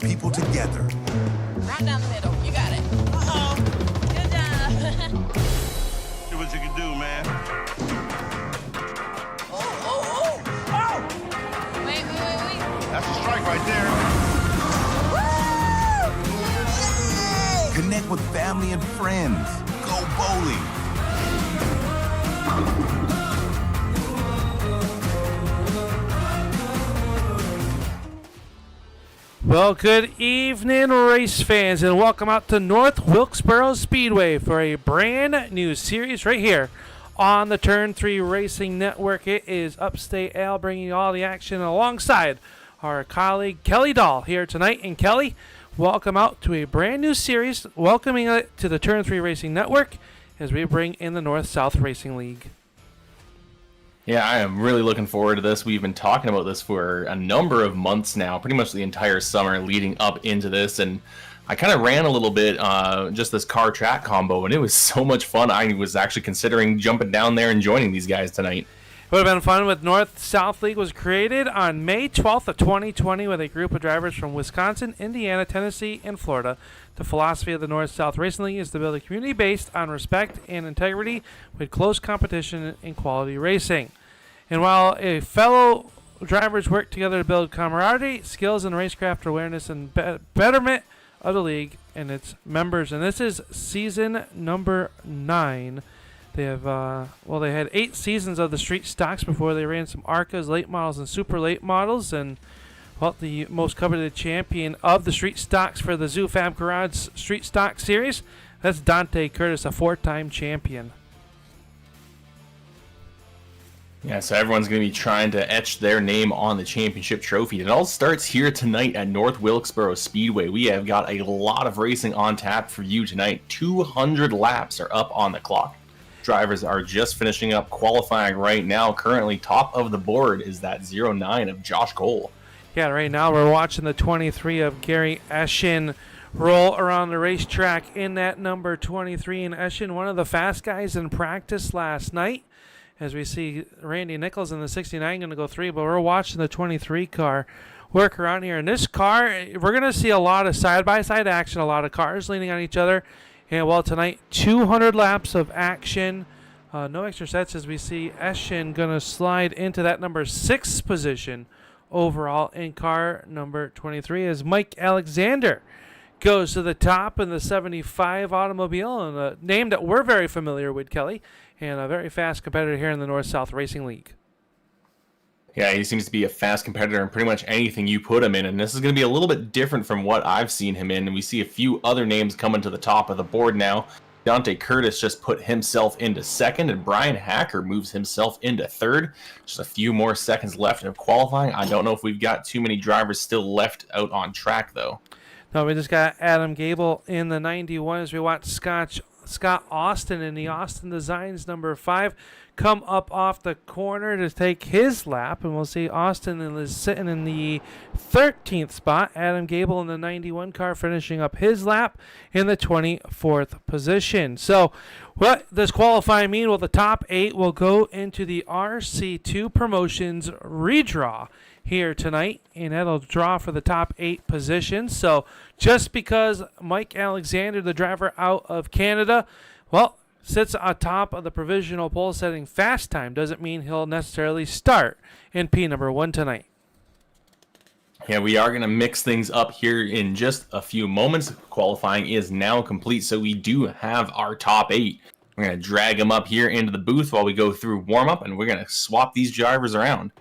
people together. Right down the middle. You got it. Uh-oh. Good job. See what you can do, man. Oh. Wait. That's a strike right there. Woo! Connect with family and friends. Go bowling. Well, good evening, race fans, and welcome out to North Wilkesboro Speedway for a brand new series right here on the Turn 3 Racing Network. It is Upstate Al bringing you all the action alongside our colleague Kelly Dahl here tonight. And Kelly, welcome out to a brand new series, welcoming it to the Turn 3 Racing Network as we bring in the North-South Racing League. Yeah, I am really looking forward to this. We've been talking about this for a number of months now, pretty much the entire summer leading up into this. And I kind of ran a little bit just this car track combo, and it was so much fun. I was actually considering jumping down there and joining these guys tonight. It would have been fun. With North-South League was created on May 12th of 2020 with a group of drivers from Wisconsin, Indiana, Tennessee, and Florida. The philosophy of the North-South Racing League is to build a community based on respect and integrity with close competition and quality racing. And while fellow drivers work together to build camaraderie, skills, and racecraft awareness and betterment of the league and its members. And this is season number 9. They have, they had 8 seasons of the street stocks before they ran some ARCAs, late models, and super late models. And, well, the most coveted champion of the street stocks for the ZooFab Garage Street Stock Series, that's Dante Curtis, a 4-time champion. Yeah, so everyone's going to be trying to etch their name on the championship trophy. It all starts here tonight at North Wilkesboro Speedway. We have got a lot of racing on tap for you tonight. 200 laps are up on the clock. Drivers are just finishing up qualifying right now. Currently top of the board is that 09 of Josh Cole. Yeah, right now we're watching the 23 of Gary Eschen roll around the racetrack in that number 23. And Eschen, one of the fast guys in practice last night. As we see Randy Nichols in the 69 going to go 3, but we're watching the 23 car work around here. In this car, we're going to see a lot of side-by-side action, a lot of cars leaning on each other. And, well, tonight, 200 laps of action. No extra sets as we see Eschen going to slide into that number 6 position overall in car number 23 as Mike Alexander goes to the top in the 75 automobile, and a name that we're very familiar with, Kelly, and a very fast competitor here in the North-South Racing League. Yeah, he seems to be a fast competitor in pretty much anything you put him in, and this is going to be a little bit different from what I've seen him in, and we see a few other names coming to the top of the board now. Dante Curtis just put himself into 2nd, and Brian Hacker moves himself into 3rd. Just a few more seconds left of qualifying. I don't know if we've got too many drivers still left out on track, though. No, we just got Adam Gable in the 91 as we watch Scott Austin in the Austin Designs number 5 come up off the corner to take his lap. And we'll see Austin is sitting in the 13th spot. Adam Gable in the 91 car finishing up his lap in the 24th position. So what does qualifying mean? Well, the top 8 will go into the RC2 Promotions redraw here tonight, and that'll draw for the top 8 positions. So just because Mike Alexander, the driver out of Canada, well, sits atop of the provisional pole setting fast time, doesn't mean he'll necessarily start in P number 1 tonight. Yeah, we are going to mix things up here in just a few moments. Qualifying is now complete, so we do have our top 8. We're going to drag them up here into the booth while we go through warm-up, and we're going to swap these drivers around.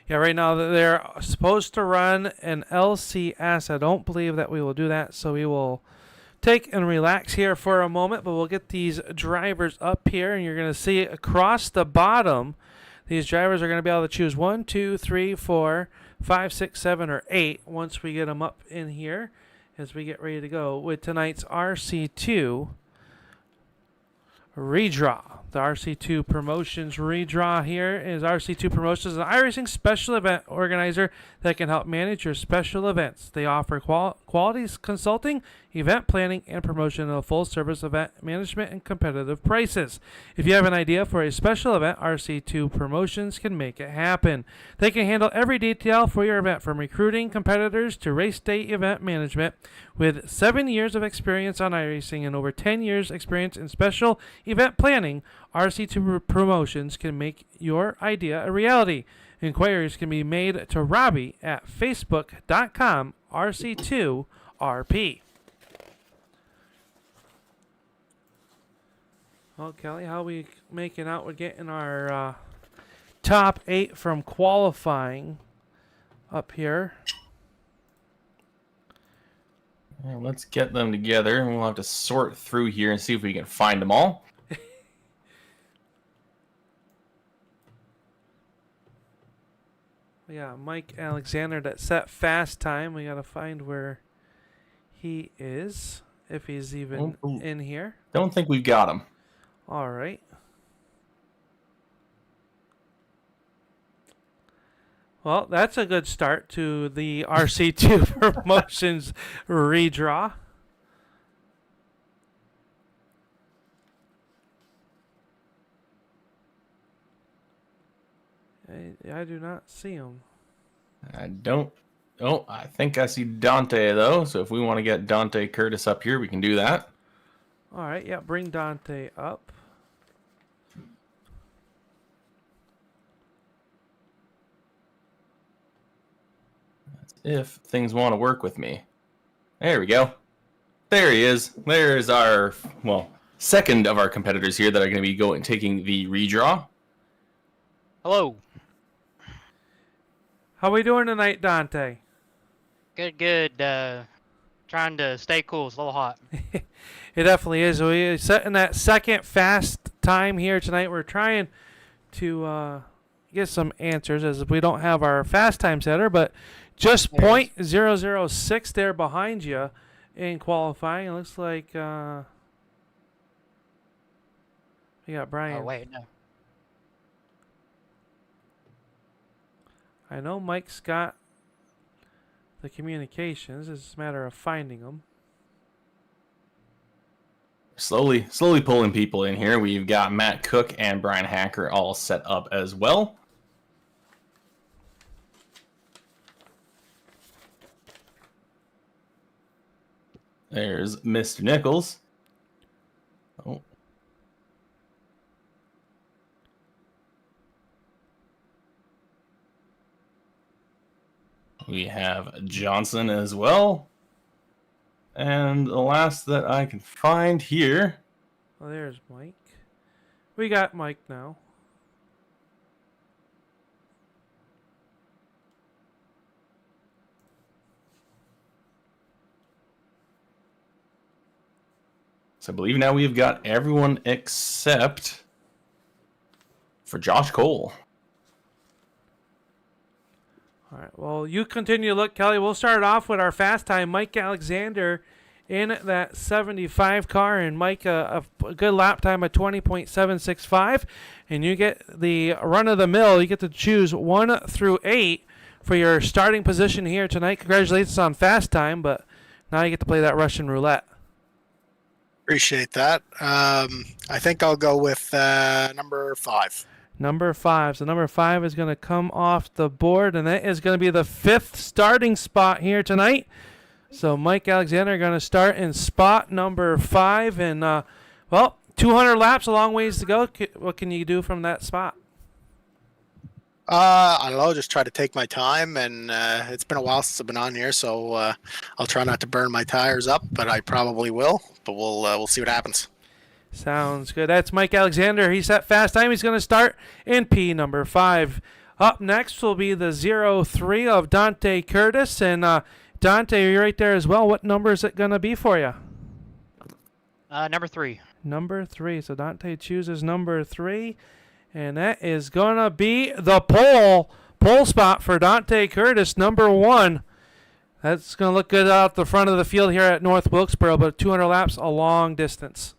Yeah, right now they're supposed to run an LCS. I don't believe that we will do that, so we will take and relax here for a moment, but we'll get these drivers up here, and you're going to see across the bottom, these drivers are going to be able to choose 1, 2, 3, 4, 5, 6, 7, or 8 once we get them up in here as we get ready to go with tonight's RC2 redraw. The RC2 Promotions redraw here is RC2 Promotions, an iRacing special event organizer that can help manage your special events. They offer quality consulting, event planning, and promotion of full-service event management and competitive prices. If you have an idea for a special event, RC2 Promotions can make it happen. They can handle every detail for your event, from recruiting competitors to race day event management. With 7 years of experience on iRacing and over 10 years experience in special event planning, RC2 Promotions can make your idea a reality. Inquiries can be made to Robbie at facebook.com RC2RP. Well, Kelly, how we making out with getting our top 8 from qualifying up here? Well, let's get them together, and we'll have to sort through here and see if we can find them all. Yeah, Mike Alexander, that set fast time. We got to find where he is, if he's even in here. Don't think we've got him. All right. Well, that's a good start to the RC2 Promotions redraw. I do not see him. I don't. Oh, I think I see Dante, though. So if we want to get Dante Curtis up here, we can do that. All right, yeah, bring Dante up. That's if things want to work with me. There we go. There he is. There's our, well, second of our competitors here that are going to be taking the redraw. Hello. How we doing tonight, Dante? Good. Trying to stay cool. It's a little hot. It definitely is. We're setting that second fast time here tonight. We're trying to get some answers, as we don't have our fast time setter, but just .006 there behind you in qualifying. It looks like we got Brian. Oh, wait, no. I know Mike's got the communications. It's a matter of finding them. Slowly pulling people in here. We've got Matt Cook and Brian Hacker all set up as well. There's Mr. Nichols. Oh. We have Johnson as well. And the last that I can find here. Oh, there's Mike. We got Mike now. So I believe now we've got everyone except for Josh Cole. All right. Well, you continue to look, Kelly. We'll start off with our fast time. Mike Alexander in that 75 car, and Mike a good lap time of 20.765. And you get the run of the mill. You get to choose 1 through 8 for your starting position here tonight. Congratulations on fast time, but now you get to play that Russian roulette. Appreciate that. I think I'll go with number 5. Number 5. So number 5 is going to come off the board, and that is going to be the 5th starting spot here tonight. So Mike Alexander going to start in spot number 5. And, well, 200 laps, a long ways to go. What can you do from that spot? I don't know, just try to take my time, and it's been a while since I've been on here, so I'll try not to burn my tires up, but I probably will. But we'll see what happens. Sounds good. That's Mike Alexander. He's at fast time. He's going to start in P number 5. Up next will be the 03 of Dante Curtis. And Dante, you're right there as well. What number is it going to be for you? Number 3. Number 3. So Dante chooses number 3. And that is going to be the pole spot for Dante Curtis, number 1. That's going to look good out the front of the field here at North Wilkesboro, but 200 laps, a long distance.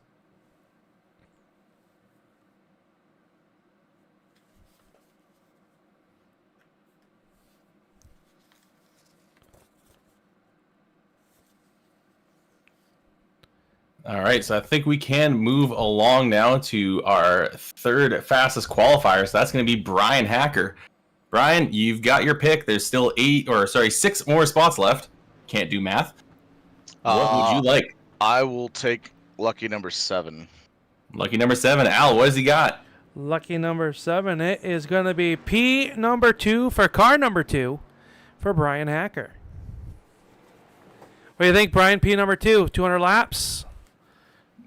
All right, so I think we can move along now to our third fastest qualifier. So that's going to be Brian Hacker. Brian, you've got your pick. There's still 6 more spots left. Can't do math. What would you like? I will take lucky number 7. Lucky number 7. Al, what has he got? Lucky number 7. It is going to be P number 2 for car number 2 for Brian Hacker. What do you think, Brian? P number 2, 200 laps?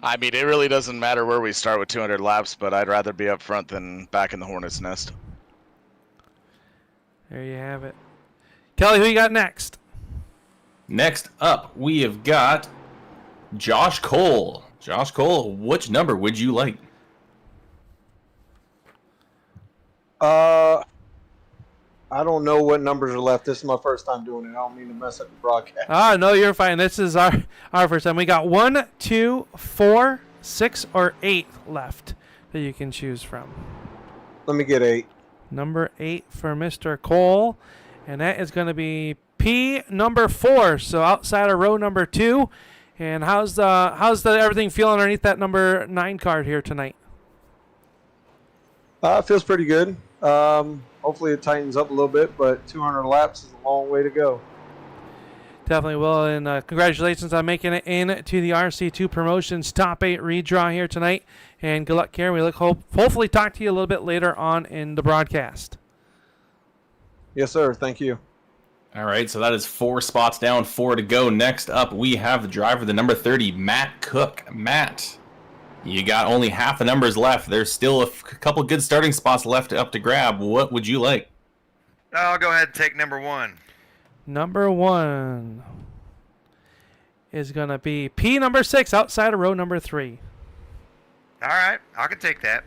I mean, it really doesn't matter where we start with 200 laps, but I'd rather be up front than back in the hornet's nest. There you have it. Kelly, who you got next? Next up, we have got Josh Cole. Josh Cole, which number would you like? I don't know what numbers are left. This is my first time doing it. I don't mean to mess up the broadcast. No, you're fine. This is our first time. We got 1, 2, 4, 6, or 8 left that you can choose from. Let me get 8. Number 8 for Mr. Cole, and that is going to be P number 4. So outside of row number 2. And how's the everything feeling underneath that number 9 card here tonight? It feels pretty good. Hopefully it tightens up a little bit, but 200 laps is a long way to go. Definitely will, and congratulations on making it into the RC2 Promotions Top 8 redraw here tonight. And good luck, Karen. We hopefully talk to you a little bit later on in the broadcast. Yes, sir. Thank you. All right, so that is 4 spots down, 4 to go. Next up, we have the driver, the number 30, Matt Cook. Matt, you got only half the numbers left. There's still a couple good starting spots left up to grab. What would you like? I'll go ahead and take number 1. Number 1 is going to be P number 6 outside of row number 3. All right, I can take that.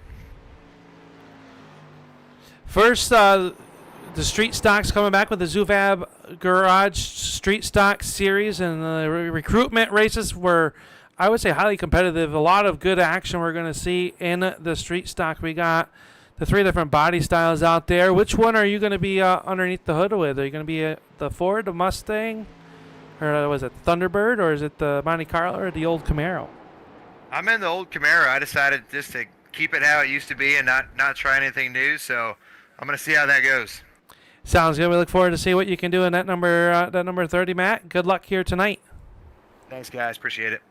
First, the street stocks coming back with the ZooFab Garage Street Stock Series, and the recruitment races were, I would say, highly competitive. A lot of good action we're going to see in the street stock. We got the 3 different body styles out there. Which one are you going to be underneath the hood with? Are you going to be the Ford, the Mustang, or was it Thunderbird, or is it the Monte Carlo, or the old Camaro? I'm in the old Camaro. I decided just to keep it how it used to be and not try anything new, so I'm going to see how that goes. Sounds good. We look forward to see what you can do in that number 30, Matt. Good luck here tonight. Thanks, guys. Appreciate it.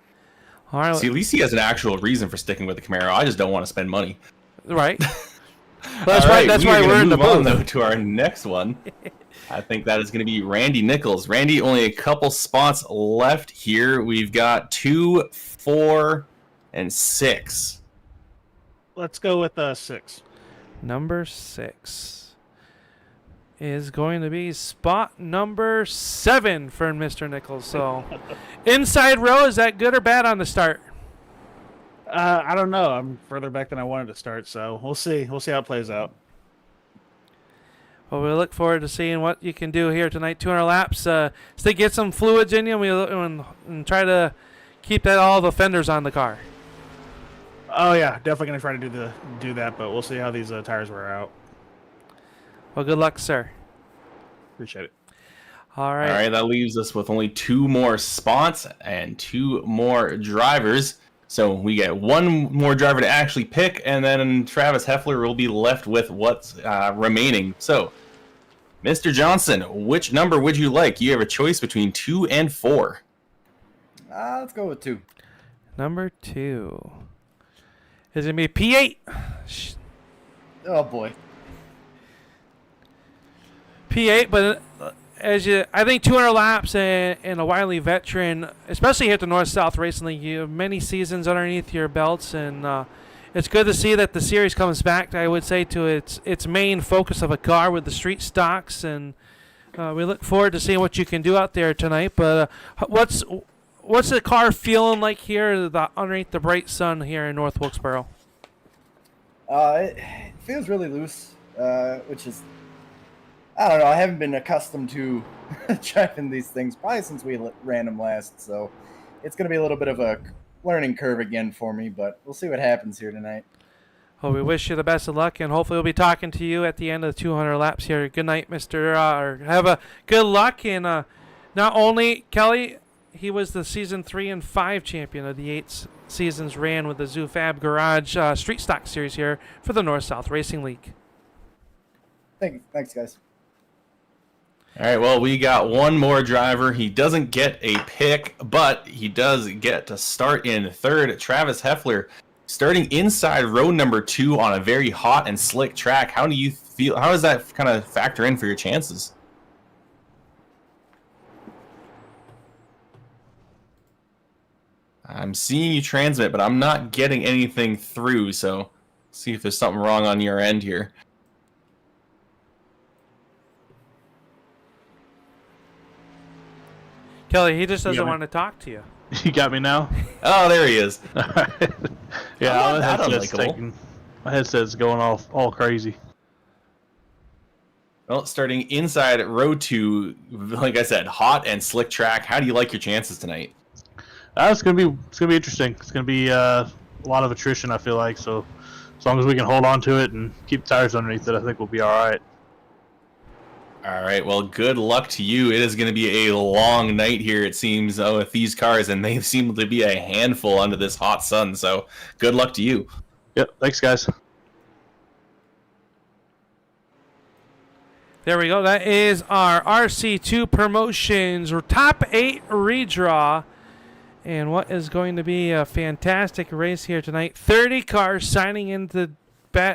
All right. See, at least he has an actual reason for sticking with the Camaro. I just don't want to spend money. Right. Well, that's why we're in the booth. Though, to our next one. I think that is going to be Randy Nichols. Randy, only a couple spots left here. We've got 2, 4, and 6. Let's go with 6. Number 6 is going to be spot number 7 for Mr. Nichols. So, inside row, is that good or bad on the start? I don't know. I'm further back than I wanted to start, so we'll see. We'll see how it plays out. Well, we look forward to seeing what you can do here tonight. 200 laps. So get some fluids in you, and try to keep all the fenders on the car. Oh yeah, definitely gonna try to do that, but we'll see how these tires wear out. Well, good luck, sir. Appreciate it. All right. All right, that leaves us with only 2 more spots and 2 more drivers. So we get 1 more driver to actually pick, and then Travis Heffler will be left with what's remaining. So, Mr. Johnson, which number would you like? You have a choice between 2 and 4. Let's go with 2. Number 2 is going to be P8. Oh, boy. P8, but I think 200 laps and a wily veteran, especially here at the North-South Racing League, you have many seasons underneath your belts, and it's good to see that the series comes back, I would say, to its main focus of a car with the street stocks, and we look forward to seeing what you can do out there tonight. But what's the car feeling like here underneath the bright sun here in North Wilkesboro? It feels really loose, which is, I don't know, I haven't been accustomed to driving these things probably since we ran them last, so it's going to be a little bit of a learning curve again for me, but we'll see what happens here tonight. Well, we wish you the best of luck, and hopefully we'll be talking to you at the end of the 200 laps here. Good night, Mr. Or have a good luck, and not only, Kelly, he was the season 3 and 5 champion of the 8 seasons ran with the ZooFab Garage Street Stock Series here for the North-South Racing League. Thanks, guys. All right, well, we got one more driver. He doesn't get a pick, but he does get to start in third. Travis Heffler, starting inside row number 2 on a very hot and slick track. How do you feel? How does that kind of factor in for your chances? I'm seeing you transmit, but I'm not getting anything through, so see if there's something wrong on your end here. Kelly, he just doesn't want to talk to you. You got me now? Oh, there he is. Yeah, unlikable. My headset's going all crazy. Well, starting inside row 2, like I said, hot and slick track. How do you like your chances tonight? It's gonna be interesting. It's gonna be a lot of attrition, I feel like. So as long as we can hold on to it and keep the tires underneath it, I think we'll be all right. All right, well, good luck to you. It is going to be a long night here, it seems, with these cars, and they seem to be a handful under this hot sun, so good luck to you. Yep, thanks, guys. There we go. That is our RC2 Promotions Top 8 redraw. And what is going to be a fantastic race here tonight. 30 cars signing into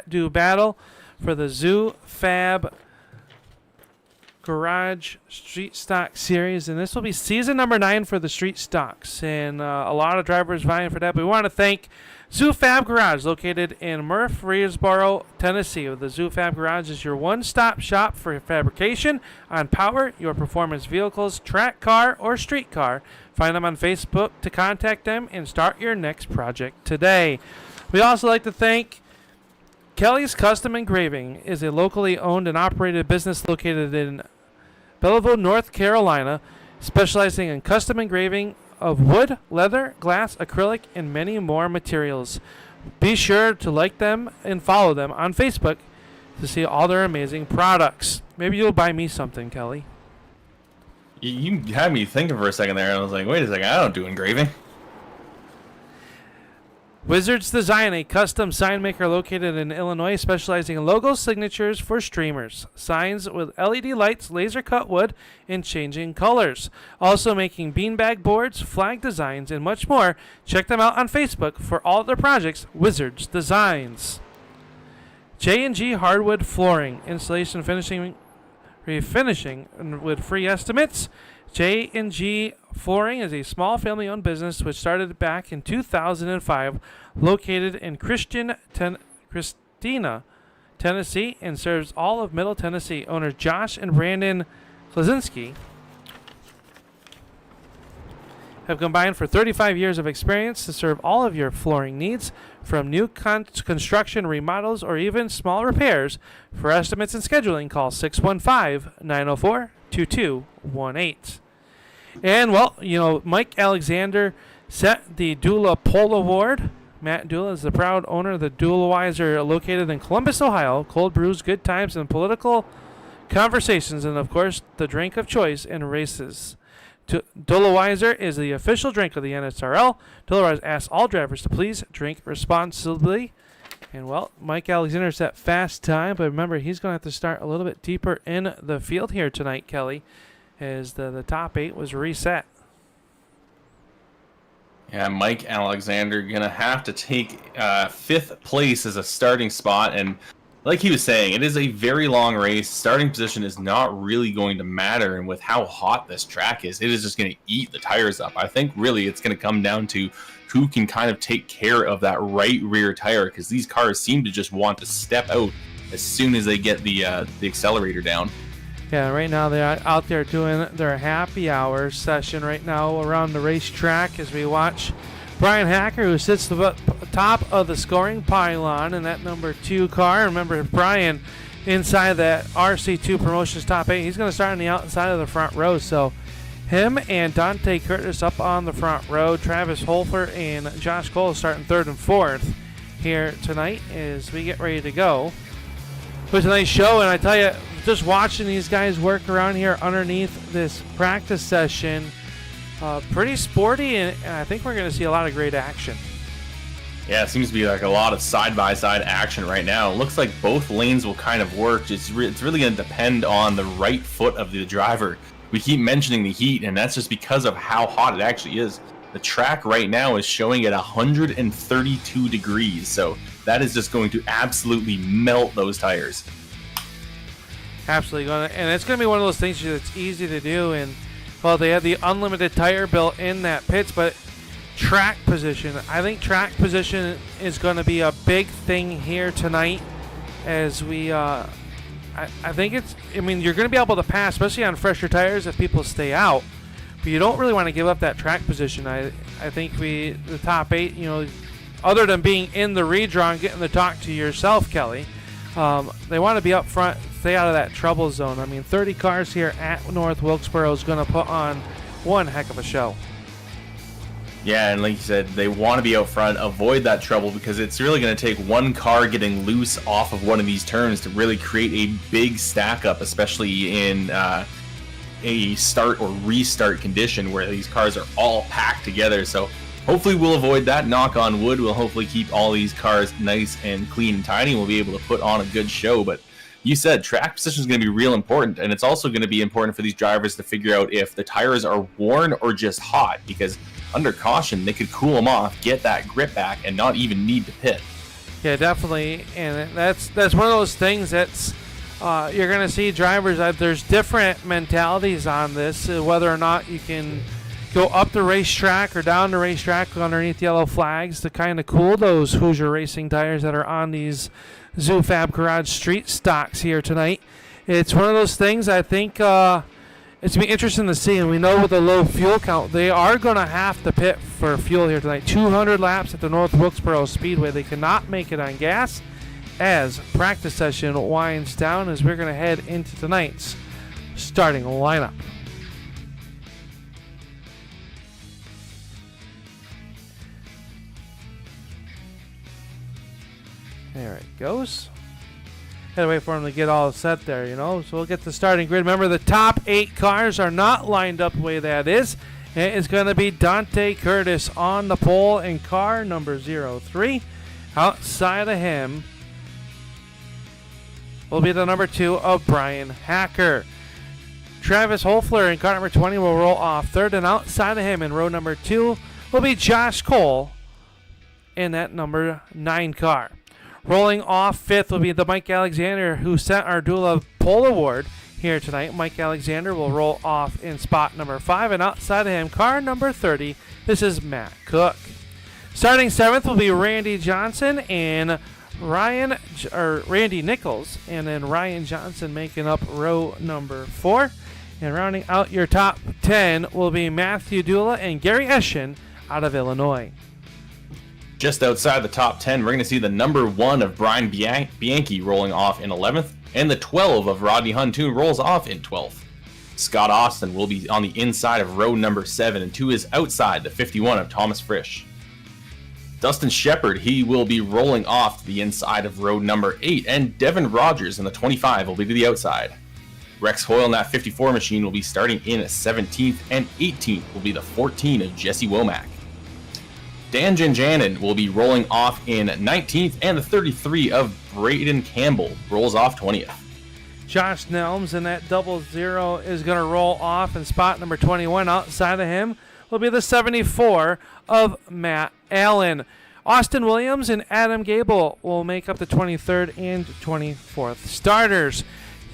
do battle for the ZooFab Garage Street Stock Series, and this will be season number 9 for the Street Stocks, and a lot of drivers vying for that. But we want to thank ZooFab Garage, located in Murfreesboro, Tennessee. The ZooFab Garage is your one-stop shop for fabrication on power, your performance vehicles, track car, or street car. Find them on Facebook to contact them and start your next project today. We also like to thank Kelly's Custom Engraving, is a locally owned and operated business located in Belleville, North Carolina, specializing in custom engraving of wood, leather, glass, acrylic, and many more materials. Be sure to like them and follow them on Facebook to see all their amazing products. Maybe you'll buy me something, Kelly. You had me thinking for a second there, and I was like, wait a second, I don't do engraving. Wizards Design, a custom sign maker located in Illinois, specializing in logo signatures for streamers, signs with LED lights, laser cut wood, and changing colors. Also making beanbag boards, flag designs, and much more. Check them out on Facebook for all their projects. Wizards Designs. J&G Hardwood Flooring, installation, finishing, refinishing with free estimates. J&G Flooring is a small family-owned business which started back in 2005, located in Christina, Tennessee, and serves all of Middle Tennessee. Owners Josh and Brandon Klasinski have combined for 35 years of experience to serve all of your flooring needs, from new construction, remodels, or even small repairs. For estimates and scheduling, call 615-904-2218. And, well, you know, Mike Alexander set the Dula Pole Award. Matt Dula is the proud owner of the Dulawizer, located in Columbus, Ohio. Cold brews, good times, and political conversations, and, of course, the drink of choice in races. Dulawizer is the official drink of the NSRL. Dulawizer asks all drivers to please drink responsibly. And, well, Mike Alexander set fast time, but remember, he's going to have to start a little bit deeper in the field here tonight, Kelly, as the top 8 was reset. Yeah, Mike Alexander going to have to take 5th place as a starting spot. And like he was saying, it is a very long race. Starting position is not really going to matter. And with how hot this track is, it is just going to eat the tires up. I think really it's going to come down to who can kind of take care of that right rear tire, because these cars seem to just want to step out as soon as they get the accelerator down. Yeah, right now they're out there doing their happy hour session right now around the racetrack as we watch Brian Hacker, who sits the top of the scoring pylon in that number 2 car. Remember, Brian, inside that RC2 Promotions top 8, he's going to start on the outside of the front row. So him and Dante Curtis up on the front row. Travis Holfer and Josh Cole starting 3rd and 4th here tonight as we get ready to go. It was a nice show, and I tell you, just watching these guys work around here underneath this practice session, pretty sporty, and I think we're going to see a lot of great action. Yeah, it seems to be like a lot of side-by-side action right now. It looks like both lanes will kind of work. It's really going to depend on the right foot of the driver. We keep mentioning the heat, and that's just because of how hot it actually is. The track right now is showing at 132 degrees, so that is just going to absolutely melt those tires. Absolutely, and it's going to be one of those things that's easy to do. And well, they have the unlimited tire built in that pits, but track position. I think track position is going to be a big thing here tonight. As we, I think it's. I mean, you're going to be able to pass, especially on fresher tires, if people stay out. But you don't really want to give up that track position. I think the top 8, other than being in the redraw and getting to talk to yourself, Kelly, they want to be up front, stay out of that trouble zone. I mean, 30 cars here at North Wilkesboro is going to put on one heck of a show. Yeah, and like you said, they want to be out front, avoid that trouble, because it's really going to take one car getting loose off of one of these turns to really create a big stack up, especially in a start or restart condition where these cars are all packed together. So hopefully we'll avoid that. Knock on wood. We'll hopefully keep all these cars nice and clean and tidy, and we'll be able to put on a good show. But you said track position is going to be real important, and it's also going to be important for these drivers to figure out if the tires are worn or just hot, because under caution they could cool them off, get that grip back, and not even need to pit. Yeah, definitely, and that's one of those things that's you're going to see drivers. There's different mentalities on this, whether or not you can go up the racetrack or down the racetrack underneath yellow flags to kind of cool those Hoosier Racing tires that are on these ZooFab Garage Street stocks here tonight. It's one of those things I think it's going to be interesting to see, and we know with the low fuel count, they are going to have to pit for fuel here tonight. 200 laps at the North Wilkesboro Speedway. They cannot make it on gas as practice session winds down, as we're going to head into tonight's starting lineup. There it goes. Gotta wait for him to get all set there, So we'll get the starting grid. Remember, the top 8 cars are not lined up the way that is. It is going to be Dante Curtis on the pole in car number 03. Outside of him will be the number 2 of Brian Hacker. Travis Holfler in car number 20 will roll off third, and outside of him in row number 2 will be Josh Cole in that number 9 car. Rolling off fifth will be the Mike Alexander, who sent our Dula Pole Award here tonight. Mike Alexander will roll off in spot number 5, and outside of him, car number 30, this is Matt Cook. Starting 7th will be Randy Johnson and Randy Nichols, and then Ryan Johnson making up row number 4. And rounding out your top 10 will be Matthew Dula and Gary Eschen out of Illinois. Just outside the top 10, we're going to see the number 1 of Brian Bianchi rolling off in 11th, and the 12 of Rodney Huntoon rolls off in 12th. Scott Austin will be on the inside of row number 7, and to his outside, the 51 of Thomas Frisch. Dustin Shepard, he will be rolling off to the inside of row number 8, and Devin Rogers in the 25 will be to the outside. Rex Hoyle in that 54 machine will be starting in 17th, and 18th will be the 14 of Jesse Womack. Dan Janjanin will be rolling off in 19th, and the 33 of Braden Campbell rolls off 20th. Josh Nelms in that 00 is going to roll off in spot number 21. Outside of him will be the 74 of Matt Allen. Austin Williams and Adam Gable will make up the 23rd and 24th starters.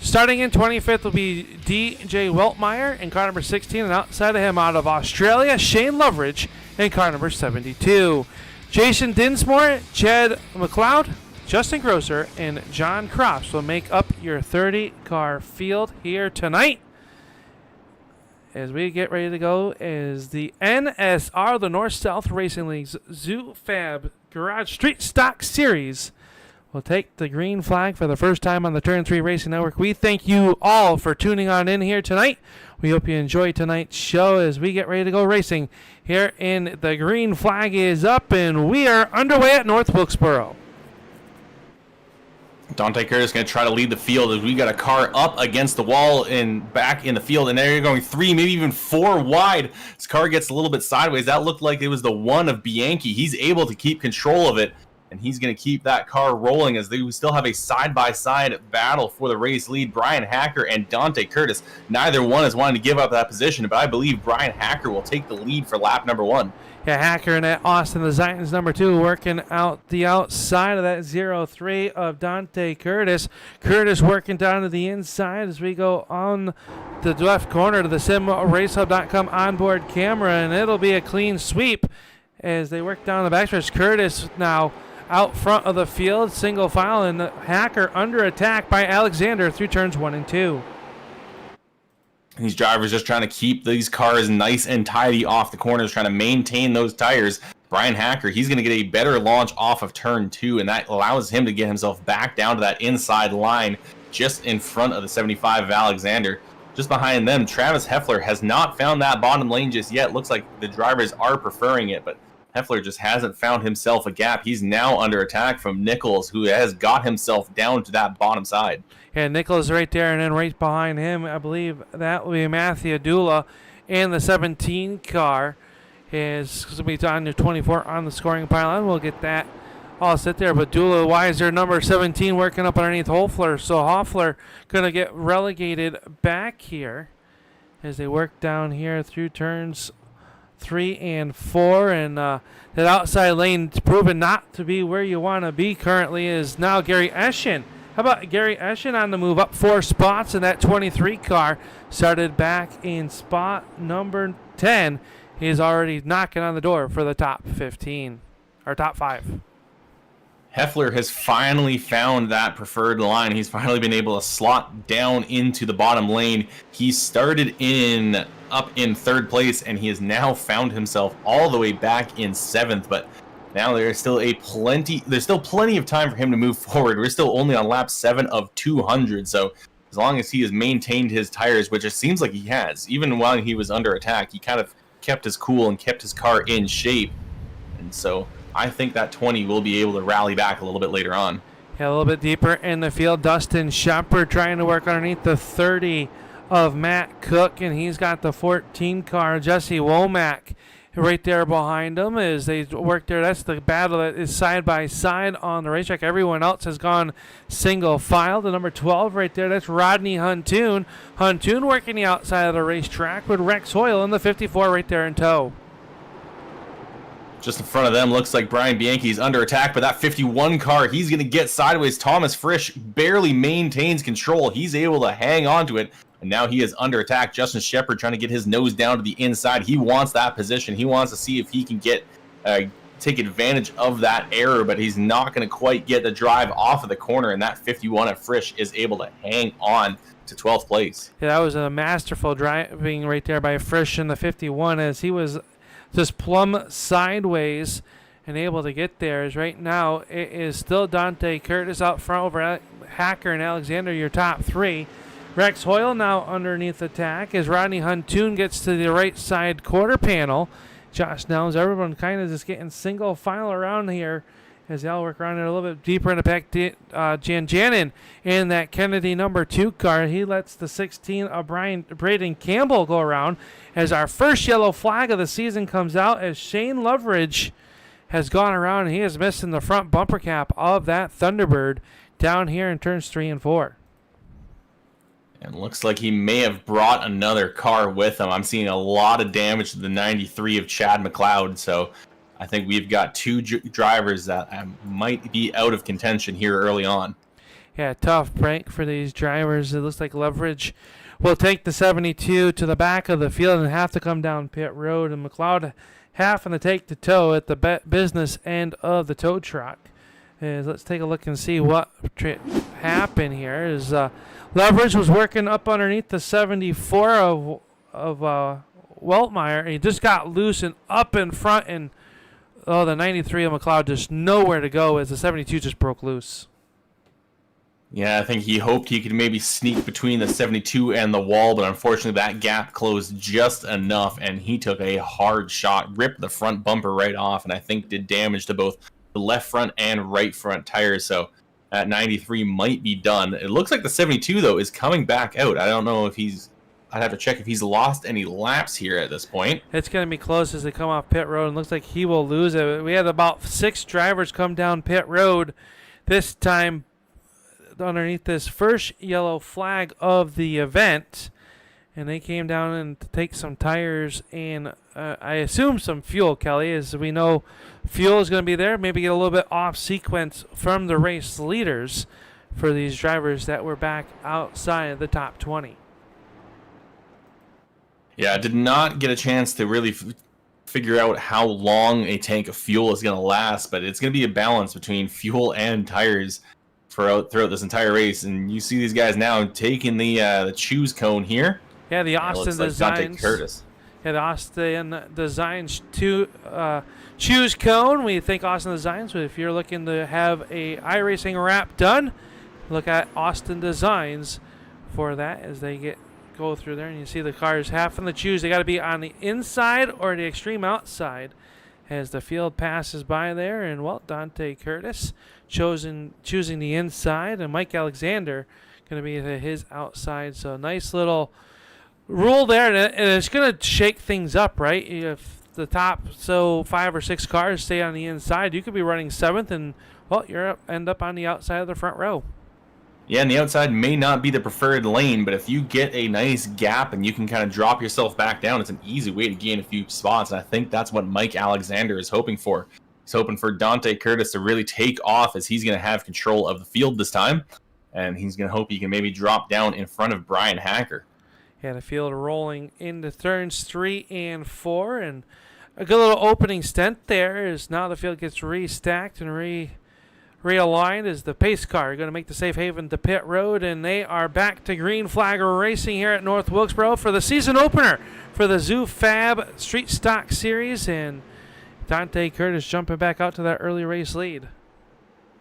Starting in 25th will be DJ Weltmeyer in car number 16, and outside of him, out of Australia, Shane Loveridge in car number 72. Jason Dinsmore, Chad McLeod, Justin Grosser, and John Cross will make up your 30-car field here tonight. As we get ready to go is the NSR, the North-South Racing League's ZooFab Garage Street Stock Series. We'll take the green flag for the first time on the Turn 3 Racing Network. We thank you all for tuning on in here tonight. We hope you enjoy tonight's show as we get ready to go racing here in the green flag is up, and we are underway at North Wilkesboro. Dante Curtis going to try to lead the field as we got a car up against the wall and back in the field, and there you're going 3, maybe even 4 wide. This car gets a little bit sideways. That looked like it was the one of Bianchi. He's able to keep control of it, and he's going to keep that car rolling as they still have a side-by-side battle for the race lead. Brian Hacker and Dante Curtis, neither one is wanting to give up that position, but I believe Brian Hacker will take the lead for lap number 1. Yeah, Hacker and that Austin the Zitans number 2 working out the outside of that 0-3 of Dante Curtis. Curtis working down to the inside as we go on the left corner to the simracehub.com onboard camera, and it'll be a clean sweep as they work down the backstretch. Curtis now out front of the field, single file, and the Hacker under attack by Alexander through turns 1 and 2. These drivers just trying to keep these cars nice and tidy off the corners, trying to maintain those tires. Brian Hacker, he's going to get a better launch off of turn 2, and that allows him to get himself back down to that inside line just in front of the 75 of Alexander. Just behind them, Travis Heffler has not found that bottom lane just yet. Looks like the drivers are preferring it, but Heffler just hasn't found himself a gap. He's now under attack from Nichols, who has got himself down to that bottom side. Yeah, Nichols right there, and then right behind him, I believe that will be Matthew Dula in the 17 car. Is going to be on your 24 on the scoring pile, and we'll get that all set there. But Dula Weiser, number 17, working up underneath Hoffler. So Hoffler going to get relegated back here as they work down here through turns 3 and 4, and that outside lane proven not to be where you want to be currently is now Gary Eschen. How about Gary Eschen on the move up 4 spots in that 23 car? Started back in spot number 10. He's already knocking on the door for the top 15 or top 5. Heffler has finally found that preferred line. He's finally been able to slot down into the bottom lane. He started up in 3rd place, and he has now found himself all the way back in 7th, but now there's still plenty of time for him to move forward. We're still only on lap 7 of 200, so as long as he has maintained his tires, which it seems like he has, even while he was under attack, he kind of kept his cool and kept his car in shape. And so I think that 20 will be able to rally back a little bit later on. Yeah, a little bit deeper in the field. Dustin Shepard trying to work underneath the 30 of Matt Cook, and he's got the 14 car. Jesse Womack right there behind them as they work there. That's the battle that is side by side on the racetrack. Everyone else has gone single file. The number 12 right there, that's Rodney Huntoon. Huntoon working the outside of the racetrack with Rex Hoyle in the 54 right there in tow. Just in front of them, looks like Brian Bianchi's under attack, but that 51 car, he's going to get sideways. Thomas Frisch barely maintains control. He's able to hang on to it, and now he is under attack. Justin Shepard trying to get his nose down to the inside. He wants that position. He wants to see if he can get take advantage of that error, but he's not going to quite get the drive off of the corner, and that 51 at Frisch is able to hang on to 12th place. Yeah, that was a masterful driving right there by Frisch in the 51 as he was just plumb sideways and able to get there. As right now it is still Dante Curtis out front over Hacker and Alexander, your top 3. Rex Hoyle now underneath attack as Rodney Huntoon gets to the right side quarter panel. Josh Nels, everyone kind of just getting single file around here as they all work around it a little bit deeper in the back. Jan Janin in that Kennedy number 2 car. He lets the 16 of Braden Campbell go around as our first yellow flag of the season comes out as Shane Loveridge has gone around and he is missing the front bumper cap of that Thunderbird down here in turns 3 and 4. And looks like he may have brought another car with him. I'm seeing a lot of damage to the 93 of Chad McLeod, so I think we've got 2 drivers that might be out of contention here early on. Yeah, tough break for these drivers. It looks like Leverage will take the 72 to the back of the field and have to come down pit road, and McLeod having to take the tow at the business end of the tow truck. Let's take a look and see what happened here. Leverage was working up underneath the 74 of Weltmeyer. He just got loose and up in front, and the 93 of McLeod just nowhere to go as the 72 just broke loose. Yeah, I think he hoped he could maybe sneak between the 72 and the wall, but unfortunately that gap closed just enough, and he took a hard shot, ripped the front bumper right off, and I think did damage to both the left front and right front tires. So at 93 might be done. It looks like the 72, though, is coming back out. I don't know if I'd have to check if he's lost any laps here at this point. It's going to be close as they come off pit road. It looks like he will lose it. We had about 6 drivers come down pit road this time underneath this first yellow flag of the event. And they came down and to take some tires and I assume some fuel, Kelly. As we know, fuel is going to be there. Maybe get a little bit off sequence from the race leaders for these drivers that were back outside of the top 20. Yeah, I did not get a chance to really figure out how long a tank of fuel is going to last, but it's going to be a balance between fuel and tires throughout this entire race. And you see these guys now taking the choose cone here. Yeah, the Austin like Designs. Dante Curtis. Yeah, the Austin Designs choose cone. We think Austin Designs. But if you're looking to have a iRacing wrap done, look at Austin Designs for that as they go through there. And you see the cars half in the choose. They got to be on the inside or the extreme outside as the field passes by there. And, well, Dante Curtis choosing the inside. And Mike Alexander going to be to his outside. So nice little rule there, and it's going to shake things up, right? If the top 5 or 6 cars stay on the inside, you could be running 7th, and well, you're end up on the outside of the front row. Yeah, and the outside may not be the preferred lane, but if you get a nice gap and you can kind of drop yourself back down, it's an easy way to gain a few spots, and I think that's what Mike Alexander is hoping for. He's hoping for Dante Curtis to really take off as he's going to have control of the field this time, and he's going to hope he can maybe drop down in front of Brian Hacker. Yeah, the field rolling into turns 3 and 4, and a good little opening stent there as now the field gets restacked and realigned as the pace car going to make the safe haven to pit road, and they are back to green flag racing here at North Wilkesboro for the season opener for the ZooFab Street Stock Series, and Dante Curtis jumping back out to that early race lead.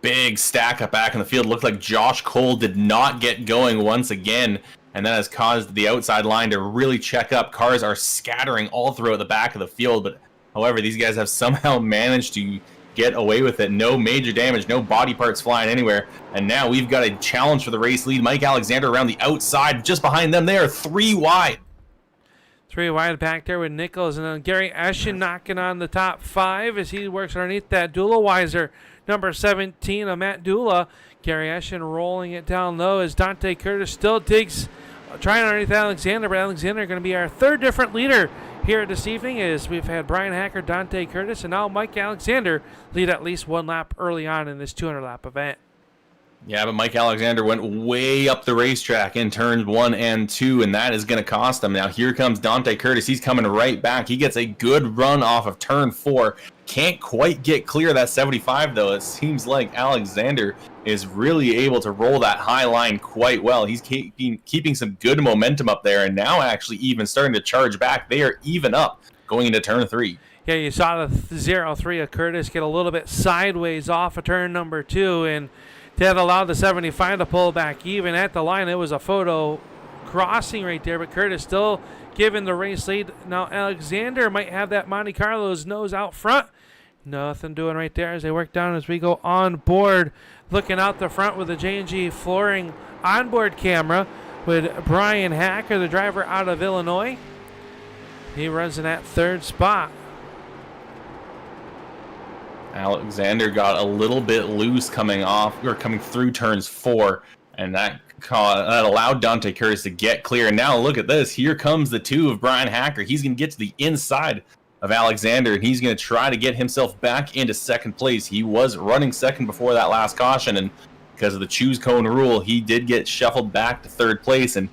Big stack up back in the field. Looked like Josh Cole did not get going once again, and that has caused the outside line to really check up. Cars are scattering all throughout the back of the field, but however, these guys have somehow managed to get away with it. No major damage, no body parts flying anywhere, and now we've got a challenge for the race lead. Mike Alexander around the outside, just behind them. They are 3 wide. 3 wide back there with Nichols, and then Gary Eschen knocking on the top 5 as he works underneath that Dula-Weiser, number 17 of Matt Dula. Gary Eschen rolling it down low as Dante Curtis still digs, trying underneath Alexander, but Alexander going to be our 3rd different leader here this evening as we've had Brian Hacker, Dante Curtis, and now Mike Alexander lead at least 1 lap early on in this 200-lap event. Yeah, but Mike Alexander went way up the racetrack in turns 1 and 2, and that is going to cost him. Now here comes Dante Curtis. He's coming right back. He gets a good run off of turn 4. Can't quite get clear of that 75, though. It seems like Alexander is really able to roll that high line quite well. He's keeping some good momentum up there, and now actually even starting to charge back. They are even up going into turn 3. Yeah, you saw the 0-3 of Curtis get a little bit sideways off of turn number 2, and that allowed the 75 to pull back even at the line. It was a photo crossing right there, but Curtis still giving the race lead. Now Alexander might have that Monte Carlo's nose out front. Nothing doing right there as they work down as we go on board, looking out the front with the J&G Flooring onboard camera with Brian Hacker, the driver out of Illinois. He runs in that 3rd spot. Alexander got a little bit loose coming through turns 4, and that allowed Dante Curtis to get clear. And now look at this. Here comes the 2 of Brian Hacker. He's going to get to the inside of Alexander, and he's going to try to get himself back into 2nd place. He was running 2nd before that last caution, and because of the choose cone rule, he did get shuffled back to 3rd place. And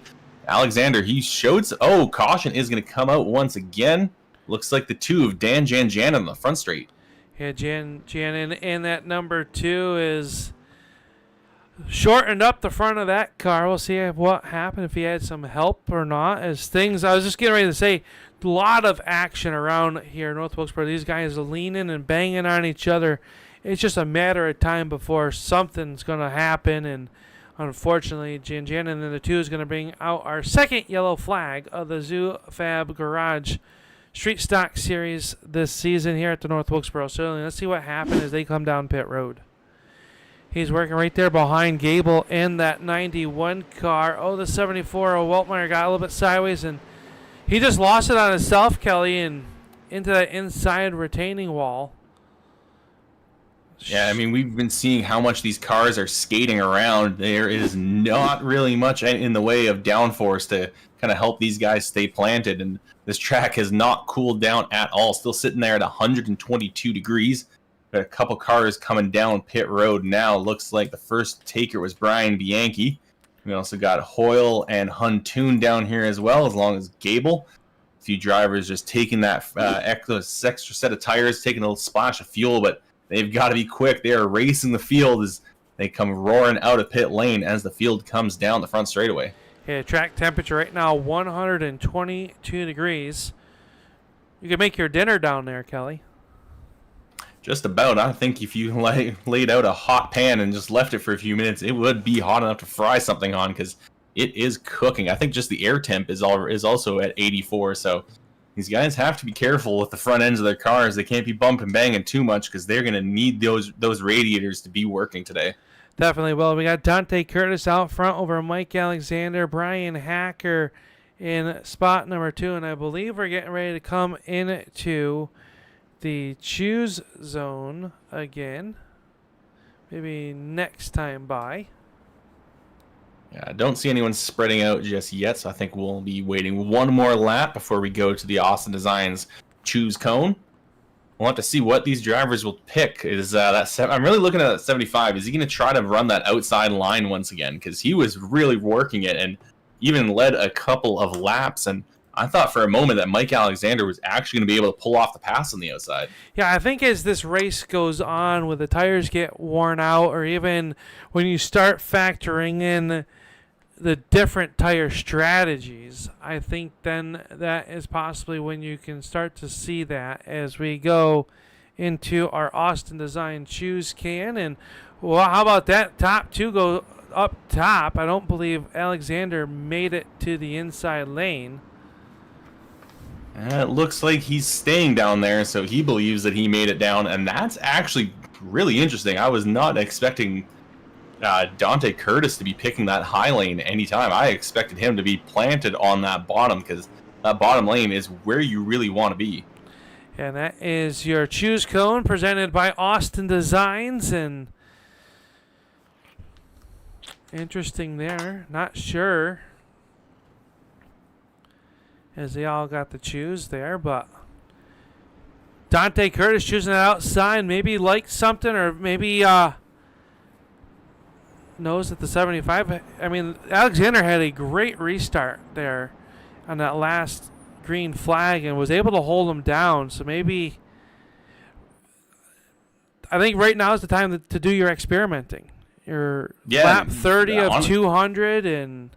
Alexander, he showed... caution is going to come out once again. Looks like the 2 of Dan Janjanin on the front straight. Yeah, Janjanin, and that number 2 is shortened up the front of that car. We'll see what happened, if he had some help or not. As things, I was just getting ready to say, a lot of action around here in North Wilkesboro. These guys are leaning and banging on each other. It's just a matter of time before something's going to happen, and unfortunately, Janjanin and the 2 is going to bring out our 2nd yellow flag of the ZooFab Garage Street Stock Series this season here at the North Wilkesboro. So let's see what happens as they come down pit road. He's working right there behind Gable in that 91 car. Oh, the 74 Weltmeyer got a little bit sideways, and he just lost it on himself, Kelly, and into that inside retaining wall. Yeah, I mean, we've been seeing how much these cars are skating around. There is not really much in the way of downforce to kind of help these guys stay planted, and this track has not cooled down at all. Still sitting there at 122 degrees. Got a couple cars coming down pit road now. Looks like the first taker was Brian Bianchi. We also got Hoyle and Huntoon down here as well, as long as Gable. A few drivers just taking that extra set of tires, taking a little splash of fuel, but they've got to be quick. They are racing the field as they come roaring out of pit lane as the field comes down the front straightaway. Yeah, track temperature right now, 122 degrees. You can make your dinner down there, Kelly. Just about. I think if you laid out a hot pan and just left it for a few minutes, it would be hot enough to fry something on, because it is cooking. I think just the air temp is also at 84, so these guys have to be careful with the front ends of their cars. They can't be bumping banging too much, because they're going to need those radiators to be working today. Definitely will. We got Dante Curtis out front over Mike Alexander, Brian Hacker in spot number 2, and I believe we're getting ready to come into the choose zone again. Maybe next time by. Yeah, I don't see anyone spreading out just yet, so I think we'll be waiting one more lap before we go to the Austin Designs choose cone. We'll have to see what these drivers will pick. I'm really looking at that 75. Is he going to try to run that outside line once again? Because he was really working it and even led a couple of laps. And I thought for a moment that Mike Alexander was actually going to be able to pull off the pass on the outside. Yeah, I think as this race goes on, when the tires get worn out, or even when you start factoring in the different tire strategies, I think then that is possibly when you can start to see that as we go into our Austin Design choose can. And well, how about that top 2 go up top? I don't believe Alexander made it to the inside lane. It looks like he's staying down there, so he believes that he made it down, and that's actually really interesting. I was not expecting Dante Curtis to be picking that high lane anytime. I expected him to be planted on that bottom, because that bottom lane is where you really want to be. And that is your choose cone presented by Austin Designs. And interesting there. Not sure as they all got the choose there, but Dante Curtis choosing it outside. Maybe liked something, or maybe knows that the 75. I mean, Alexander had a great restart there on that last green flag and was able to hold him down. So maybe I think right now is the time to do your experimenting. Your lap 30 of 200, and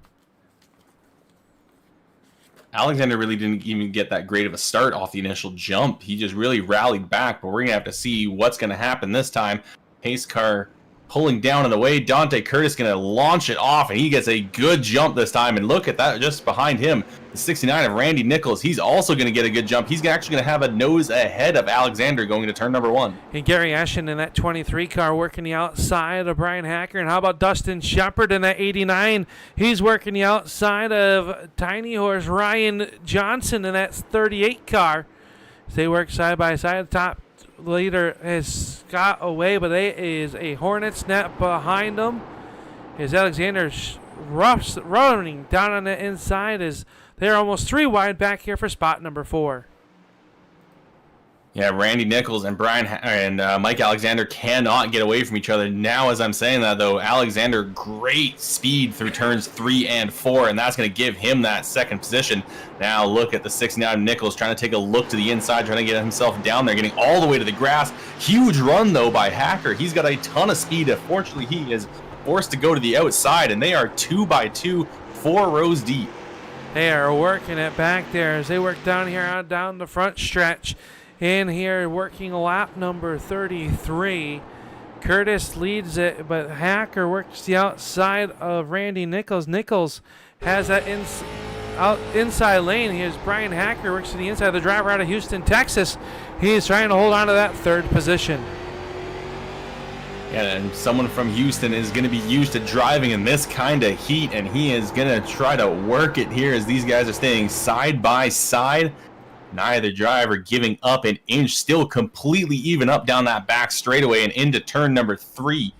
Alexander really didn't even get that great of a start off the initial jump. He just really rallied back, but we're going to have to see what's going to happen this time. Pace car pulling down in the way. Dante Curtis going to launch it off, and he gets a good jump this time. And look at that, just behind him, the 69 of Randy Nichols. He's also going to get a good jump. He's actually going to have a nose ahead of Alexander going into turn number 1. And Gary Eschen in that 23 car working the outside of Brian Hacker. And how about Dustin Shepard in that 89? He's working the outside of Tiny Horse Ryan Johnson in that 38 car. They work side by side. The top leader has got away, but there is a Hornet's net behind them. As Alexander running down on the inside, as they're almost 3 wide back here for spot number 4. Yeah, Randy Nichols and Mike Alexander cannot get away from each other. Now, as I'm saying that, though, Alexander, great speed through turns 3 and 4, and that's going to give him that second position. Now, look at the 69 Nichols trying to take a look to the inside, trying to get himself down there, getting all the way to the grass. Huge run, though, by Hacker. He's got a ton of speed. Unfortunately, he is forced to go to the outside, and they are 2 by 2, 4 rows deep. They are working it back there as they work down here down the front stretch. In here, working lap number 33. Curtis leads it, but Hacker works the outside of Randy Nichols. Nichols has that inside lane. Here's Brian Hacker, works to the inside. The driver out of Houston, Texas. He's trying to hold on to that third position. And someone from Houston is going to be used to driving in this kind of heat, and he is going to try to work it here as these guys are staying side by side. Neither driver giving up an inch, still completely even up down that back straightaway and into turn number 3.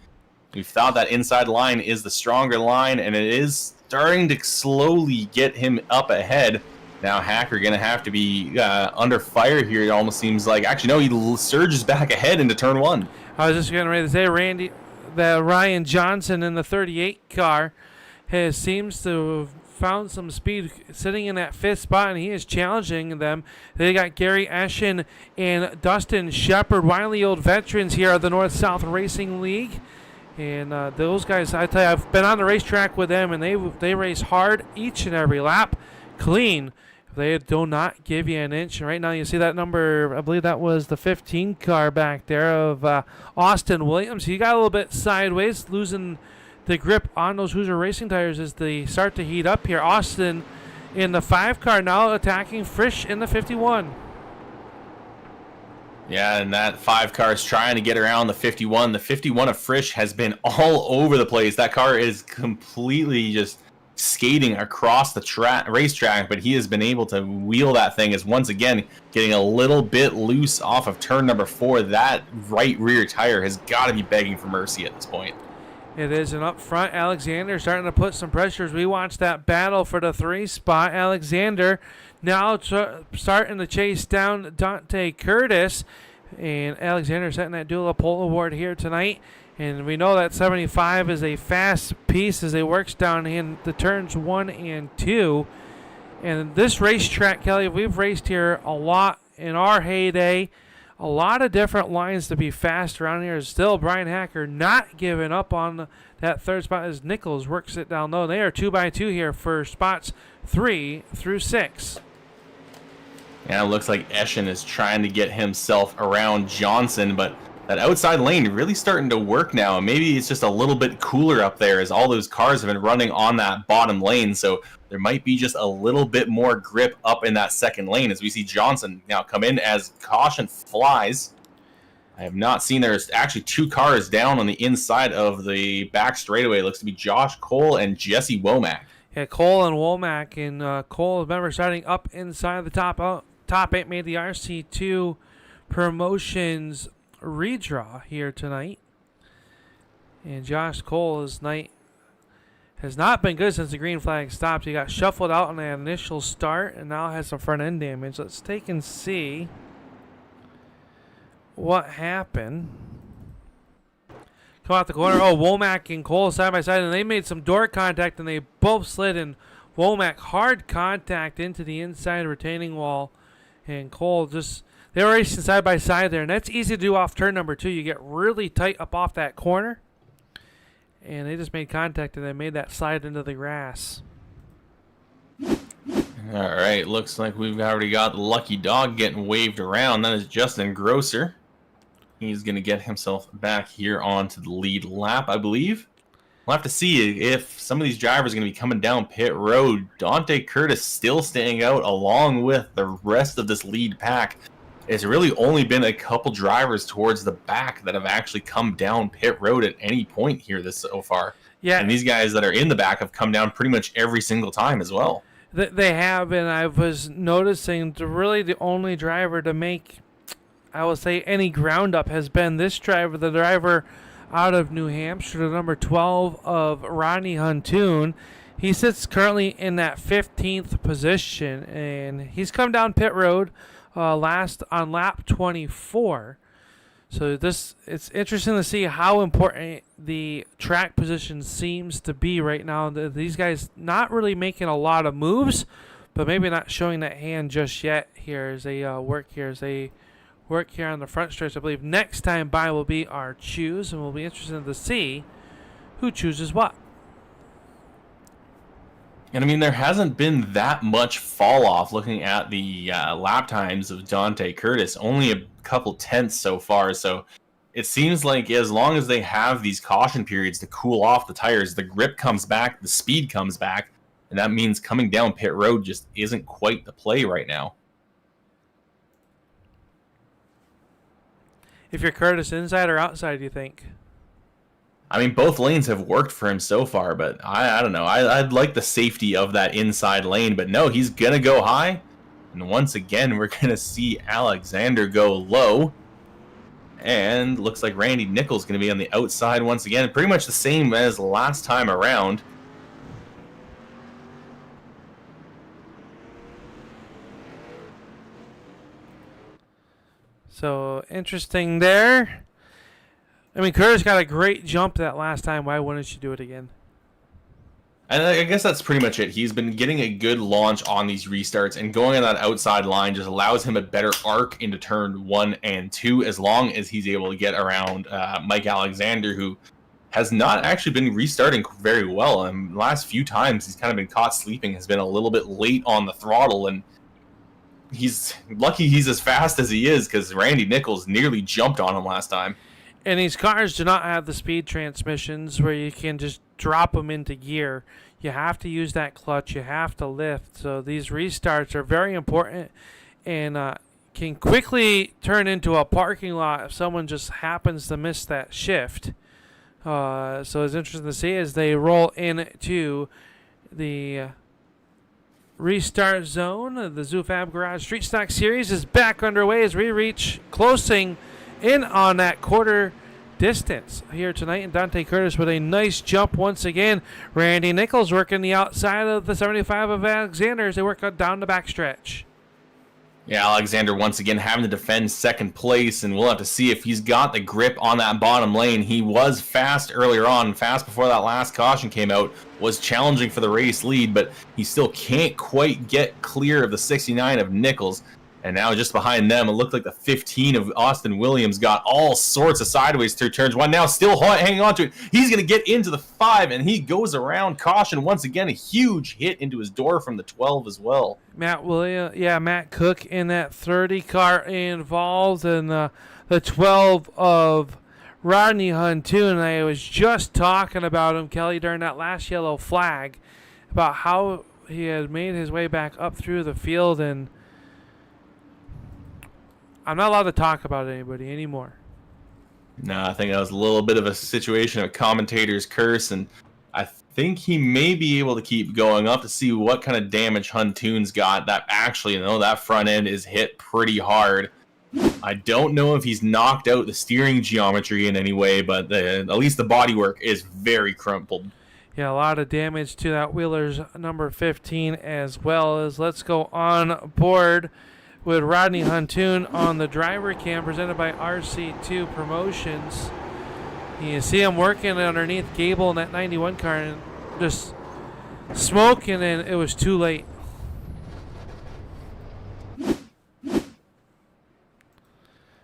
We've thought that inside line is the stronger line, and it is starting to slowly get him up ahead. Now Hacker going to have to be under fire here, it almost seems like. Actually, no, he surges back ahead into turn 1. I was just getting ready to say, Randy, that Ryan Johnson in the 38 car seems to have found some speed sitting in that 5th spot, and he is challenging them. They got Gary Eschen and Dustin Shepard, wily old veterans here at the North-South Racing League. And those guys, I tell you, I've been on the racetrack with them, and they race hard each and every lap, clean. They do not give you an inch. And right now you see that number, I believe that was the 15 car back there of Austin Williams. He got a little bit sideways, losing the grip on those Hoosier Racing tires as they start to heat up here. Austin in the 5 car now attacking Frisch in the 51. Yeah, and that 5 car is trying to get around the 51. The 51 of Frisch has been all over the place. That car is completely just skating across the racetrack, but he has been able to wheel that thing, as once again getting a little bit loose off of turn number 4. That right rear tire has got to be begging for mercy at this point. It is, and up front, Alexander starting to put some pressures. We watched that battle for the 3 spot. Alexander now starting to chase down Dante Curtis, and Alexander setting that dual pole award here tonight. And we know that 75 is a fast piece as it works down in the turns 1 and 2. And this racetrack, Kelly, we've raced here a lot in our heyday. A lot of different lines to be fast around here. Still, Brian Hacker not giving up on that 3rd spot as Nichols works it down low. They are 2x2 here for spots 3 through 6. Yeah, it looks like Eschen is trying to get himself around Johnson, but that outside lane really starting to work now. And maybe it's just a little bit cooler up there as all those cars have been running on that bottom lane. So there might be just a little bit more grip up in that 2nd lane as we see Johnson now come in as caution flies. I have not seen, there's actually 2 cars down on the inside of the back straightaway. It looks to be Josh Cole and Jesse Womack. Yeah, Cole and Womack. And Cole, remember, starting up inside the top 8, made the RC2 promotions redraw here tonight. And Josh Cole's night has not been good since the green flag stopped. He got shuffled out on the initial start and now has some front end damage. Let's take and see what happened. Come out the corner. Oh, Womack and Cole side by side, and they made some door contact, and they both slid, and Womack hard contact into the inside retaining wall, and Cole just, they were racing side by side there, and that's easy to do off turn number 2. You get really tight up off that corner, and they just made contact, and they made that slide into the grass. All right, looks like we've already got the lucky dog getting waved around. That is Justin Grosser. He's going to get himself back here onto the lead lap, I believe. We'll have to see if some of these drivers are going to be coming down pit road. Dante Curtis still staying out along with the rest of this lead pack. It's really only been a couple drivers towards the back that have actually come down pit road at any point here so far. Yeah. And these guys that are in the back have come down pretty much every single time as well. They have, and I was noticing really the only driver to make, I will say, any ground up has been this driver, the driver out of New Hampshire, the number 12 of Ronnie Huntoon. He sits currently in that 15th position, and he's come down pit road last on lap 24. So it's interesting to see how important the track position seems to be right now. These guys not really making a lot of moves, but maybe not showing that hand just yet. Here as they work here on the front stretch. I believe next time by will be our choose, and we'll be interested to see who chooses what. And I mean, there hasn't been that much fall off looking at the lap times of Dante Curtis, only a couple tenths so far. So it seems like as long as they have these caution periods to cool off the tires, the grip comes back, the speed comes back, and that means coming down pit road just isn't quite the play right now. If you're Curtis, inside or outside, do you think? I mean, both lanes have worked for him so far, but I don't know. I'd like the safety of that inside lane, but no, he's going to go high. And once again, we're going to see Alexander go low. And looks like Randy Nichols going to be on the outside once again. Pretty much the same as last time around. So, interesting there. I mean, Curtis got a great jump that last time. Why wouldn't you do it again? And I guess that's pretty much it. He's been getting a good launch on these restarts, and going on that outside line just allows him a better arc into turn 1 and 2, as long as he's able to get around Mike Alexander, who has not actually been restarting very well. And the last few times he's kind of been caught sleeping, has been a little bit late on the throttle, and he's lucky he's as fast as he is, because Randy Nichols nearly jumped on him last time. And these cars do not have the speed transmissions where you can just drop them into gear. You have to use that clutch. You have to lift. So these restarts are very important and can quickly turn into a parking lot if someone just happens to miss that shift. So it's interesting to see as they roll into the restart zone. The ZooFab Garage Street Stock Series is back underway as we reach closing in on that quarter distance here tonight. And Dante Curtis with a nice jump once again. Randy Nichols working the outside of the 75 of Alexander as they work down the backstretch. Yeah, Alexander once again having to defend second place, and we'll have to see if he's got the grip on that bottom lane. He was fast earlier on, fast before that last caution came out, was challenging for the race lead, but he still can't quite get clear of the 69 of Nichols. And now just behind them, it looked like the 15 of Austin Williams got all sorts of sideways through turns 1. Now still hanging on to it. He's going to get into the 5, and he goes around caution once again. A huge hit into his door from the 12 as well. Matt Cook in that 30 car involved, and the 12 of Rodney Huntoon. I was just talking about him, Kelly, during that last yellow flag, about how he had made his way back up through the field, and I'm not allowed to talk about anybody anymore. No, I think that was a little bit of a situation of a commentator's curse, and I think he may be able to keep going up to see what kind of damage Huntoon's got. That actually, that front end is hit pretty hard. I don't know if he's knocked out the steering geometry in any way, but at least the bodywork is very crumpled. Yeah, a lot of damage to that Wheeler's number 15 as well. As let's go on board with Rodney Huntoon on the driver cam presented by RC2 Promotions. You see him working underneath Gable in that 91 car and just smoking, and it was too late.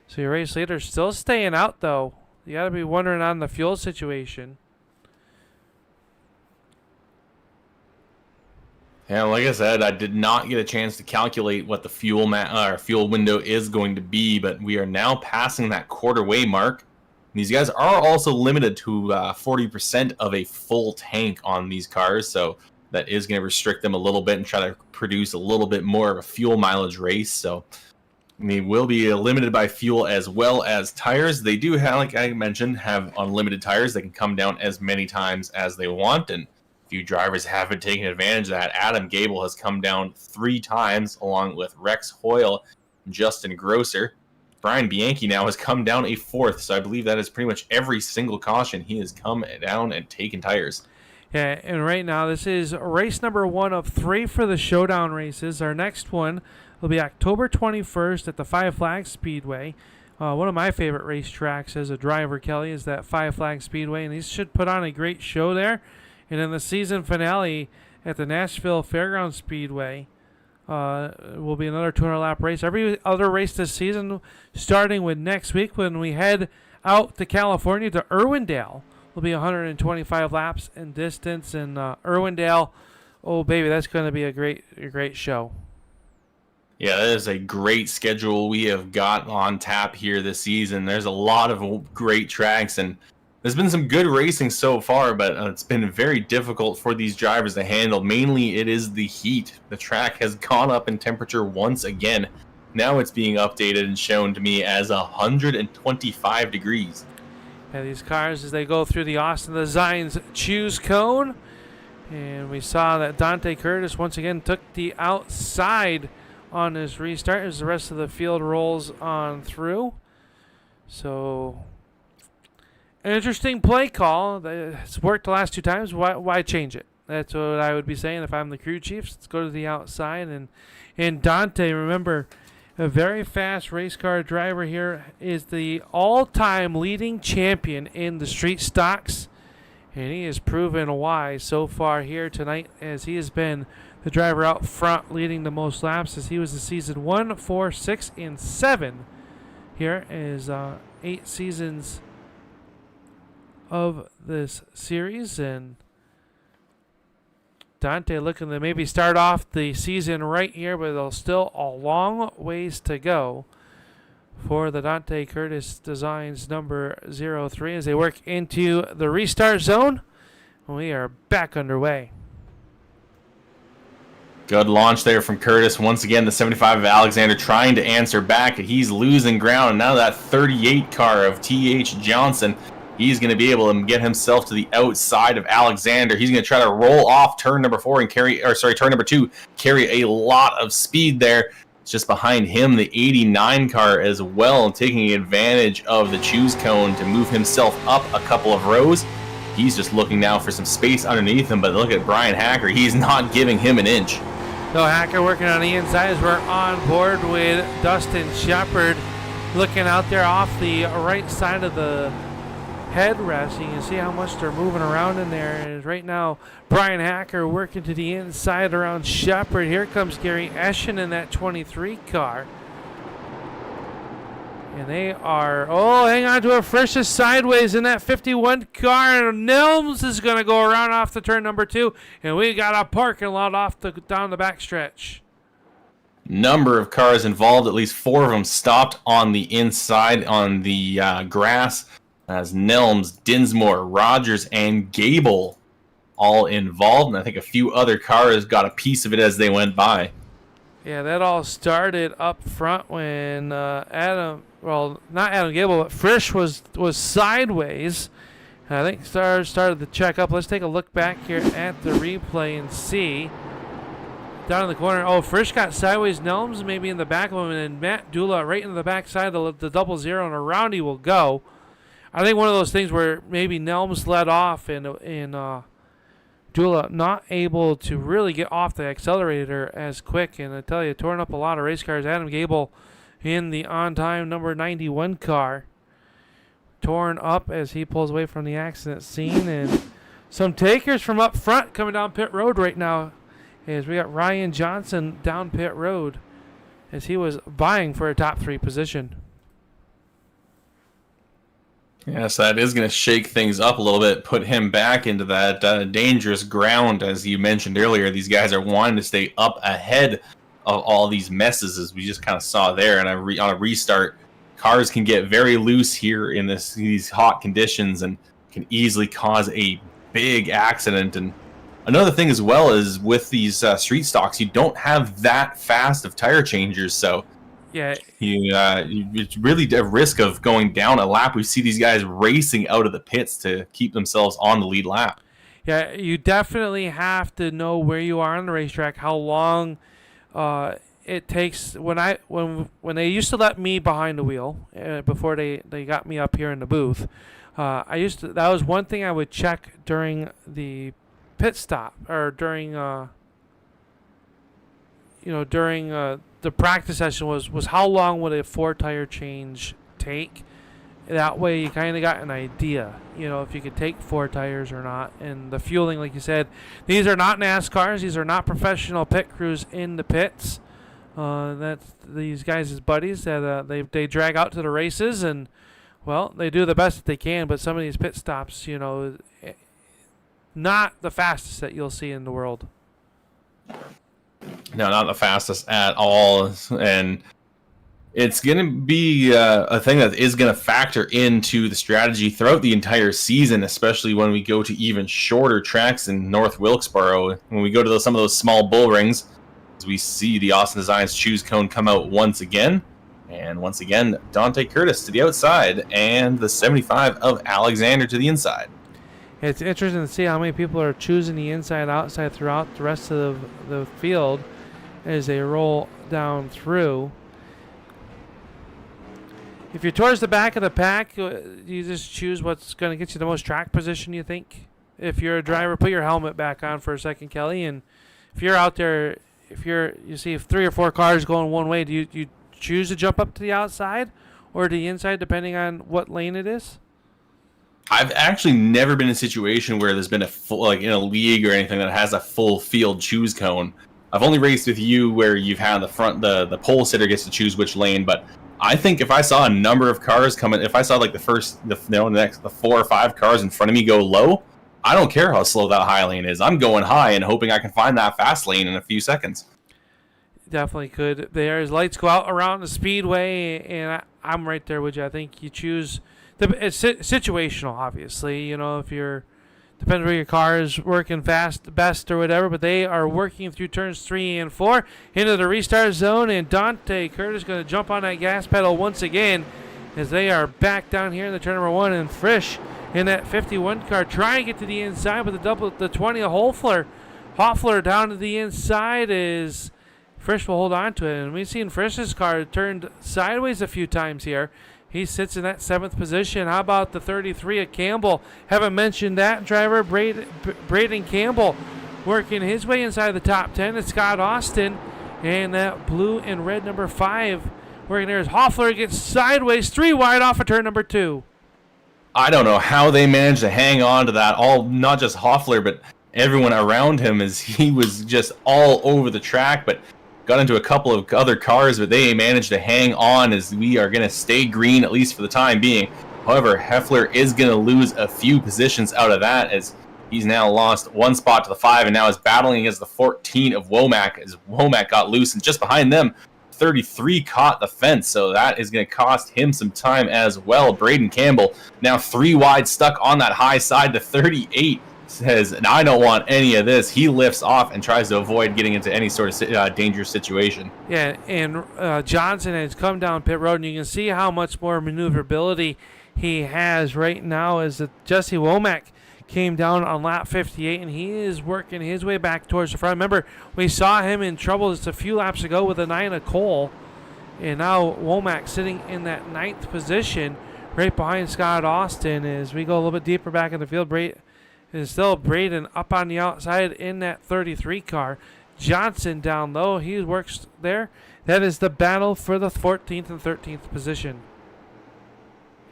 So your race leader still staying out, though. You got to be wondering on the fuel situation. Yeah, like I said, I did not get a chance to calculate what the fuel window is going to be, but we are now passing that quarter-way mark. These guys are also limited to 40% of a full tank on these cars, so that is going to restrict them a little bit and try to produce a little bit more of a fuel mileage race. So they will be limited by fuel as well as tires. They do have, like I mentioned, have unlimited tires. They can come down as many times as they want, and few drivers haven't taken advantage of that. Adam Gable has come down 3 times, along with Rex Hoyle and Justin Grosser. Brian Bianchi now has come down a 4th, so I believe that is pretty much every single caution he has come down and taken tires. Yeah, and right now this is race number 1 of 3 for the showdown races. Our next one will be October 21st at the Five Flags Speedway. One of my favorite racetracks as a driver, Kelly, is that Five Flags Speedway, and these should put on a great show there. And then the season finale at the Nashville Fairgrounds Speedway will be another 200-lap race. Every other race this season, starting with next week when we head out to California to Irwindale, will be 125 laps in distance. And Irwindale, oh baby, that's going to be a great show. Yeah, that is a great schedule we have got on tap here this season. There's a lot of great tracks, and there's been some good racing so far, but it's been very difficult for these drivers to handle. Mainly, it is the heat. The track has gone up in temperature once again. Now it's being updated and shown to me as 125 degrees. these cars as they go through the Austin Designs choose cone. And we saw that Dante Curtis once again took the outside on his restart as the rest of the field rolls on through. So, an interesting play call. It's worked the last 2 times. Why change it? That's what I would be saying if I'm the crew chief. Let's go to the outside. And Dante, remember, a very fast race car driver here, is the all-time leading champion in the street stocks. And he has proven why so far here tonight, as he has been the driver out front leading the most laps, as he was the season 1, 4, 6, and 7. Here is 8 seasons of this series. And Dante looking to maybe start off the season right here, but there's still a long ways to go for the Dante Curtis Designs number 03 as they work into the restart zone. We are back underway. Good launch there from Curtis. Once again, the 75 of Alexander trying to answer back. He's losing ground. And now that 38 car of T.H. Johnson, he's going to be able to get himself to the outside of Alexander. He's going to try to roll off turn number 4 and turn number 2, carry a lot of speed there. It's just behind him, the 89 car as well, taking advantage of the choose cone to move himself up a couple of rows. He's just looking now for some space underneath him, but look at Brian Hacker. He's not giving him an inch. So Hacker working on the inside as we're on board with Dustin Shepard looking out there off the right side of the headrest. You can see how much they're moving around in there. And right now, Brian Hacker working to the inside around Shepard. Here comes Gary Eschen in that 23 car. And they are, hang on to it. Frisch is sideways in that 51 car. And Nelms is going to go around off the turn number 2. And we got a parking lot down the back stretch. Number of cars involved, at least 4 of them stopped on the inside on the grass. As Nelms, Dinsmore, Rogers, and Gable all involved. And I think a few other cars got a piece of it as they went by. Yeah, that all started up front when not Adam Gable, but Frisch was sideways. I think started to check up. Let's take a look back here at the replay and see. Down in the corner, Frisch got sideways. Nelms maybe in the back of him, and then Matt Dula right into the backside of the 00, and around he will go. I think one of those things where maybe Nelms led off and Dula not able to really get off the accelerator as quick. And I tell you, torn up a lot of race cars. Adam Gable in the on-time number 91 car. Torn up as he pulls away from the accident scene. And some takers from up front coming down pit road right now. As we got Ryan Johnson down pit road as he was vying for a top 3 position. Yes, that is going to shake things up a little bit, put him back into that dangerous ground. As you mentioned earlier, these guys are wanting to stay up ahead of all these messes, as we just kind of saw there. And on a restart, cars can get very loose here in these hot conditions and can easily cause a big accident. And another thing as well is with these street stocks, you don't have that fast of tire changers, so yeah, it's really a risk of going down a lap. We see these guys racing out of the pits to keep themselves on the lead lap. Yeah, you definitely have to know where you are on the racetrack, how long it takes. When they used to let me behind the wheel before they got me up here in the booth, that was one thing I would check during the pit stop or during the practice session was how long would a 4-tire change take. That way you kind of got an idea, if you could take 4 tires or not. And the fueling, like you said, these are not NASCARs. These are not professional pit crews in the pits. That's these guys' buddies that they drag out to the races, and well, they do the best that they can. But some of these pit stops, not the fastest that you'll see in the world. No, not the fastest at all. And it's going to be a thing that is going to factor into the strategy throughout the entire season, especially when we go to even shorter tracks in North Wilkesboro. When we go to some of those small bull rings, as we see the Austin Designs choose cone come out once again. And once again, Dante Curtis to the outside, and the 75 of Alexander to the inside. It's interesting to see how many people are choosing the inside-outside throughout the rest of the field as they roll down through. If you're towards the back of the pack, you just choose what's going to get you the most track position, you think? If you're a driver, put your helmet back on for a second, Kelly. And if you're out there, you see 3 or 4 cars going one way, do you choose to jump up to the outside or to the inside, depending on what lane it is? I've actually never been in a situation where there's been a full, like in a league or anything that has a full field choose cone. I've only raced with you where you've had the pole sitter gets to choose which lane, but I think if I saw a number of cars coming, if I saw like the 4 or 5 cars in front of me go low, I don't care how slow that high lane is. I'm going high and hoping I can find that fast lane in a few seconds. Definitely could. There's lights go out around the speedway, and I'm right there with you. I think you choose. It's situational, obviously. You know, if you're, depends where your car is working best or whatever, but they are working through turns 3 and 4 into the restart zone, and Dante Curtis going to jump on that gas pedal once again as they are back down here in the turn number 1, and Frisch in that 51 car trying to get to the inside with the 20 of Hoffler. Hoffler down to the inside is Frisch will hold on to it, and we've seen Frisch's car turned sideways a few times here. He sits in that 7th position. How about the 33 of Campbell? Haven't mentioned that driver, Braden Campbell, working his way inside the top 10. It's Scott Austin, and that blue and red number 5 working there as Hoffler gets sideways, 3 wide off of turn number 2. I don't know how they managed to hang on to that. Not just Hoffler, but everyone around him, as he was just all over the track, but got into a couple of other cars, but they managed to hang on as we are going to stay green, at least for the time being. However, Heffler is going to lose a few positions out of that, as he's now lost 1 spot to the 5 and now is battling against the 14 of Womack, as Womack got loose, and just behind them, 33 caught the fence, so that is going to cost him some time as well. Braden Campbell now 3 wide, stuck on that high side. The 38 says, and I don't want any of this. He lifts off and tries to avoid getting into any sort of dangerous situation. Yeah, and Johnson has come down pit road, and you can see how much more maneuverability he has right now as Jesse Womack came down on lap 58, and he is working his way back towards the front. Remember, we saw him in trouble just a few laps ago with a 9 of Cole, and now Womack sitting in that 9th position right behind Scott Austin. As we go a little bit deeper back in the field, is still Braden up on the outside in that 33 car. Johnson down low, he works there. That is the battle for the 14th and 13th position.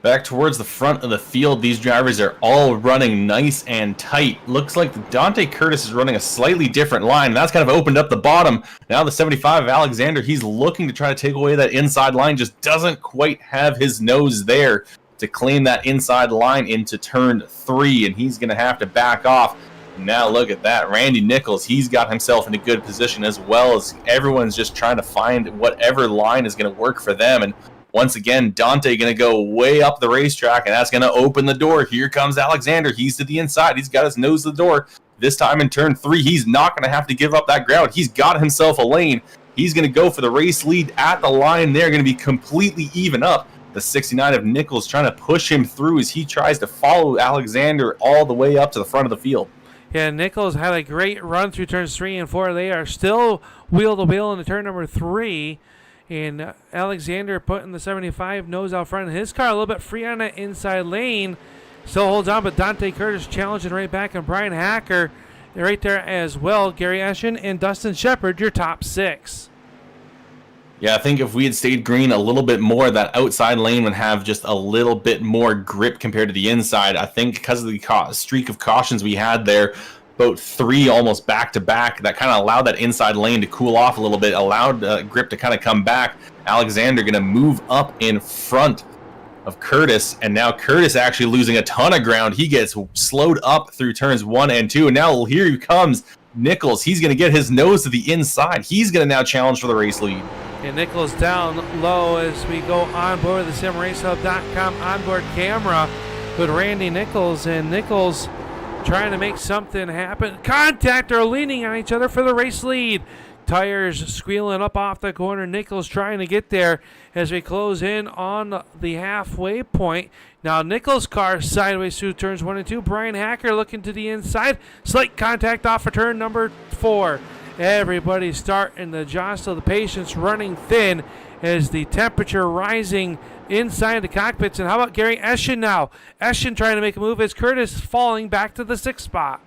Back towards the front of the field, these drivers are all running nice and tight. Looks like Dante Curtis is running a slightly different line, and that's kind of opened up the bottom. Now the 75 of Alexander, he's looking to try to take away that inside line, just doesn't quite have his nose there to claim that inside line into turn 3, and he's going to have to back off. Now look at that. Randy Nichols, he's got himself in a good position as well, as everyone's just trying to find whatever line is going to work for them. And once again, Dante going to go way up the racetrack, and that's going to open the door. Here comes Alexander. He's to the inside. He's got his nose to the door. This time in turn 3, he's not going to have to give up that ground. He's got himself a lane. He's going to go for the race lead at the line. They're going to be completely even up. The 69 of Nichols trying to push him through as he tries to follow Alexander all the way up to the front of the field. Yeah, Nichols had a great run through turns 3 and 4. They are still wheel to wheel into turn number 3. And Alexander putting the 75 nose out front. His car a little bit free on that inside lane. Still holds on, but Dante Curtis challenging right back. And Brian Hacker right there as well. Gary Eschen and Dustin Shepard, your top 6. Yeah, I think if we had stayed green a little bit more, that outside lane would have just a little bit more grip compared to the inside. I think because of the streak of cautions we had there, about 3 almost back-to-back, that kind of allowed that inside lane to cool off a little bit, allowed grip to kind of come back. Alexander going to move up in front of Curtis, and now Curtis actually losing a ton of ground. He gets slowed up through turns 1 and 2, and now here he comes, Nichols. He's going to get his nose to the inside. He's going to now challenge for the race lead. And Nichols down low as we go on board the SimRaceHub.com onboard camera with Randy Nichols, and Nichols trying to make something happen. Contact are leaning on each other for the race lead. tires squealing up off the corner. Nichols trying to get there as we close in on the halfway point. Now Nichols' car sideways through turns 1 and 2. Brian Hacker looking to the inside. Slight contact off of turn number 4. Everybody starting to jostle. The patience running thin as the temperature rising inside the cockpits. And how about Gary Eschen now? Eschen trying to make a move as Curtis falling back to the 6th spot.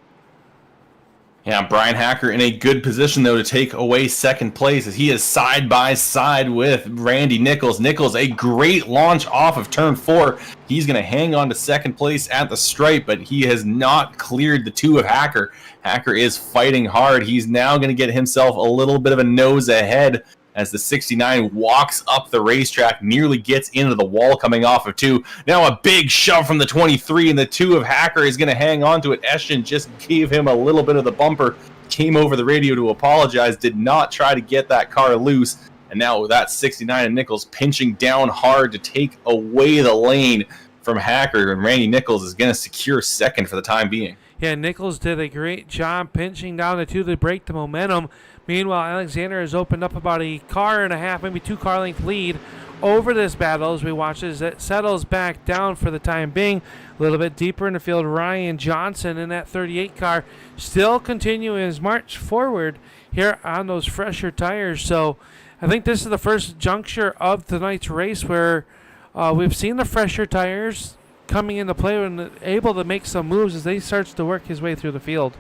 Yeah, Brian Hacker in a good position, though, to take away second place as he is side by side with Randy Nichols. Nichols, a great launch off of turn 4. He's going to hang on to second place at the stripe, but he has not cleared the 2 of Hacker. Hacker is fighting hard. He's now going to get himself a little bit of a nose ahead as the 69 walks up the racetrack, nearly gets into the wall coming off of 2. Now a big shove from the 23, and the 2 of Hacker is going to hang on to it. Eschen just gave him a little bit of the bumper, came over the radio to apologize, did not try to get that car loose, and now that 69 and Nichols pinching down hard to take away the lane from Hacker, and Randy Nichols is going to secure second for the time being. Yeah, Nichols did a great job pinching down the 2 to break the momentum. Meanwhile, Alexander has opened up about a car and a half, maybe 2 car length lead over this battle as we watch as it settles back down for the time being. A little bit deeper in the field, Ryan Johnson in that 38 car still continuing his march forward here on those fresher tires. So I think this is the first juncture of tonight's race where we've seen the fresher tires coming into play and able to make some moves as they starts to work his way through the field.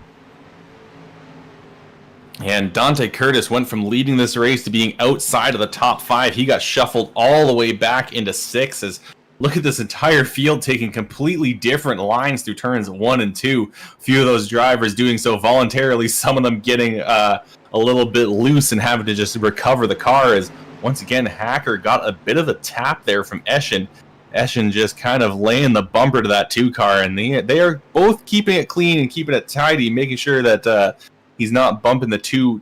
And Dante Curtis went from leading this race to being outside of the top 5. He got shuffled all the way back into 6 as look at this entire field taking completely different lines through turns 1 and 2. A few of those drivers doing so voluntarily, some of them getting a little bit loose and having to just recover the car as once again Hacker got a bit of a tap there from Eschen. Eschen just kind of laying the bumper to that 2 car, and they are both keeping it clean and keeping it tidy, making sure that he's not bumping the 2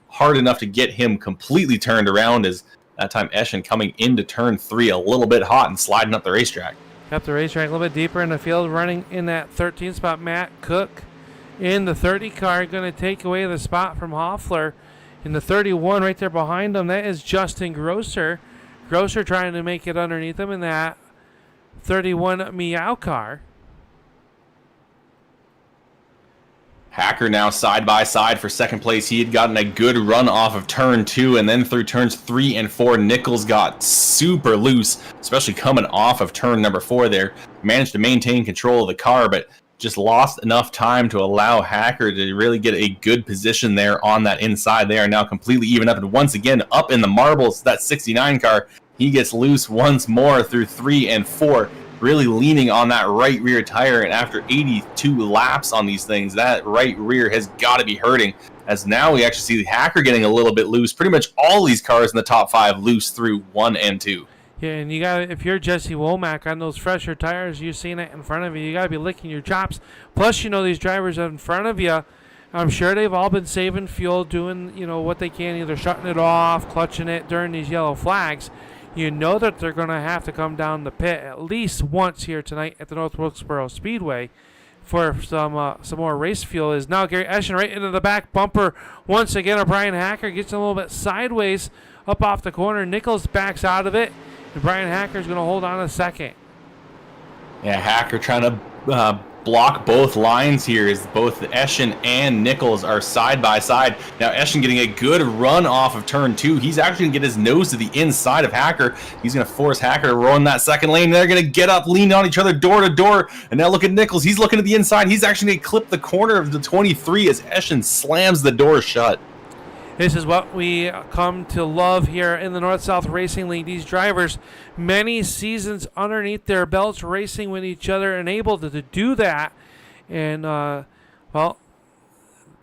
hard enough to get him completely turned around as that time Eschen coming into turn 3 a little bit hot and sliding up the racetrack. Up the racetrack a little bit deeper in the field, running in that 13th spot. Matt Cook in the 30 car going to take away the spot from Hoffler. In the 31 right there behind him, that is Justin Grosser. Grosser trying to make it underneath him in that 31 Meow car. Hacker now side by side for second place. He had gotten a good run off of turn 2, and then through turns 3 and 4, Nichols got super loose, especially coming off of turn number 4 there. Managed to maintain control of the car, but just lost enough time to allow Hacker to really get a good position there on that inside. They are now completely even up, and once again up in the marbles, that 69 car. He gets loose once more through 3 and 4. Really leaning on that right rear tire, and after 82 laps on these things, that right rear has got to be hurting, as now we actually see the Hacker getting a little bit loose. Pretty much all these cars in the top 5 loose through 1 and 2. Yeah, and you got, if you're Jesse Womack on those fresher tires, you've seen it in front of you got to be licking your chops. Plus, these drivers in front of you, I'm sure they've all been saving fuel, doing what they can, either shutting it off, clutching it during these yellow flags. You know that they're going to have to come down the pit at least once here tonight at the North Wilkesboro Speedway for some more race fuel. Is now Gary Eschen right into the back bumper once again. Brian Hacker gets a little bit sideways up off the corner. Nichols backs out of it, and Brian Hacker's going to hold on a second. Yeah, Hacker trying to block both lines here as both Eschen and Nichols are side by side. Now Eschen getting a good run off of turn 2. He's actually going to get his nose to the inside of Hacker. He's going to force Hacker to run that second lane. They're going to get up, lean on each other door to door. And now look at Nichols. He's looking at the inside. He's actually going to clip the corner of the 23 as Eschen slams the door shut. This is what we come to love here in the North-South Racing League. These drivers, many seasons underneath their belts, racing with each other and able to do that. And,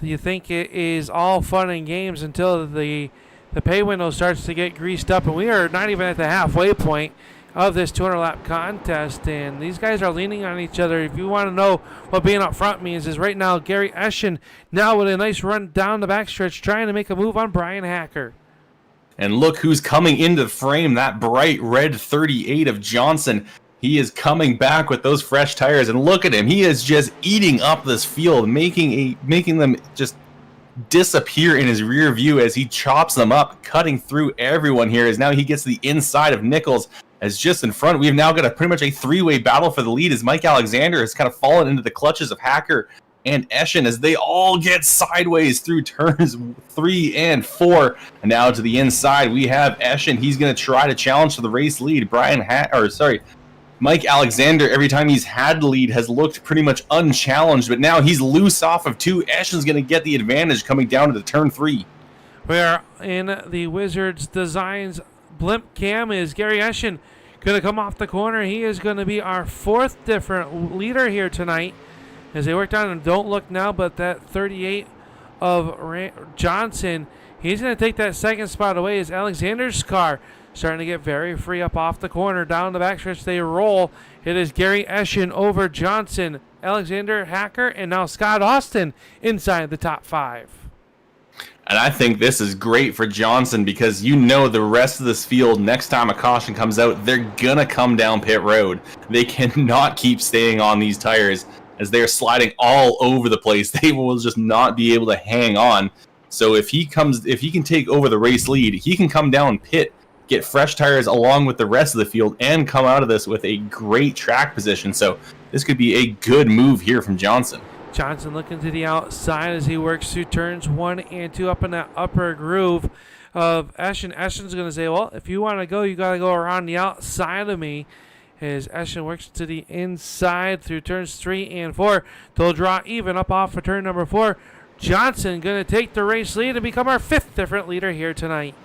you think it is all fun and games until the pay window starts to get greased up. And we are not even at the halfway point of this 200-lap contest, and these guys are leaning on each other. If you want to know what being up front means, is right now Gary Eschen now with a nice run down the backstretch trying to make a move on Brian Hacker. And look who's coming into the frame, that bright red 38 of Johnson. He is coming back with those fresh tires, and look at him. He is just eating up this field, making them just disappear in his rear view as he chops them up, cutting through everyone here. As now he gets to the inside of Nichols, as just in front, we've now got pretty much a three-way battle for the lead as Mike Alexander has kind of fallen into the clutches of Hacker and Eschen as they all get sideways through turns 3 and 4. And now to the inside, we have Eschen. He's going to try to challenge for the race lead. Mike Alexander, every time he's had the lead, has looked pretty much unchallenged, but now he's loose off of 2. Eschen's going to get the advantage coming down to the turn 3. Where in the Wizards Designs blimp cam is Gary Eschen going to come off the corner. He is going to be our 4th different leader here tonight as they work down. And don't look now, but that 38 of Johnson, he's going to take that 2nd spot away as Alexander's car starting to get very free up off the corner. Down the backstretch they roll. It is Gary Eschen over Johnson, Alexander, Hacker, and now Scott Austin inside the top 5. And I think this is great for Johnson because you know the rest of this field, next time a caution comes out, they're going to come down pit road. They cannot keep staying on these tires as they are sliding all over the place. They will just not be able to hang on. So if he can take over the race lead, he can come down pit, get fresh tires along with the rest of the field, and come out of this with a great track position. So this could be a good move here from Johnson. Johnson looking to the outside as he works through turns 1 and 2 up in that upper groove of Eschen. Eschen's going to say, well, if you want to go, you got to go around the outside of me. As Eschen works to the inside through turns 3 and 4. They'll draw even up off of turn number 4. Johnson going to take the race lead and become our 5th different leader here tonight.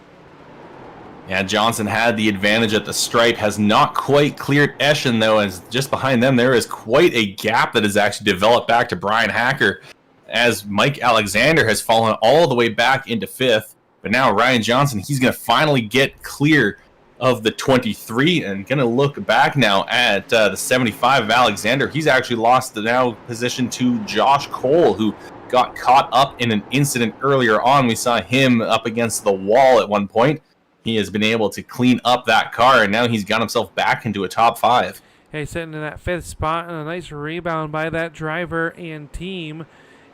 Yeah, Johnson had the advantage at the stripe, has not quite cleared Eschen, though, as just behind them there is quite a gap that has actually developed back to Brian Hacker, as Mike Alexander has fallen all the way back into 5th. But now Ryan Johnson, he's going to finally get clear of the 23 and going to look back now at the 75 of Alexander. He's actually lost the now position to Josh Cole, who got caught up in an incident earlier on. We saw him up against the wall at one point. He has been able to clean up that car, and now he's got himself back into a top 5. Hey, sitting in that 5th spot, and a nice rebound by that driver and team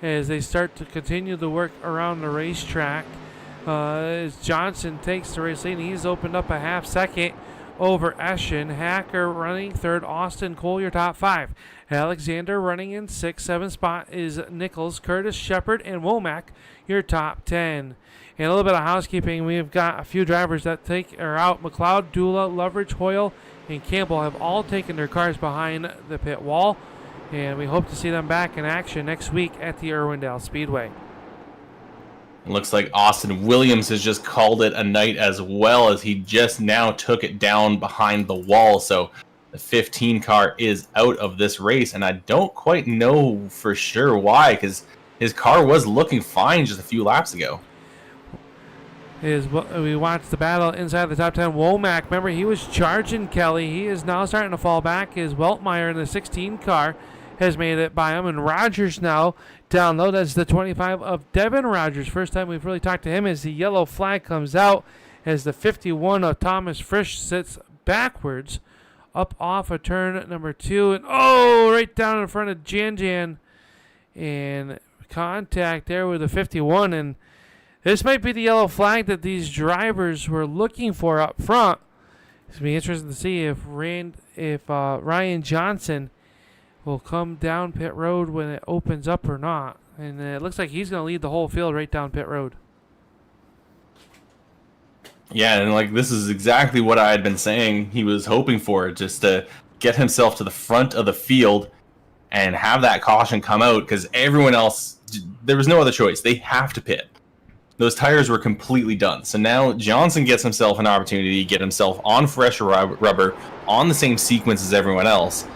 as they start to continue the work around the racetrack. As Johnson takes the race lead, he's opened up a half second over Eschen. Hacker running 3rd, Austin Cole, your top 5. Alexander running in 6th, 7th spot is Nichols, Curtis, Shepard, and Womack, your top 10. And a little bit of housekeeping, we've got a few drivers that are out. McLeod, Dula, Loveridge, Hoyle, and Campbell have all taken their cars behind the pit wall. And we hope to see them back in action next week at the Irwindale Speedway. It looks like Austin Williams has just called it a night as well, as he just now took it down behind the wall. So the 15 car is out of this race, and I don't quite know for sure why, because his car was looking fine just a few laps ago. We watched the battle inside the top 10. Womack, remember, he was charging Kelly. He is now starting to fall back. As Weltmeyer in the 16 car has made it by him. And Rogers now down low. That's the 25 of Devin Rogers. First time we've really talked to him as the yellow flag comes out as the 51 of Thomas Frisch sits backwards up off of turn number 2. And right down in front of Jan. And contact there with the 51. And this might be the yellow flag that these drivers were looking for up front. It's going to be interesting to see if Ryan Johnson will come down pit road when it opens up or not. And it looks like he's going to lead the whole field right down pit road. Yeah, and this is exactly what I had been saying he was hoping for, just to get himself to the front of the field and have that caution come out, because everyone else, there was no other choice. They have to pit. Those tires were completely done. So now Johnson gets himself an opportunity to get himself on fresh rubber, on the same sequence as everyone else,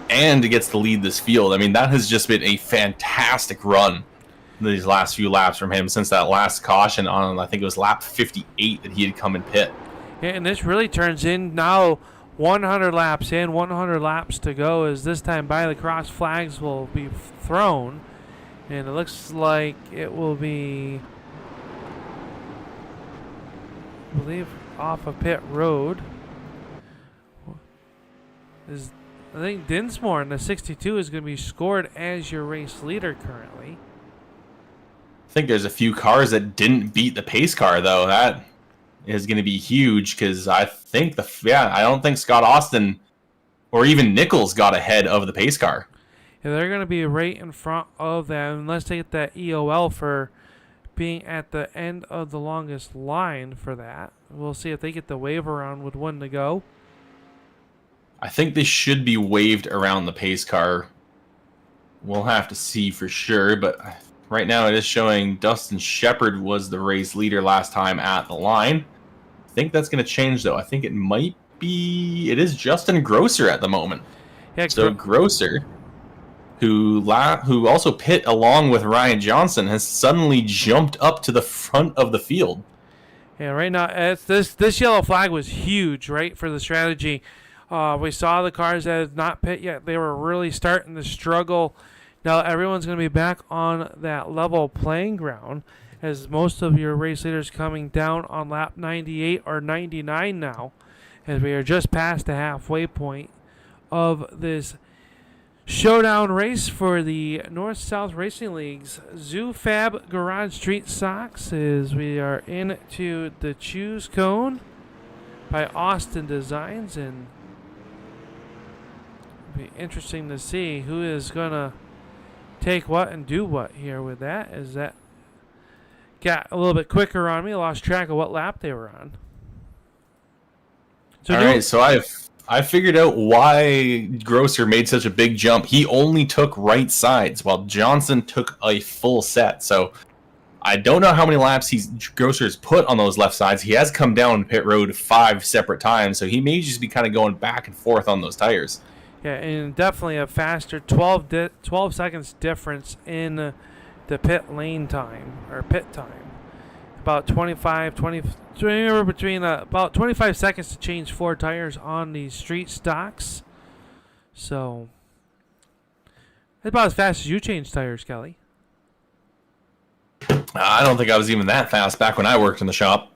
and gets to lead this field. I mean, that has just been a fantastic run these last few laps from him since that last caution on, I think it was lap 58 that he had come in pit. Yeah, and this really turns in now 100 laps in, 100 laps to go, as this time by the cross flags will be thrown. And it looks like it will be, I believe, off of pit road. I think Dinsmore in the 62 is going to be scored as your race leader currently. I think there's a few cars that didn't beat the pace car, though. That is going to be huge because I don't think Scott Austin or even Nichols got ahead of the pace car. Yeah, they're going to be right in front of them unless they get that EOL for being at the end of the longest line for that. We'll see if they get the wave around with 1 to go. I think they should be waved around the pace car. We'll have to see for sure, but right now it is showing Dustin Shepard was the race leader last time at the line. I think that's going to change, though. I think it is Justin Grosser at the moment. Yeah, so Grosser, who also pit along with Ryan Johnson, has suddenly jumped up to the front of the field. Yeah, right now this yellow flag was huge, right, for the strategy. We saw the cars that had not pit yet. They were really starting to struggle. Now everyone's going to be back on that level playing ground as most of your race leaders coming down on lap 98 or 99 now, as we are just past the halfway point of this showdown race for the North-South Racing League's ZooFab Garage Street Stocks, as we are into the Choose Cone by Austin Designs, and it'll be interesting to see who is going to take what and do what here with that, as that got a little bit quicker on me. I lost track of what lap they were on. All right, so I figured out why Grosser made such a big jump. He only took right sides, while Johnson took a full set. So I don't know how many laps Grosser's put on those left sides. He has come down pit road 5 separate times, so he may just be kind of going back and forth on those tires. Yeah, and definitely a faster 12 seconds difference in the pit lane time, or pit time. About 25 seconds to change 4 tires on the street stocks. So, that's about as fast as you change tires, Kelly. I don't think I was even that fast back when I worked in the shop.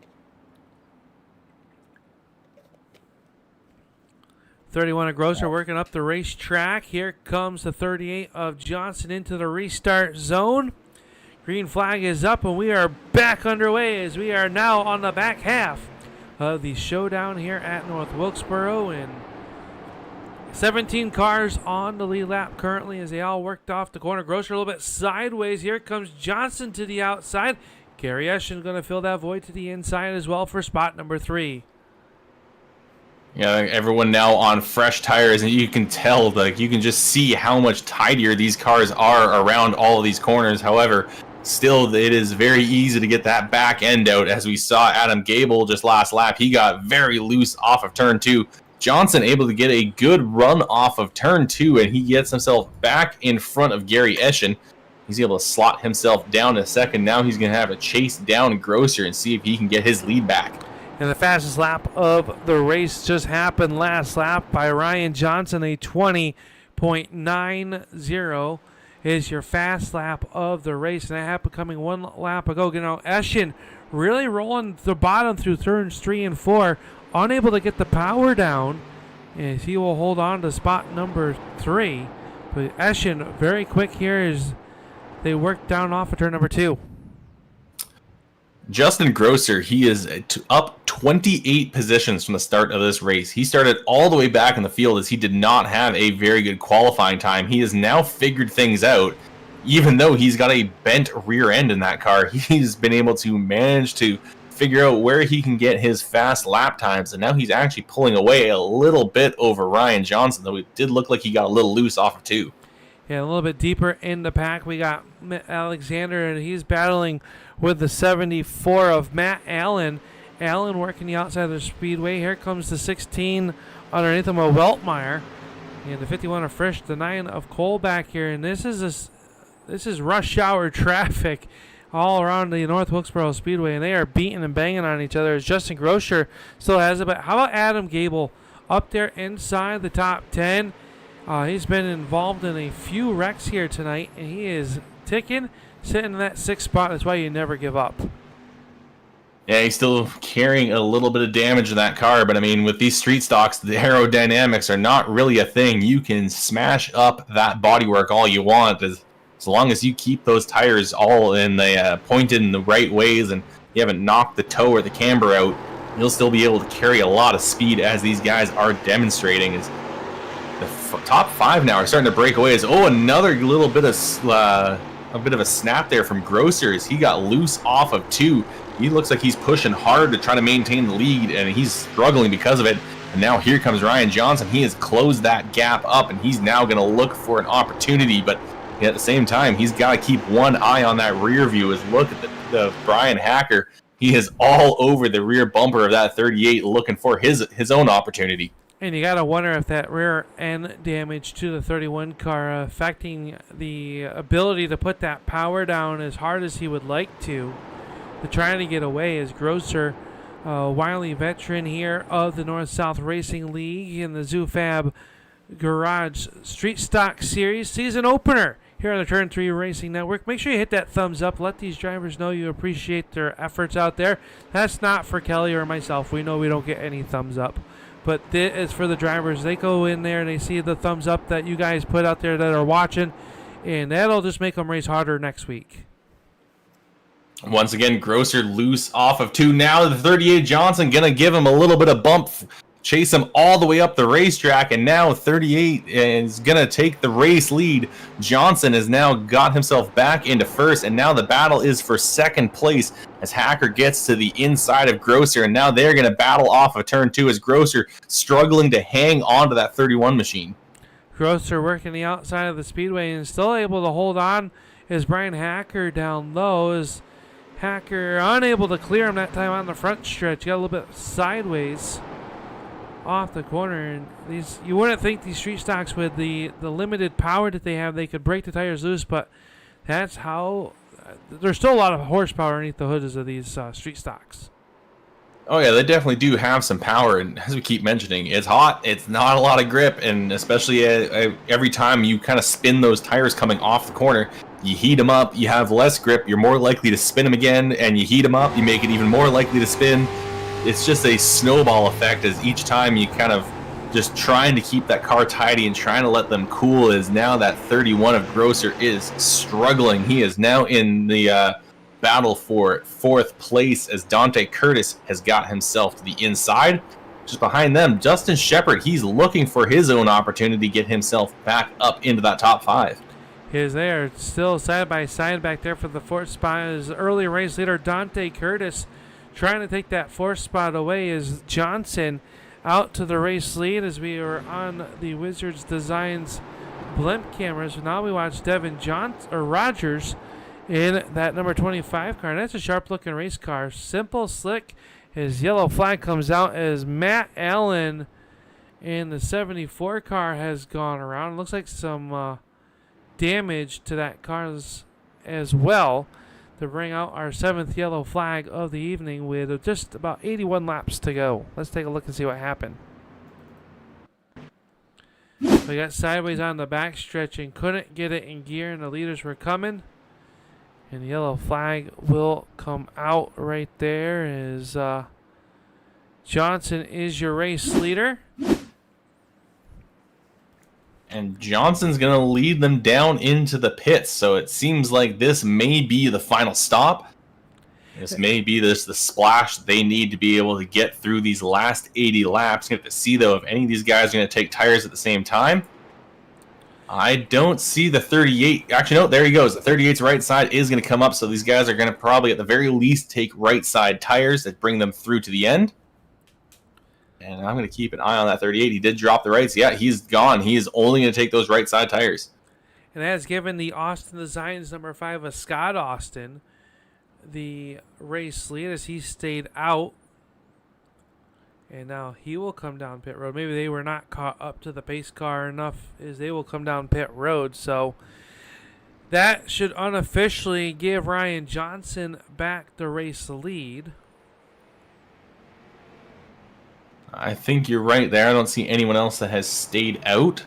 31 of Grosser working up the racetrack. Here comes the 38 of Johnson into the restart zone. Green flag is up, and we are back underway as we are now on the back half of the showdown here at North Wilkesboro. And 17 cars on the lead lap currently as they all worked off the corner. Grosser a little bit sideways. Here comes Johnson to the outside. Gary Eschen going to fill that void to the inside as well for spot number 3. Yeah, everyone now on fresh tires, and you can tell, like, you can just see how much tidier these cars are around all of these corners. However, still, it is very easy to get that back end out. As we saw Adam Gable just last lap, he got very loose off of turn 2. Johnson able to get a good run off of turn 2, and he gets himself back in front of Gary Eschen. He's able to slot himself down in a second. Now he's going to have a chase down Grosser and see if he can get his lead back. And the fastest lap of the race just happened last lap by Ryan Johnson. A 20.90 is your fast lap of the race. And that happened coming 1 lap ago. You know, Eschen really rolling the bottom through turns 3 and 4. Unable to get the power down, as he will hold on to spot number 3. But Eschen very quick here as they work down off of turn number 2. Justin Grosser, he is up 28 positions from the start of this race. He started all the way back in the field as he did not have a very good qualifying time. He has now figured things out. Even though he's got a bent rear end in that car, he's been able to manage to figure out where he can get his fast lap times, and now he's actually pulling away a little bit over Ryan Johnson, though it did look like he got a little loose off of 2. Yeah, a little bit deeper in the pack, we got Alexander, and he's battling with the 74 of Matt Allen. Allen working the outside of the speedway. Here comes the 16 underneath him of Weltmeyer, and the 51 of Frisch, the 9 of Cole back here. And this is rush hour traffic all around the North Wilkesboro Speedway, and they are beating and banging on each other as Justin Grosser still has it. But how about Adam Gable up there inside the top 10? He's been involved in a few wrecks here tonight, and he is ticking, sitting in that 6th spot. That's why you never give up. Yeah, he's still carrying a little bit of damage in that car, but I mean, with these street stocks, the aerodynamics are not really a thing. You can smash up that bodywork all you want. As as long as you keep those tires all in the pointed in the right ways and you haven't knocked the toe or the camber out, you'll still be able to carry a lot of speed, as these guys are demonstrating. Is the top 5 now are starting to break away. Another little bit of a bit of a snap there from Grosser as he got loose off of 2. He looks like he's pushing hard to try to maintain the lead, and he's struggling because of it. And now here comes Ryan Johnson. He has closed that gap up, and he's now going to look for an opportunity. But at the same time, he's got to keep one eye on that rear view. As look at the Brian Hacker. He is all over the rear bumper of that 38 looking for his own opportunity. And you got to wonder if that rear end damage to the 31 car affecting the ability to put that power down as hard as he would like to trying to get away. As Grosser, wily veteran here of the North-South Racing League in the ZooFab Garage Street Stock Series season opener here on the Turn 3 Racing Network. Make sure you hit that thumbs up. Let these drivers know you appreciate their efforts out there. That's not for Kelly or myself. We know we don't get any thumbs up. But this is for the drivers. They go in there and they see the thumbs up that you guys put out there that are watching, and that'll just make them race harder next week. Once again, Grosser loose off of 2. Now the 38 Johnson going to give him a little bit of bump, chase him all the way up the racetrack, and now 38 is going to take the race lead. Johnson has now got himself back into first, and now the battle is for second place as Hacker gets to the inside of Grosser, and now they're going to battle off of turn 2 as Grosser struggling to hang on to that 31 machine. Grosser working the outside of the speedway and still able to hold on as Brian Hacker down low. As Hacker unable to clear him that time on the front stretch. Got a little bit sideways off the corner, and these, you wouldn't think these street stocks with the limited power that they have, they could break the tires loose, but that's how there's still a lot of horsepower underneath the hoods of these street stocks. Oh yeah, they definitely do have some power, and as we keep mentioning, it's hot, it's not a lot of grip, and especially every time you kind of spin those tires coming off the corner, you heat them up, you have less grip, you're more likely to spin them again, and you heat them up, you make it even more likely to spin. It's just a snowball effect as each time you kind of just trying to keep that car tidy and trying to let them cool. Is now that 31 of Grosser is struggling. He is now in the battle for 4th place as Dante Curtis has got himself to the inside. Just behind them, Justin Shepard, he's looking for his own opportunity to get himself back up into that top 5. Is there still side by side back there for the 4th spot is early race leader Dante Curtis trying to take that 4th spot away. Is Johnson out to the race lead as we are on the Wizards Designs blimp cameras. Now we watch Devin Rogers in that number 25 car. And that's a sharp looking race car. Simple, slick. His yellow flag comes out as Matt Allen in the 74 car has gone around. Looks like some damage to that car as well to bring out our 7th yellow flag of the evening with just about 81 laps to go. Let's take a look and see what happened. We got sideways on the back stretch and couldn't get it in gear, and the leaders were coming. And the yellow flag will come out right there as Johnson is your race leader. And Johnson's going to lead them down into the pits. So it seems like this may be the final stop. This may be the splash they need to be able to get through these last 80 laps. You have to see, though, if any of these guys are going to take tires at the same time. I don't see the 38. Actually, no, there he goes. The 38's right side is going to come up. So these guys are going to probably, at the very least, take right side tires that bring them through to the end. And I'm going to keep an eye on that 38. He did drop the rights. Yeah, he's gone. He is only going to take those right side tires. And that has given the Austin Designs number 5 of Scott Austin the race lead as he stayed out. And now he will come down pit road. Maybe they were not caught up to the pace car enough as they will come down pit road. So that should unofficially give Ryan Johnson back the race lead. I think you're right there. I don't see anyone else that has stayed out.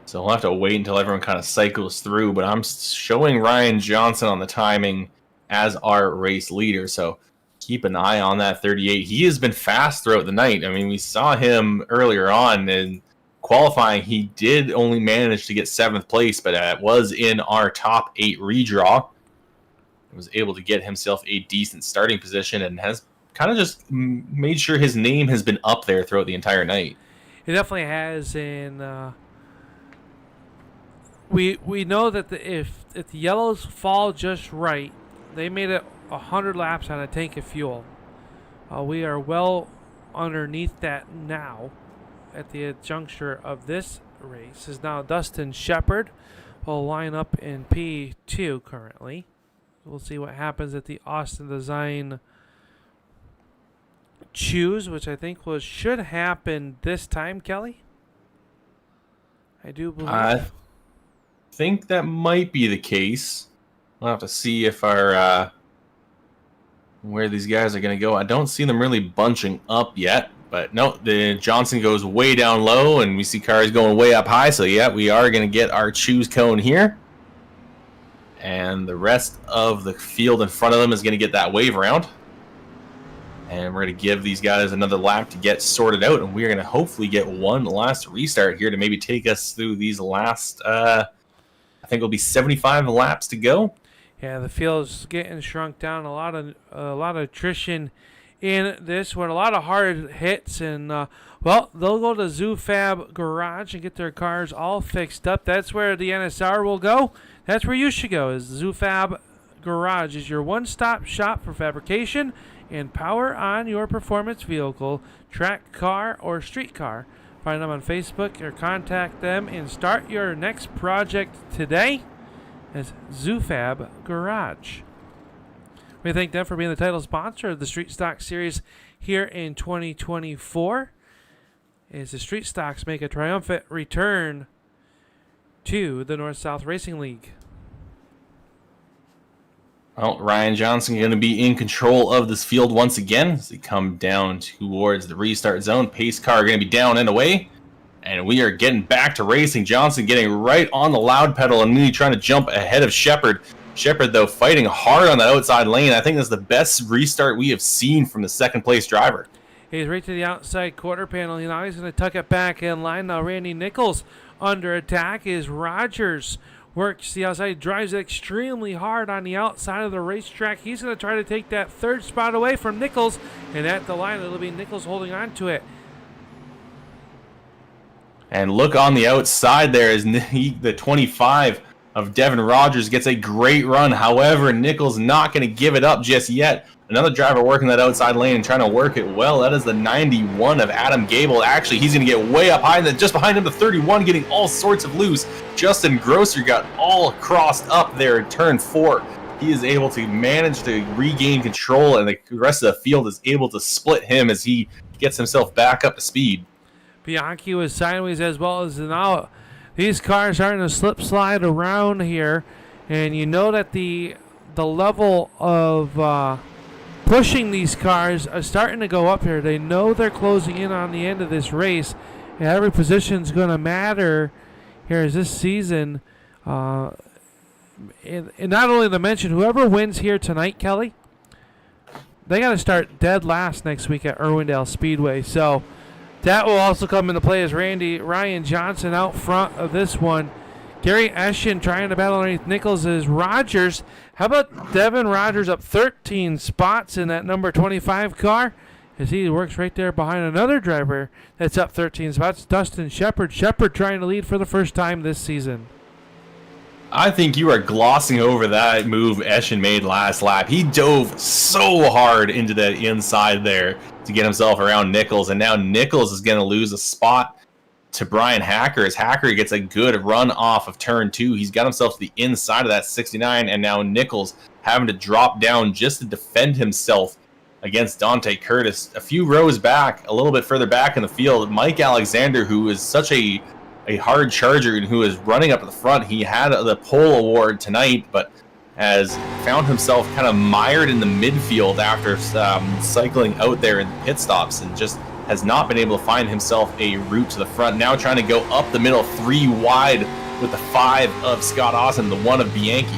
So we'll have to wait until everyone kind of cycles through. But I'm showing Ryan Johnson on the timing as our race leader. So keep an eye on that 38. He has been fast throughout the night. I mean, we saw him earlier on, and qualifying, he did only manage to get 7th place, but it was in our top 8 redraw. He was able to get himself a decent starting position and has kind of just made sure his name has been up there throughout the entire night. It definitely has, and we know that if the yellows fall just right, they made it 100 laps on a tank of fuel. We are well underneath that now at the juncture of this race. Is now Dustin Shepard will line up in P2 currently. We'll see what happens at the Austin Design Choose, which I think should happen this time, Kelly. I do believe. I think that might be the case. We'll have to see if our where these guys are going to go. I don't see them really bunching up yet, but no, the Johnson goes way down low, and we see cars going way up high. So yeah, we are going to get our choose cone here, and the rest of the field in front of them is going to get that wave round. And we're going to give these guys another lap to get sorted out, and we're going to hopefully get one last restart here to maybe take us through these last, I think it'll be 75 laps to go. Yeah, the field's getting shrunk down. A lot of attrition in this one. A lot of hard hits, and well, they'll go to ZooFab Garage and get their cars all fixed up. That's where the NSR will go. That's where you should go. Is ZooFab Garage is your one-stop shop for fabrication and power on your performance vehicle, track car, or street car. Find them on Facebook or contact them and start your next project today as ZooFab Garage. We thank them for being the title sponsor of the Street Stock Series here in 2024 as the Street Stocks make a triumphant return to the North-South Racing League. Well, Ryan Johnson going to be in control of this field once again as they come down towards the restart zone. Pace car going to be down and away. And we are getting back to racing. Johnson getting right on the loud pedal and really trying to jump ahead of Shepard. Shepard, though, fighting hard on the outside lane. I think that's the best restart we have seen from the second-place driver. He's right to the outside quarter panel. Now he's going to tuck it back in line. Now Randy Nichols under attack is Rogers. Works the outside, drives extremely hard on the outside of the racetrack. He's going to try to take that third spot away from Nichols. And at the line, it'll be Nichols holding on to it. And look on the outside there as the 25 of Devin Rogers gets a great run. However, Nichols not going to give it up just yet. Another driver working that outside lane and trying to work it well. That is the 91 of Adam Gable. Actually, he's going to get way up high. And then just behind him, the 31 getting all sorts of loose. Justin Grosser got all crossed up there in turn 4. He is able to manage to regain control, and the rest of the field is able to split him as he gets himself back up to speed. Bianchi was sideways as well as now. These cars starting to slip slide around here, and you know that the level of pushing these cars are starting to go up here. They know they're closing in on the end of this race, and every position is going to matter here as this season. And not only to mention, whoever wins here tonight, Kelly, they got to start dead last next week at Irwindale Speedway. So that will also come into play as Ryan Johnson out front of this one. Gary Eschen trying to battle underneath Nichols is Rogers. How about Devin Rogers up 13 spots in that number 25 car as he works right there behind another driver that's up 13 spots, Dustin Shepard. Shepard trying to lead for the first time this season. I think you are glossing over that move Eschen made last lap. He dove so hard into the inside there to get himself around Nichols, and now Nichols is going to lose a spot to Brian Hacker as Hacker gets a good run off of turn 2. He's got himself to the inside of that 69, and now Nichols having to drop down just to defend himself against Dante Curtis. A few rows back, a little bit further back in the field, Mike Alexander, who is such a hard charger and who is running up at the front. He had the pole award tonight, but has found himself kind of mired in the midfield after cycling out there in the pit stops and just has not been able to find himself a route to the front. Now trying to go up the middle, 3 wide with the 5 of Scott Austin, the 1 of Bianchi.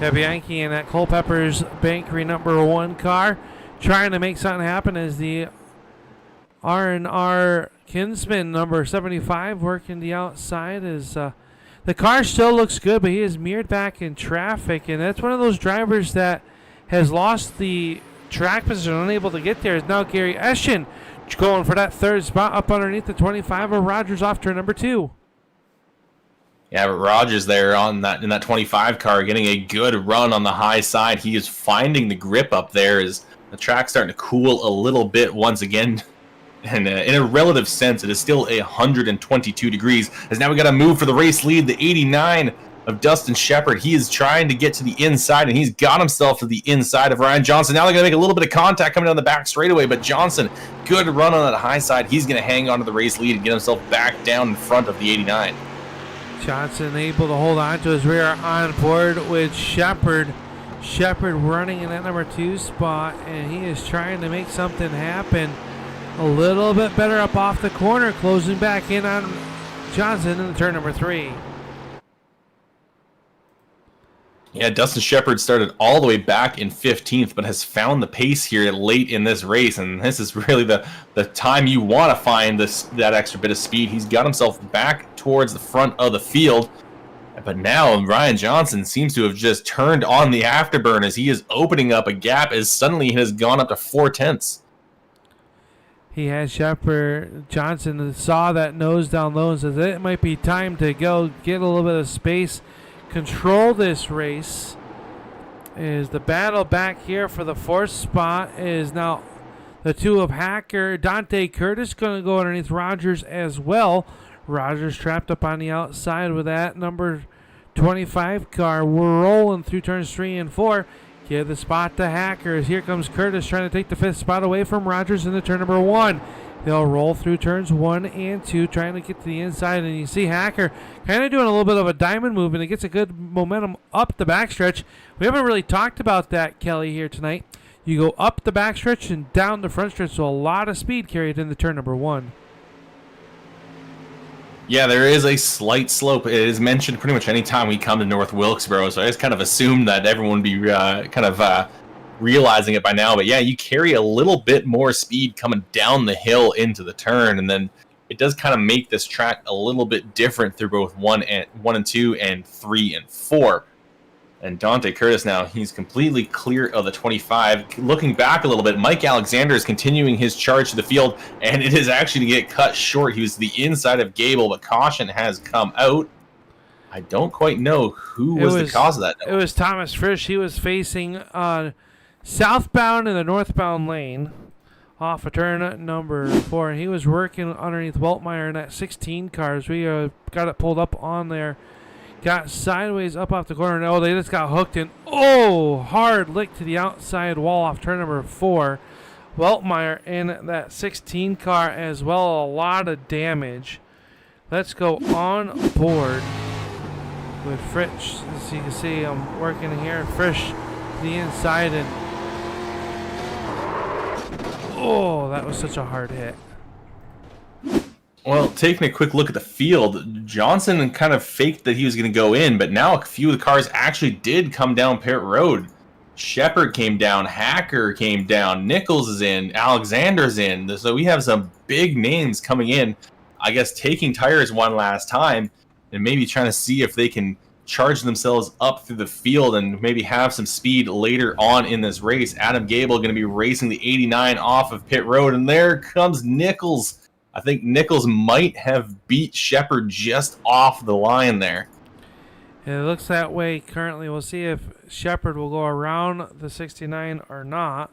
Yeah, Bianchi in that Culpepper's Bankery number 1 car trying to make something happen as the R&R Kinsman, number 75, working the outside. The car still looks good, but he is mirrored back in traffic, and that's one of those drivers that has lost the track position, unable to get there. Is now Gary Eschen going for that third spot up underneath the 25 of Rogers off turn number 2. Yeah, but Rogers there in that 25 car getting a good run on the high side. He is finding the grip up there as the track's starting to cool a little bit once again. And in a relative sense, it is still 122 degrees. As now we got to move for the race lead, the 89 of Dustin Shepard. He is trying to get to the inside, and he's got himself to the inside of Ryan Johnson. Now they're going to make a little bit of contact coming down the back straightaway, but Johnson, good run on that high side. He's going to hang on to the race lead and get himself back down in front of the 89. Johnson able to hold on to his rear on board with Shepard. Shepard running in that number 2 spot, and he is trying to make something happen. A little bit better up off the corner, closing back in on Johnson in the turn number 3. Yeah, Dustin Shepard started all the way back in 15th, but has found the pace here late in this race, and this is really the time you want to find that extra bit of speed. He's got himself back towards the front of the field, but now Ryan Johnson seems to have just turned on the afterburn as he is opening up a gap as suddenly he has gone up to 4/10. He has Shepard. Johnson saw that nose down low and says it might be time to go get a little bit of space, control this race. Is the battle back here for the 4th spot is now the 2 of Hacker. Dante Curtis going to go underneath Rogers as well. Rogers trapped up on the outside with that number 25 car. We're rolling through turns 3 and 4. Give the spot to Hackers. Here comes Curtis trying to take the 5th spot away from Rogers in the turn number 1. They'll roll through turns 1 and 2, trying to get to the inside. And you see Hacker kind of doing a little bit of a diamond move, and it gets a good momentum up the backstretch. We haven't really talked about that, Kelly, here tonight. You go up the backstretch and down the front stretch, so a lot of speed carried in the turn number 1. Yeah, there is a slight slope. It is mentioned pretty much any time we come to North Wilkesboro, so I just kind of assumed that everyone would be realizing it by now. But yeah, you carry a little bit more speed coming down the hill into the turn, and then it does kind of make this track a little bit different through both 1 and 2 and 3 and 4. And Dante Curtis now, he's completely clear of the 25. Looking back a little bit, Mike Alexander is continuing his charge to the field, and it is actually to get cut short. He was to the inside of Gable, but caution has come out. I don't quite know who was the cause of that. It was Thomas Frisch. He was facing southbound in the northbound lane off of turn number 4. He was working underneath Weltmeyer in that 16 cars. We got it pulled up on there. Got sideways up off the corner. No, they just got hooked in. Oh, hard lick to the outside wall off turn number 4. Weltmeyer in that 16 car as well. A lot of damage. Let's go on board with Frisch. As you can see, I'm working here. Frisch to the inside, and oh, that was such a hard hit. Well, taking a quick look at the field, Johnson kind of faked that he was going to go in, but now a few of the cars actually did come down pit road. Shepard came down, Hacker came down, Nichols is in, Alexander's in. So we have some big names coming in, I guess taking tires one last time and maybe trying to see if they can charge themselves up through the field and maybe have some speed later on in this race. Adam Gable going to be racing the 89 off of pit road, and there comes Nichols. I think Nichols might have beat Shepard just off the line there. It looks that way currently. We'll see if Shepard will go around the 69 or not.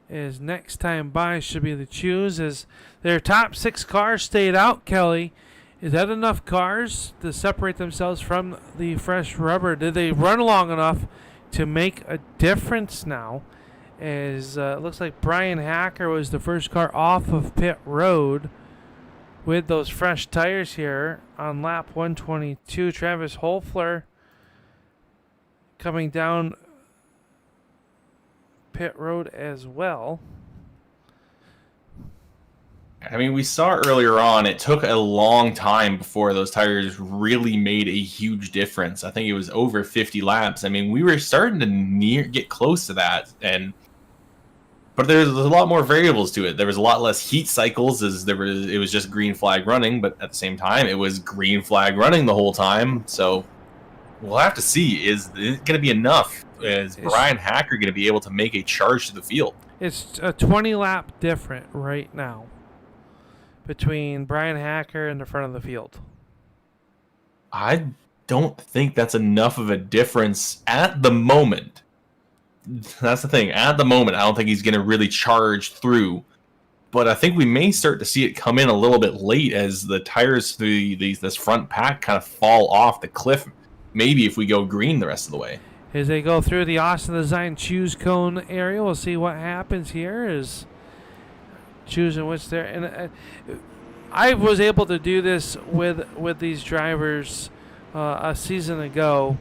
His next time by should be the choose. As their top 6 cars stayed out, Kelly. Is that enough cars to separate themselves from the fresh rubber? Did they run long enough to make a difference now? As it looks like Brian Hacker was the first car off of pit road with those fresh tires here on lap 122. Travis Holfler coming down pit road as well. I mean, we saw earlier on, it took a long time before those tires really made a huge difference. I think it was over 50 laps. I mean, we were starting to get close to that, But there's a lot more variables to it. There was a lot less heat cycles as it was just green flag running, but at the same time, it was green flag running the whole time. So we'll have to see. Is it going to be enough? Is Brian Hacker going to be able to make a charge to the field? It's a 20-lap different right now between Brian Hacker and the front of the field. I don't think that's enough of a difference at the moment. That's the thing. At the moment, I don't think he's going to really charge through. But I think we may start to see it come in a little bit late as the tires through this front pack kind of fall off the cliff. Maybe if we go green the rest of the way. As they go through the Austin Design choose cone area, we'll see what happens here. Is choosing what's there. And I was able to do this with these drivers a season ago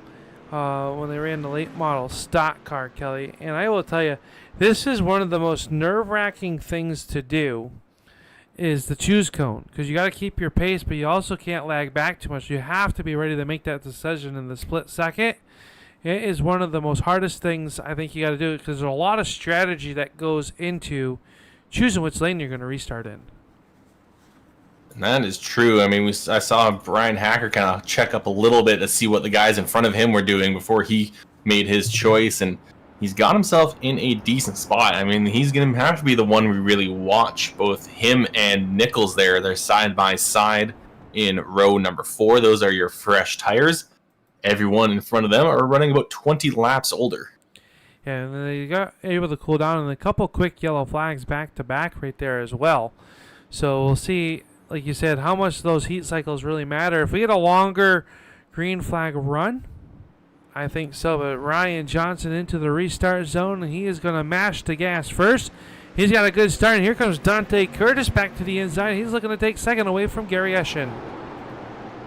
when they ran the late model stock car, Kelly. And I will tell you, this is one of the most nerve-wracking things to do is the choose cone. Because you got to keep your pace, but you also can't lag back too much. You have to be ready to make that decision in the split second. It is one of the most hardest things I think you got to do because there's a lot of strategy that goes into choosing which lane you're going to restart in. That is true. I mean, I saw Brian Hacker kind of check up a little bit to see what the guys in front of him were doing before he made his choice, and he's got himself in a decent spot. I mean, he's going to have to be the one we really watch. Both him and Nichols there, they're side by side in row number 4. Those are your fresh tires. Everyone in front of them are running about 20 laps older. Yeah, and they got able to cool down, and a couple quick yellow flags back to back right there as well. So we'll see, like you said, how much those heat cycles really matter. If we get a longer green flag run, I think so. But Ryan Johnson into the restart zone, and he is going to mash the gas first. He's got a good start, and here comes Dante Curtis back to the inside. He's looking to take second away from Gary Eschen.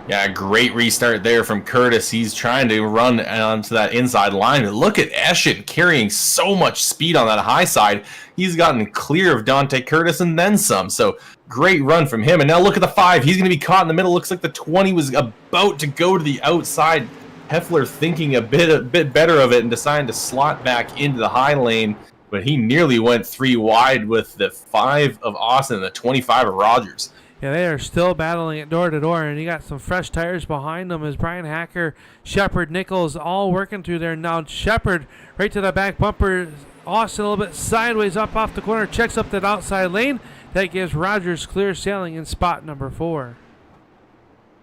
Yeah, great restart there from Curtis. He's trying to run onto that inside line. But look at Eschen carrying so much speed on that high side. He's gotten clear of Dante Curtis and then some. So great run from him. And now look at the 5. He's going to be caught in the middle. Looks like the 20 was about to go to the outside. Heffler thinking a bit better of it and deciding to slot back into the high lane. But he nearly went 3 wide with the 5 of Austin and the 25 of Rogers. Yeah, they are still battling it door to door, and you got some fresh tires behind them as Brian Hacker, Shepard, Nichols all working through there. Now Shepard right to the back bumper. Austin a little bit sideways up off the corner, checks up that outside lane. That gives Rogers clear sailing in spot number 4.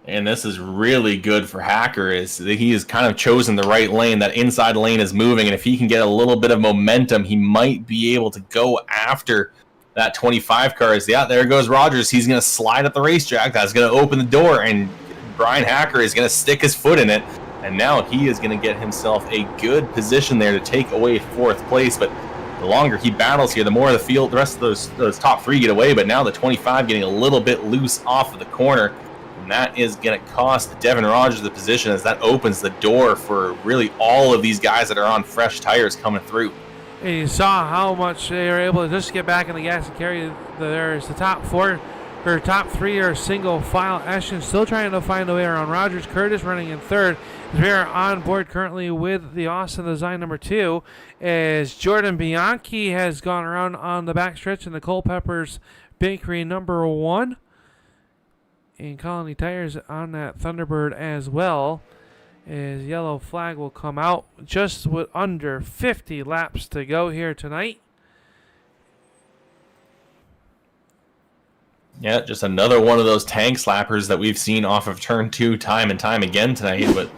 And this is really good for Hacker, is that he has kind of chosen the right lane. That inside lane is moving, and if he can get a little bit of momentum, he might be able to go after that 25 car. Yeah, there goes Rogers. He's going to slide at the racetrack. That's going to open the door, and Brian Hacker is going to stick his foot in it. And now he is going to get himself a good position there to take away 4th place. But the longer he battles here, the more the field, the rest of those top 3 get away. But now the 25 getting a little bit loose off of the corner. And that is going to cost Devin Rogers the position as that opens the door for really all of these guys that are on fresh tires coming through. And you saw how much they were able to just get back in the gas and carry. There's the top 4, or top 3 are single file. Eschen still trying to find a way around Rogers. Curtis running in 3rd. We are on board currently with the Austin Design number 2 as Jordan Bianchi has gone around on the backstretch in the Culpeppers Bakery number 1. And Colony Tires on that Thunderbird as well. As yellow flag will come out just with under 50 laps to go here tonight. Yeah, just another one of those tank slappers that we've seen off of turn 2 time and time again tonight. But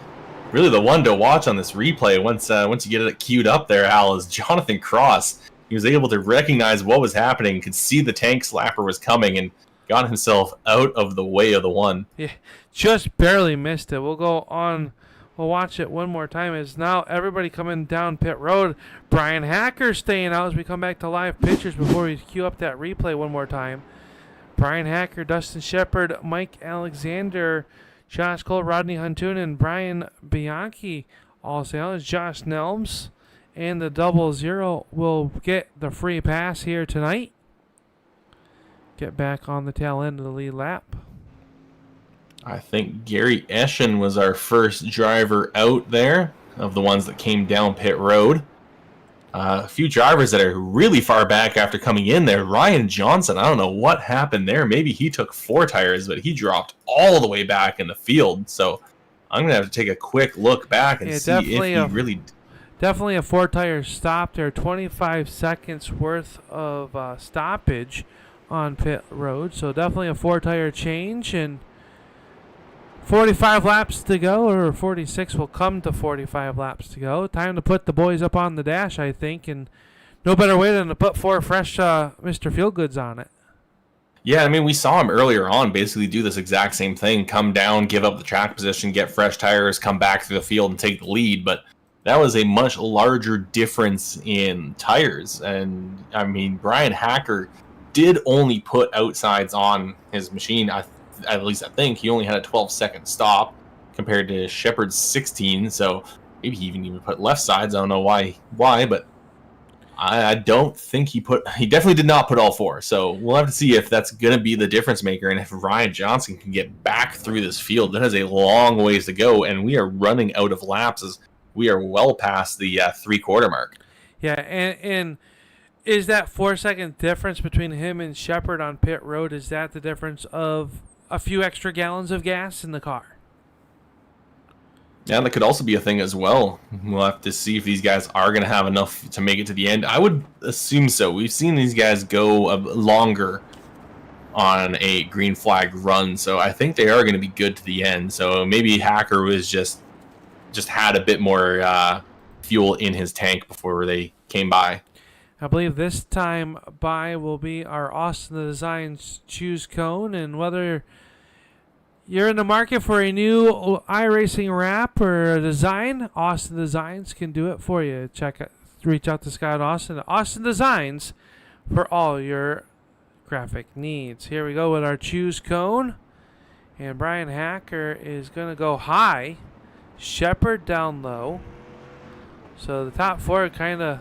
really the one to watch on this replay once you get it queued up there, Al, is Jonathan Cross. He was able to recognize what was happening, could see the tank slapper was coming, and got himself out of the way of the one. Yeah, just barely missed it. We'll go on. We'll watch it one more time. As now everybody coming down pit road. Brian Hacker staying out as we come back to live pictures before we queue up that replay one more time. Brian Hacker, Dustin Shepard, Mike Alexander, Josh Cole, Rodney Huntoon, and Brian Bianchi all stay out. Josh Nelms and the 00 will get the free pass here tonight. Get back on the tail end of the lead lap. I think Gary Eschen was our first driver out there of the ones that came down pit road. A few drivers that are really far back after coming in there. Ryan Johnson, I don't know what happened there. Maybe he took 4 tires, but he dropped all the way back in the field. So I'm going to have to take a quick look back and see if he really... Definitely a 4-tire stop there. 25 seconds worth of stoppage on pit road. So definitely a 4-tire change, and 45 laps to go, or 46 will come to 45 laps to go. Time to put the boys up on the dash, I think, and no better way than to put 4 fresh Mr. Feelgoods on it. Yeah, I mean, we saw him earlier on basically do this exact same thing. Come down, give up the track position, get fresh tires, come back through the field and take the lead. But that was a much larger difference in tires. And, I mean, Brian Hacker did only put outsides on his machine. At least I think he only had a 12-second stop compared to Shepard's 16. So maybe he even put left sides. I don't know why, but I don't think he definitely did not put all 4. So we'll have to see if that's going to be the difference maker, and if Ryan Johnson can get back through this field. That is a long ways to go, and we are running out of laps as we are well past the 3/4 mark. Yeah, and is that 4-second difference between him and Shepard on pit road, is that the difference of a few extra gallons of gas in the car? Yeah, that could also be a thing as well. We'll have to see if these guys are going to have enough to make it to the end. I would assume so. We've seen these guys go longer on a green flag run, so I think they are going to be good to the end. So maybe Hacker was just had a bit more fuel in his tank before they came by. I believe this time by will be our Austin Designs Choose Cone, and whether you're in the market for a new iRacing wrap or a design, Austin Designs can do it for you. Reach out to Scott Austin. Austin Designs for all your graphic needs. Here we go with our Choose Cone. And Brian Hacker is going to go high. Shepard down low. So the top 4 are kind of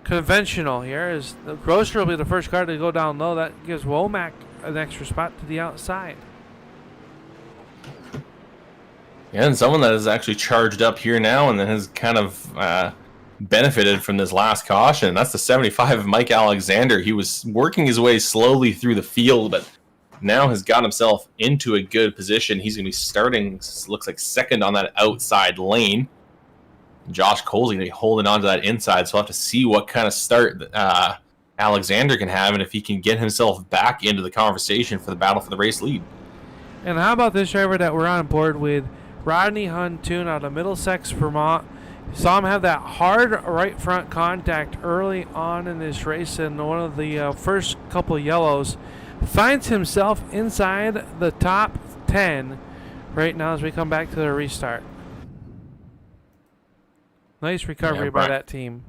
conventional here. As the Grocer will be the first car to go down low. That gives Womack an extra spot to the outside. Yeah, and someone that is actually charged up here now and that has kind of benefited from this last caution. That's the 75 of Mike Alexander. He was working his way slowly through the field, but now has got himself into a good position. He's going to be starting, looks like, second on that outside lane. Josh Cole's going to be holding on to that inside, so we'll have to see what kind of start Alexander can have and if he can get himself back into the conversation for the battle for the race lead. And how about this driver that we're on board with, Rodney Huntoon out of Middlesex, Vermont. Saw him have that hard right front contact early on in this race in one of the first couple yellows. Finds himself inside the top 10 right now as we come back to the restart. Nice recovery by that team.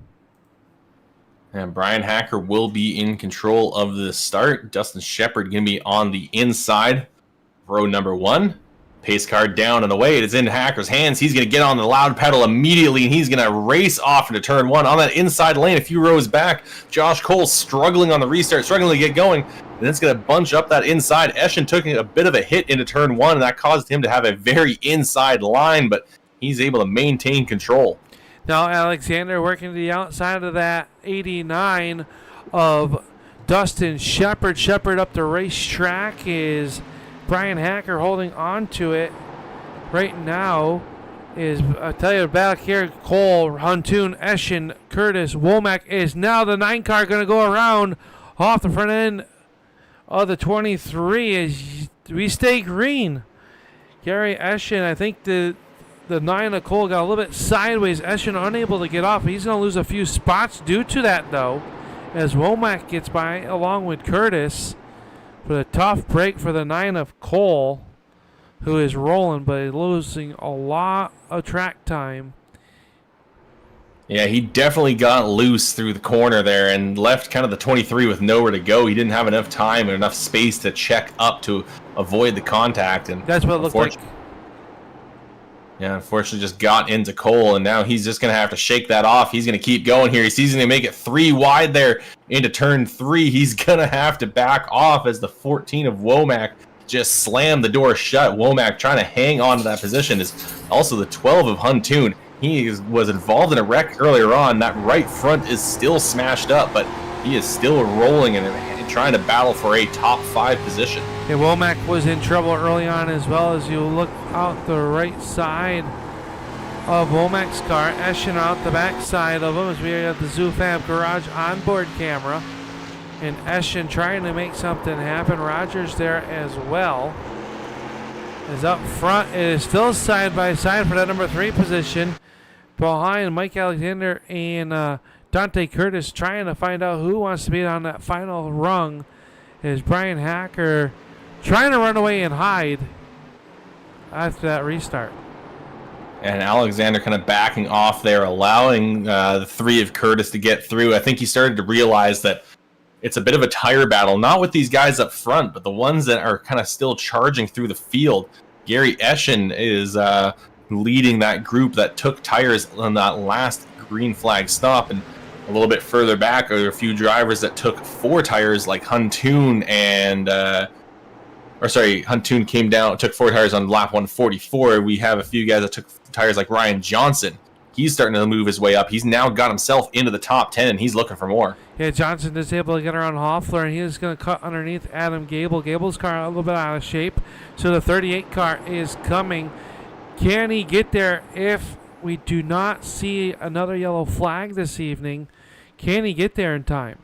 And Brian Hacker will be in control of the start. Dustin Shepard going to be on the inside. Row number 1. Pace car down and away. It is in Hacker's hands. He's going to get on the loud pedal immediately, and he's going to race off into turn 1 on that inside lane a few rows back. Josh Cole struggling on the restart, struggling to get going. And it's going to bunch up that inside. Eschen took a bit of a hit into turn 1, and that caused him to have a very inside line, but he's able to maintain control. Now Alexander working to the outside of that 89 of Dustin Shepard. Shepard up the racetrack is Brian Hacker holding on to it right now. Is I tell you back here, Cole, Huntoon, Eschen, Curtis, Womack is now the 9 car going to go around off the front end of the 23 as we stay green. Gary Eschen, I think the 9 of Cole got a little bit sideways. Eschen unable to get off. He's going to lose a few spots due to that, though, as Womack gets by along with Curtis for a tough break for the 9 of Cole, who is rolling, but is losing a lot of track time. Yeah, he definitely got loose through the corner there and left kind of the 23 with nowhere to go. He didn't have enough time and enough space to check up to avoid the contact. And that's what it looked like. Yeah, unfortunately just got into Cole, and now he's just going to have to shake that off. He's going to keep going here. He's going to make it 3 wide there into turn 3. He's going to have to back off as the 14 of Womack just slammed the door shut. Womack trying to hang on to that position is also the 12 of Huntoon. was involved in a wreck earlier on. That right front is still smashed up, but he is still rolling and trying to battle for a top 5 position. Yeah, Womack was in trouble early on as well. As you look out the right side of Womack's car, Eschen out the back side of him as we have the ZooFab garage onboard camera. And Eschen trying to make something happen. Rogers there as well. Is up front. It is still side by side for that number 3 position. Behind Mike Alexander and Dante Curtis trying to find out who wants to be on that final rung. Is Brian Hacker trying to run away and hide after that restart. And Alexander kind of backing off there, allowing the 3 of Curtis to get through. I think he started to realize that it's a bit of a tire battle, not with these guys up front, but the ones that are kind of still charging through the field. Gary Eschen is leading that group that took tires on that last green flag stop, and a little bit further back are a few drivers that took 4 tires, like Huntoon and Huntoon came down, took 4 tires on lap 144. We have a few guys that took tires like Ryan Johnson. He's starting to move his way up. He's now got himself into the top 10, and he's looking for more. Yeah, Johnson is able to get around Hoffler, and he's going to cut underneath Adam Gable. Gable's car a little bit out of shape, so the 38 car is coming. Can he get there if we do not see another yellow flag this evening? Can he get there in time?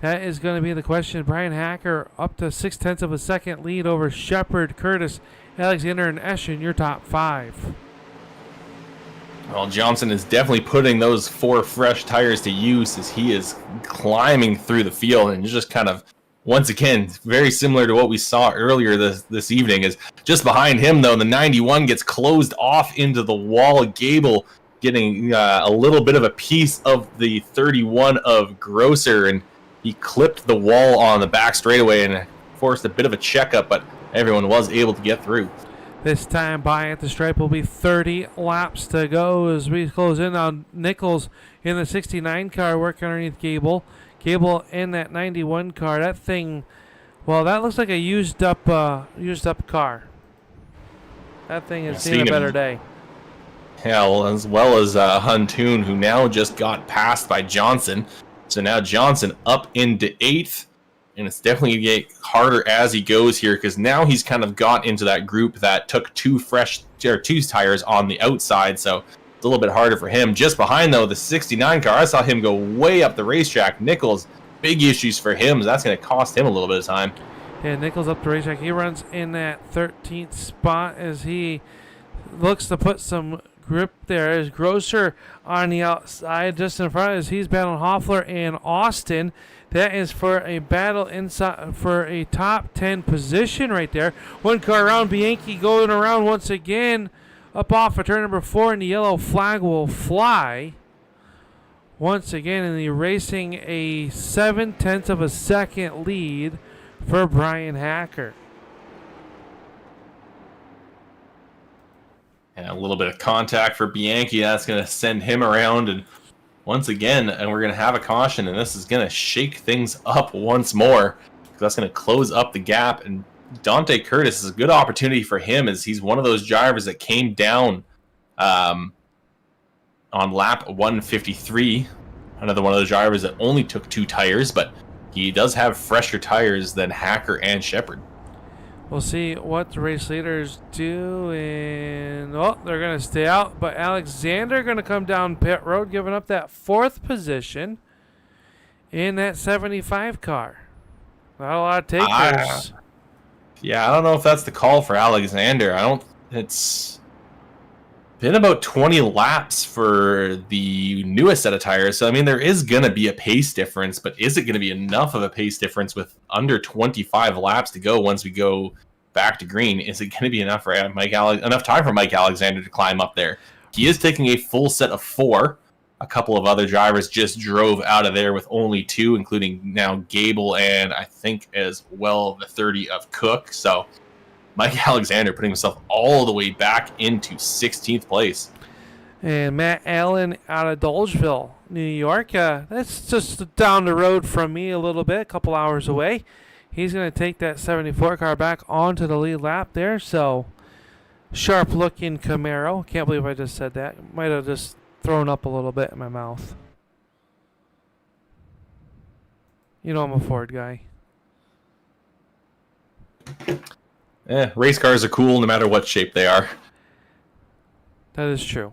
That is going to be the question. Brian Hacker up to 0.6 of a second lead over Shepard, Curtis, Alexander, and Eschen, your top 5. Well, Johnson is definitely putting those 4 fresh tires to use as he is climbing through the field, and just kind of, once again, very similar to what we saw earlier this evening. Is just behind him, though, the 91 gets closed off into the wall. Gable getting a little bit of a piece of the 31 of Grosser, and he clipped the wall on the back straightaway and forced a bit of a checkup, but everyone was able to get through. This time by at the stripe will be 30 laps to go as we close in on Nichols in the 69 car working underneath Gable. Gable in that 91 car. That thing, well, that looks like a used up car. That thing has seen a better day. Yeah, well, as well as Huntoon, who now just got passed by Johnson. So now Johnson up into 8th. And it's definitely going to get harder as he goes here, because now he's kind of got into that group that took 2 tires on the outside, so it's a little bit harder for him. Just behind, though, the 69 car, I saw him go way up the racetrack. Nichols, big issues for him, so that's going to cost him a little bit of time. Yeah, Nichols up the racetrack. He runs in that 13th spot as he looks to put some grip there. As Grosser on the outside, just in front, as he's battling Hoffler and Austin. That is for a battle inside for a top 10 position right there. 1 car around, Bianchi going around once again up off of turn number 4, and the yellow flag will fly once again, and erasing a 0.7 of a second lead for Brian Hacker. And a little bit of contact for Bianchi. That's going to send him around, and once again, and we're going to have a caution, and this is going to shake things up once more, because that's going to close up the gap. And Dante Curtis is a good opportunity for him, as he's one of those drivers that came down on lap 153. Another one of those drivers that only took 2 tires, but he does have fresher tires than Hacker and Shepard. We'll see what the race leaders do, and they're going to stay out, but Alexander going to come down pit road, giving up that 4th position in that 75 car. Not a lot of takers. Yeah, I don't know if that's the call for Alexander. It's been about 20 laps for the newest set of tires, so I mean, there is going to be a pace difference, but is it going to be enough of a pace difference with under 25 laps to go once we go back to green? Is it going to be enough for enough time for Mike Alexander to climb up there? He is taking a full set of 4. A couple of other drivers just drove out of there with only 2, including now Gable and I think as well the 30 of Cook. So Mike Alexander putting himself all the way back into 16th place. And Matt Allen out of Dolgeville, New York. That's just down the road from me a little bit, a couple hours away. He's going to take that 74 car back onto the lead lap there. So sharp-looking Camaro. Can't believe I just said that. Might have just thrown up a little bit in my mouth. You know I'm a Ford guy. Race cars are cool no matter what shape they are. That is true.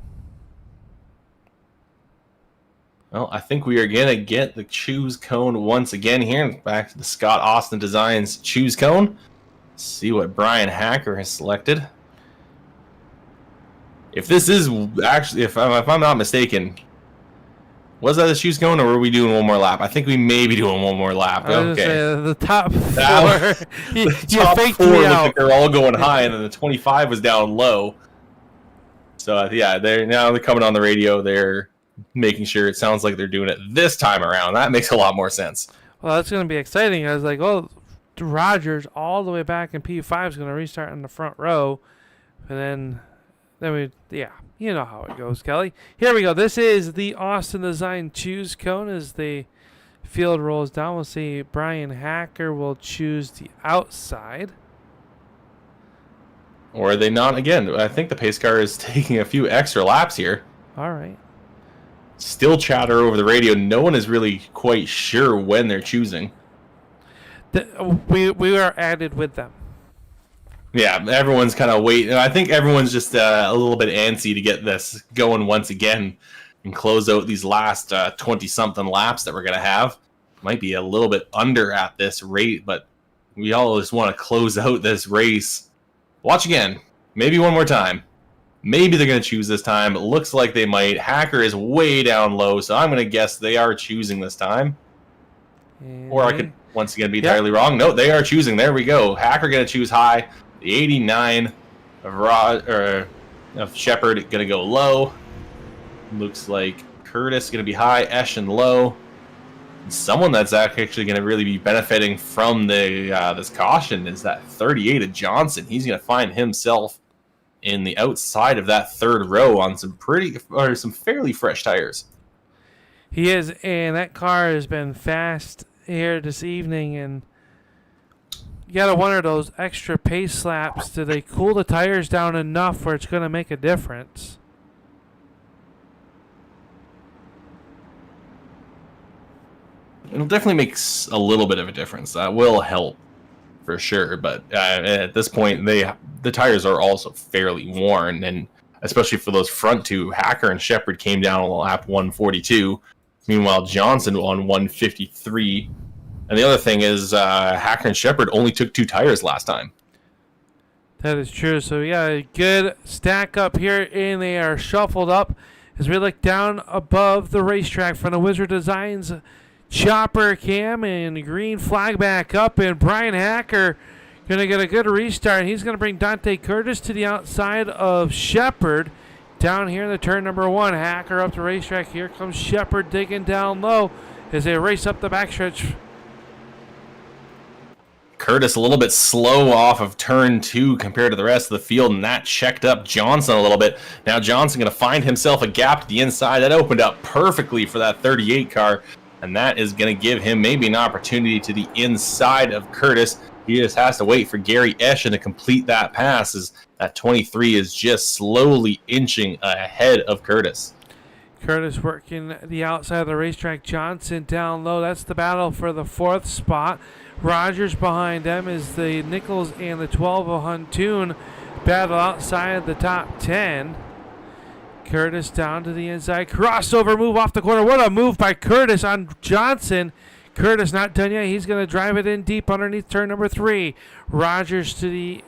Well, I think we are going to get the choose cone once again here. Back to the Scott Austin Designs choose cone. Let's see what Brian Hacker has selected. If this is actually, if I'm not mistaken, was that the choose cone or were we doing one more lap? I think we may be doing one more lap. I was Okay. gonna say, the top four. The top faked four me looked out. like they're all going high, and then the 25 was down low. So yeah, they're coming on the radio. They're making sure it sounds like they're doing it this time around. That makes a lot more sense. Well, that's going to be exciting. I was like, oh, Rogers all the way back in P5 is going to restart in the front row. And then you know how it goes, Kelly. Here we go. This is the Austin Design choose cone as the field rolls down. We'll see Brian Hacker will choose the outside. Or are they not? Again, I think the pace car is taking a few extra laps here. All right. Still chatter over the radio. No one is really quite sure when they're choosing. We are added with them. Yeah, everyone's kind of waiting. I think everyone's just a little bit antsy to get this going once again and close out these last 20-something laps that we're going to have. Might be a little bit under at this rate, but we all just want to close out this race. Watch again. Maybe one more time. Maybe they're going to choose this time. It looks like they might. Hacker is way down low, so I'm going to guess they are choosing this time. Or I could once again be entirely wrong. No, they are choosing. There we go. Hacker going to choose high. The 89 of Shepard going to go low. Looks like Curtis going to be high, Eschen low. And someone that's actually going to really be benefiting from the this caution is that 38 of Johnson. He's going to find himself in the outside of that third row on some fairly fresh tires. He is, and that car has been fast here this evening, and you gotta wonder those extra pace laps, do they cool the tires down enough where it's gonna make a difference? It'll definitely make a little bit of a difference. That will help for sure, but at this point, the tires are also fairly worn, and especially for those front two, Hacker and Shepard came down on lap 142. Meanwhile, Johnson on 153. And the other thing is, Hacker and Shepard only took 2 tires last time. That is true. So yeah, good stack up here, and they are shuffled up as we look down above the racetrack from the Wizard Designs chopper cam, and the green flag back up, and Brian Hacker going to get a good restart. He's going to bring Dante Curtis to the outside of Shepard down here in the turn number 1. Hacker up the racetrack. Here comes Shepard digging down low as they race up the backstretch. Curtis a little bit slow off of turn 2 compared to the rest of the field, and that checked up Johnson a little bit. Now Johnson going to find himself a gap to the inside. That opened up perfectly for that 38 car, and that is going to give him maybe an opportunity to the inside of Curtis. He just has to wait for Gary Eschen to complete that pass, as that 23 is just slowly inching ahead of Curtis. Curtis working the outside of the racetrack. Johnson down low. That's the battle for the 4th spot. Rogers behind them is the Nichols and the 12 of Huntoon battle outside of the top 10. Curtis down to the inside. Crossover move off the corner. What a move by Curtis on Johnson. Curtis not done yet. He's going to drive it in deep underneath turn number 3. Johnson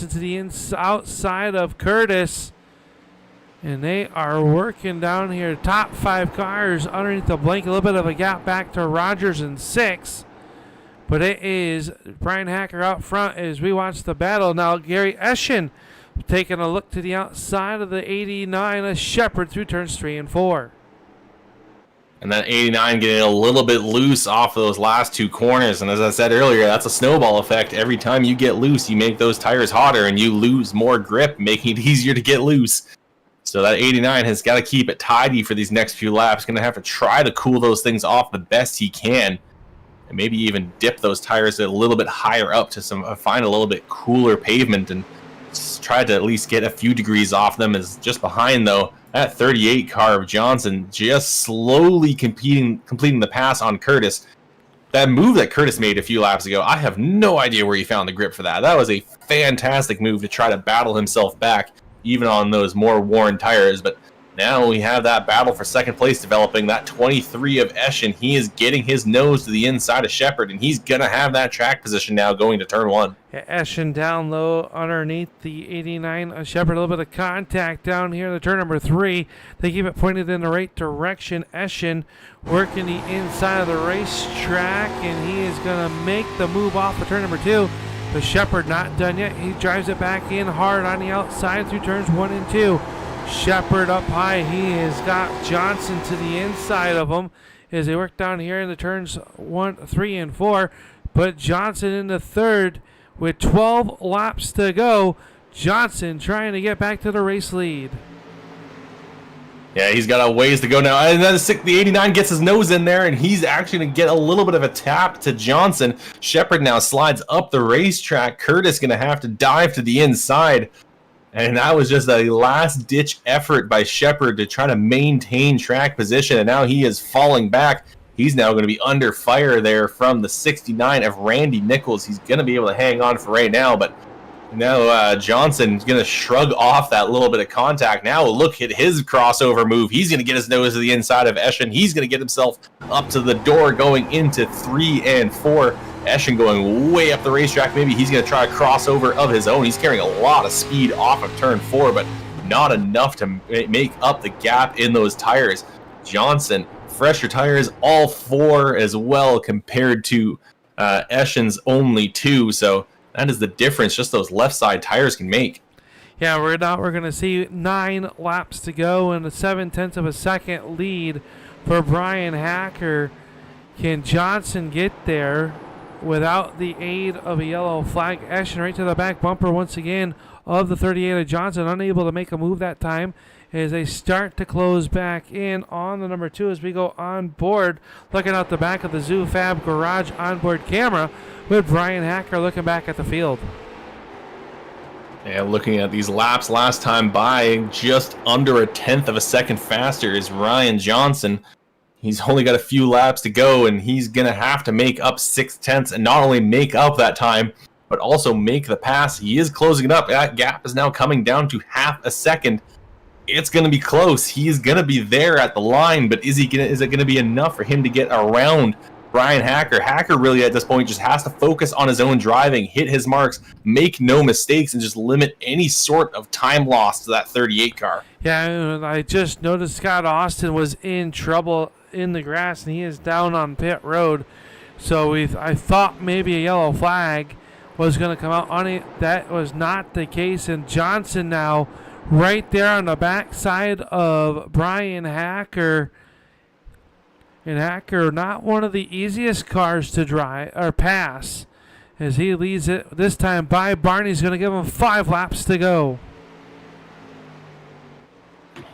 to the outside of Curtis. And they are working down here. Top 5 cars underneath the blanket. A little bit of a gap back to Rogers in 6. But it is Brian Hacker out front as we watch the battle. Now Gary Eschen taking a look to the outside of the 89 of Shepard through turns 3 and 4. And that 89 getting a little bit loose off of those last 2 corners. And as I said earlier, that's a snowball effect. Every time you get loose, you make those tires hotter and you lose more grip, making it easier to get loose. So that 89 has got to keep it tidy for these next few laps. Going to have to try to cool those things off the best he can. And maybe even dip those tires a little bit higher up to find a little bit cooler pavement and tried to at least get a few degrees off them. Is just behind, though. That 38 car of Johnson just slowly completing the pass on Curtis. That move that Curtis made a few laps ago, I have no idea where he found the grip for that. That was a fantastic move to try to battle himself back, even on those more worn tires. But now we have that battle for second place developing. That 23 of Eschen, he is getting his nose to the inside of Shepard, and he's going to have that track position now going to turn 1. Yeah, Eschen down low underneath the 89 of Shepard. A little bit of contact down here in the turn number 3. They keep it pointed in the right direction. Eschen working the inside of the racetrack, and he is going to make the move off of turn number 2. But Shepard not done yet. He drives it back in hard on the outside through turns 1 and 2. Shepard up high. He has got Johnson to the inside of him as they work down here in the turns 1, 3, and 4. Put Johnson in the third with 12 laps to go. Johnson trying to get back to the race lead. Yeah, he's got a ways to go now. And then the 89 gets his nose in there, and he's actually going to get a little bit of a tap to Johnson. Shepard now slides up the racetrack. Curtis going to have to dive to the inside. And that was just a last-ditch effort by Shepard to try to maintain track position, and now he is falling back. He's now going to be under fire there from the 69 of Randy Nichols. He's going to be able to hang on for right now, but now Johnson's going to shrug off that little bit of contact. Now look at his crossover move. He's going to get his nose to the inside of Eschen. He's going to get himself up to the door going into 3 and 4. Eschen going way up the racetrack. Maybe he's going to try a crossover of his own. He's carrying a lot of speed off of turn 4, but not enough to make up the gap in those tires. Johnson, fresher tires, all 4 as well compared to Eschen's only 2. So that is the difference just those left side tires can make. Yeah, we're going to see 9 laps to go and a 7/10 of a second lead for Brian Hacker. Can Johnson get there without the aid of a yellow flag? Eschen right to the back bumper once again of the 38 of Johnson, unable to make a move that time as they start to close back in on the number 2 as we go on board, looking out the back of the ZooFab garage onboard camera with Brian Hacker looking back at the field. Yeah, looking at these laps last time by, just under a 1/10 of a second faster is Ryan Johnson. He's only got a few laps to go, and he's going to have to make up 6/10 and not only make up that time, but also make the pass. He is closing it up. That gap is now coming down to half a second. It's going to be close. He is going to be there at the line, but is it going to be enough for him to get around Brian Hacker? Hacker really at this point just has to focus on his own driving, hit his marks, make no mistakes, and just limit any sort of time loss to that 38 car. Yeah, I just noticed Scott Austin was in trouble in the grass, and he is down on pit road. So I thought maybe a yellow flag was going to come out on it. That was not the case, and Johnson now right there on the backside of Brian Hacker. And Hacker, not one of the easiest cars to drive or pass, as he leads it this time by Barney's going to give him 5 laps to go.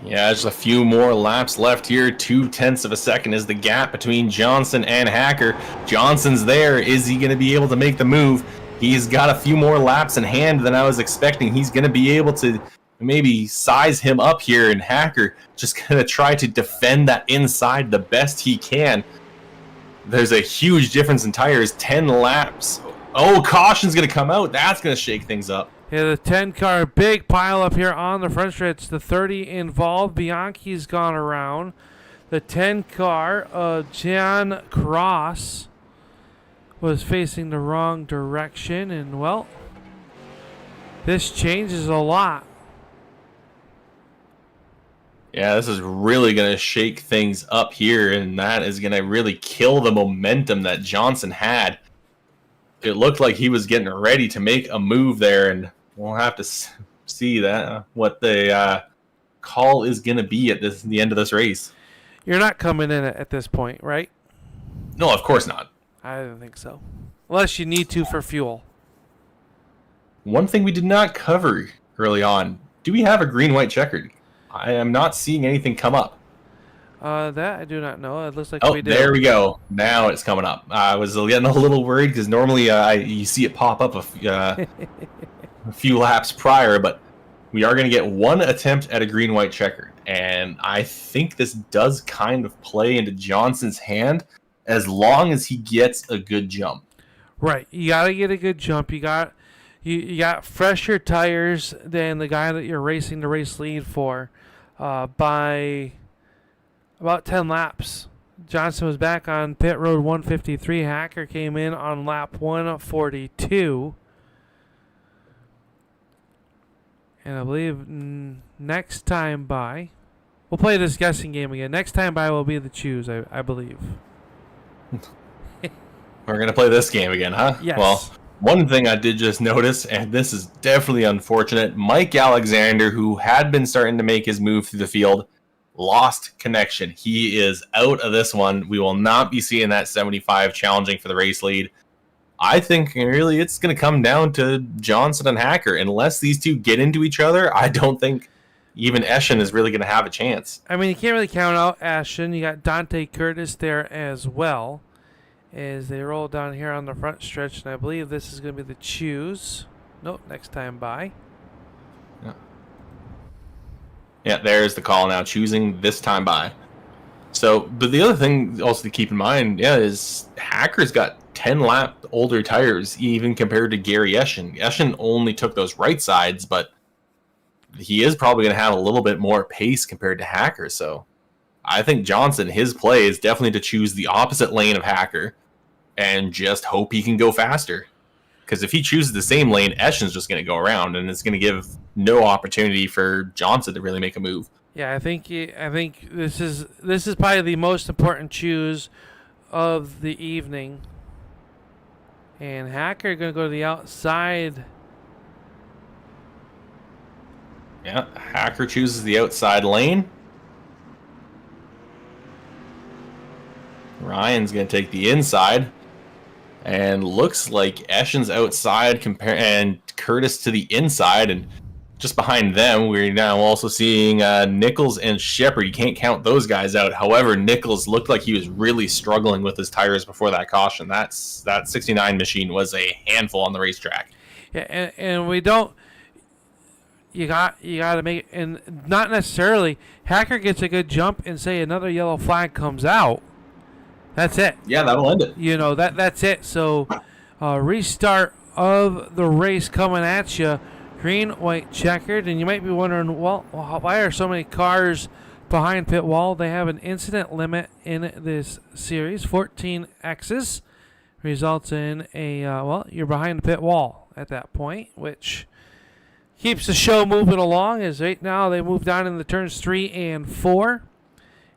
Yeah, just a few more laps left here. 0.2 of a second is the gap between Johnson and Hacker. Johnson's there. Is he going to be able to make the move? He's got a few more laps in hand than I was expecting. He's going to be able to maybe size him up here, and Hacker just going to try to defend that inside the best he can. There's a huge difference in tires. 10 laps. Oh, caution's going to come out. That's going to shake things up. Yeah, the 10 car, big pile up here on the front stretch. The 30 involved. Bianchi's gone around. The 10 car, John Cross was facing the wrong direction. And, well, this changes a lot. Yeah, this is really going to shake things up here, and that is going to really kill the momentum that Johnson had. It looked like he was getting ready to make a move there, and we'll have to see that what the call is going to be at the end of this race. You're not coming in at this point, right? No, of course not. I don't think so. Unless you need to for fuel. One thing we did not cover early on, do we have a green-white checkered? I am not seeing anything come up. That I do not know. It looks like we did. There we go. Now it's coming up. I was getting a little worried because normally you see it pop up a few laps prior, but we are going to get one attempt at a green-white checkered. And I think this does kind of play into Johnson's hand as long as he gets a good jump. Right. You got to get a good jump. You got fresher tires than the guy that you're racing the race lead for by about 10 laps. Johnson was back on pit road 153. Hacker came in on lap 142. And I believe next time by, we'll play this guessing game again. Next time by will be the choose, I believe. We're going to play this game again, huh? Yes. Well, one thing I did just notice, and this is definitely unfortunate, Mike Alexander, who had been starting to make his move through the field, lost connection. He is out of this one. We will not be seeing that 75 challenging for the race lead. I think really it's going to come down to Johnson and Hacker. Unless these two get into each other, I don't think even Eschen is really going to have a chance. I mean, you can't really count out Eschen. You got Dante Curtis there as well as they roll down here on the front stretch. And I believe this is going to be the choose. Nope, next time by. Yeah, there's the call now, choosing this time by. So, but the other thing also to keep in mind, is Hacker's got 10 lap older tires, even compared to Gary Eschen. Eschen only took those right sides, but he is probably going to have a little bit more pace compared to Hacker. So I think Johnson, his play is definitely to choose the opposite lane of Hacker and just hope he can go faster. Because if he chooses the same lane, Eschen's just going to go around, and it's going to give no opportunity for Johnson to really make a move. Yeah, I think this is probably the most important choose of the evening. And Hacker going to go to the outside. Yeah, Hacker chooses the outside lane. Ryan's going to take the inside. And looks like Eschen's outside and Curtis to the inside. And just behind them, we're now also seeing Nichols and Shepard. You can't count those guys out. However, Nichols looked like he was really struggling with his tires before that caution. That 69 machine was a handful on the racetrack. Yeah, and we don't. You got to make it, and not necessarily. Hacker gets a good jump and say another yellow flag comes out. That's it. Yeah, that'll end it. You know, that's it. So, restart of the race coming at you. Green, white, checkered. And you might be wondering, well, why are so many cars behind pit wall? They have an incident limit in this series. 14 X's results in a, you're behind the pit wall at that point, which keeps the show moving along. As right now they move down in the turns 3 and 4.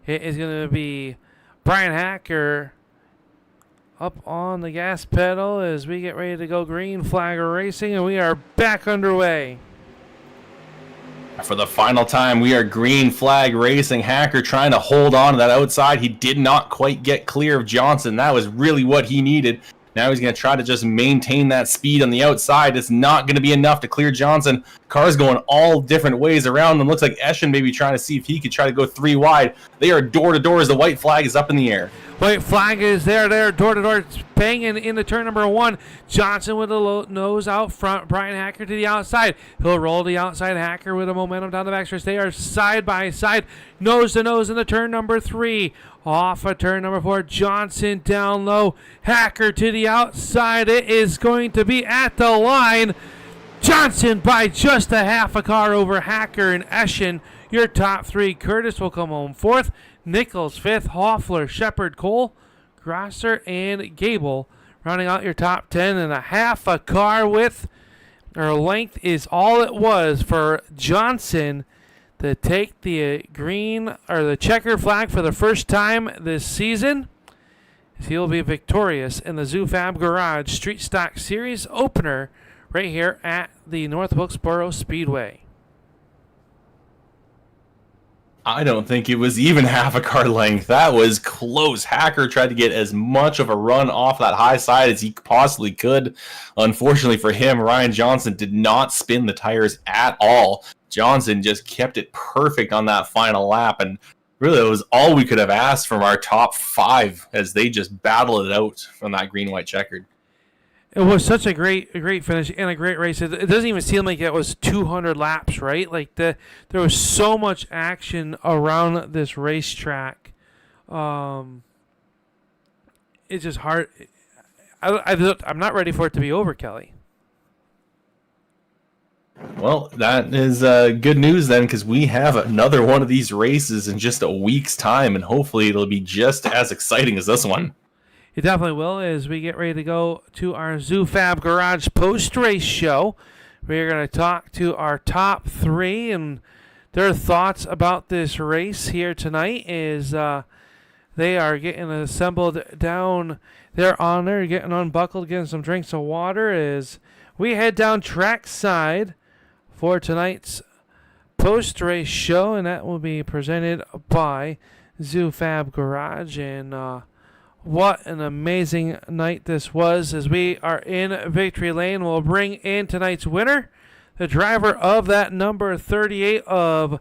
It is going to be Brian Hacker up on the gas pedal as we get ready to go green flag racing, and we are back underway. For the final time, we are green flag racing. Hacker trying to hold on to that outside. He did not quite get clear of Johnson. That was really what he needed. Now he's going to try to just maintain that speed on the outside. It's not going to be enough to clear Johnson. Cars going all different ways around them. Looks like Eschen may be trying to see if he could try to go 3 wide. They are door to door as the white flag is up in the air. White flag is there, door to door. It's banging into turn number 1. Johnson with a low nose out front. Brian Hacker to the outside. He'll roll the outside. Hacker with a momentum down the backstretch. They are side by side, nose to nose in the turn number 3. Off of turn number 4, Johnson down low. Hacker to the outside. It is going to be at the line. Johnson by just a half a car over Hacker and Eschen. Your top 3. Curtis will come home 4th. Nichols 5th. Hoffler, Shepard, Cole, Grosser, and Gable rounding out your top 10. And a half a car width or length is all it was for Johnson to take the green or the checker flag for the first time this season. He'll be victorious in the ZooFab Garage Street Stock Series opener right here at the North Wilkesboro Speedway. I don't think it was even half a car length. That was close. Hacker tried to get as much of a run off that high side as he possibly could. Unfortunately for him, Ryan Johnson did not spin the tires at all. Johnson just kept it perfect on that final lap, and really it was all we could have asked from our top 5 as they just battled it out from that green-white checkered. It was such a great finish and a great race. It doesn't even seem like it was 200 laps, right? Like there was so much action around this racetrack. It's just hard. I'm not ready for it to be over, Kelly. Well, that is good news then, because we have another one of these races in just a week's time, and hopefully it'll be just as exciting as this one. It definitely will, as we get ready to go to our ZooFab Garage post-race show. We're going to talk to our top three and their thoughts about this race here tonight as they are getting assembled down their honor, getting unbuckled, getting some drinks of water as we head down trackside for tonight's post-race show, and that will be presented by ZooFab Garage. And what an amazing night this was as we are in Victory Lane. We'll bring in tonight's winner, the driver of that number 38 of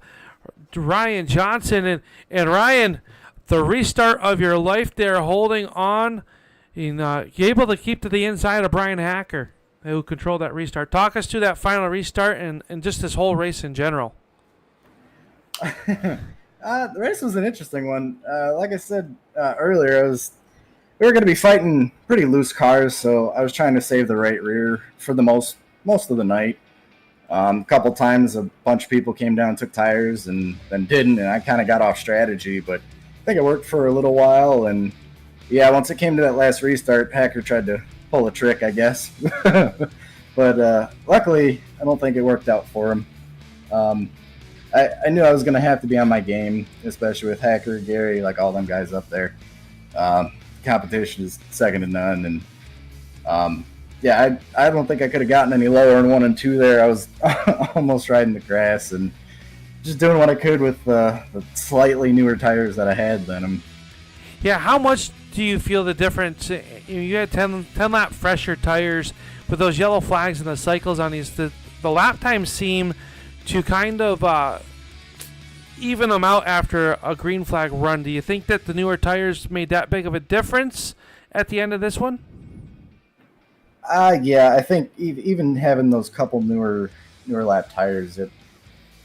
Ryan Johnson. And Ryan, the restart of your life there, holding on, and able to keep to the inside of Brian Hacker, who controlled that restart. Talk us through that final restart and just this whole race in general. The race was an interesting one. Like I said earlier, we were going to be fighting pretty loose cars, so I was trying to save the right rear for the most of the night. A couple times, a bunch of people came down and took tires and then didn't, and I kind of got off strategy, but I think it worked for a little while. And yeah, once it came to that last restart, Hacker tried to pull a trick, I guess. But luckily, I don't think it worked out for him. I knew I was going to have to be on my game, especially with Hacker, Gary, like all them guys up there. Competition is second to none. And yeah, I don't think I could have gotten any lower in 1 and 2 there. I was almost riding the grass and just doing what I could with the slightly newer tires that I had then. Yeah, how much do you feel the difference? You had 10 lap fresher tires with those yellow flags and the cycles on these. The lap times seem to kind of even them out after a green flag run. Do you think that the newer tires made that big of a difference at the end of this one? Yeah, I think even having those couple newer lap tires,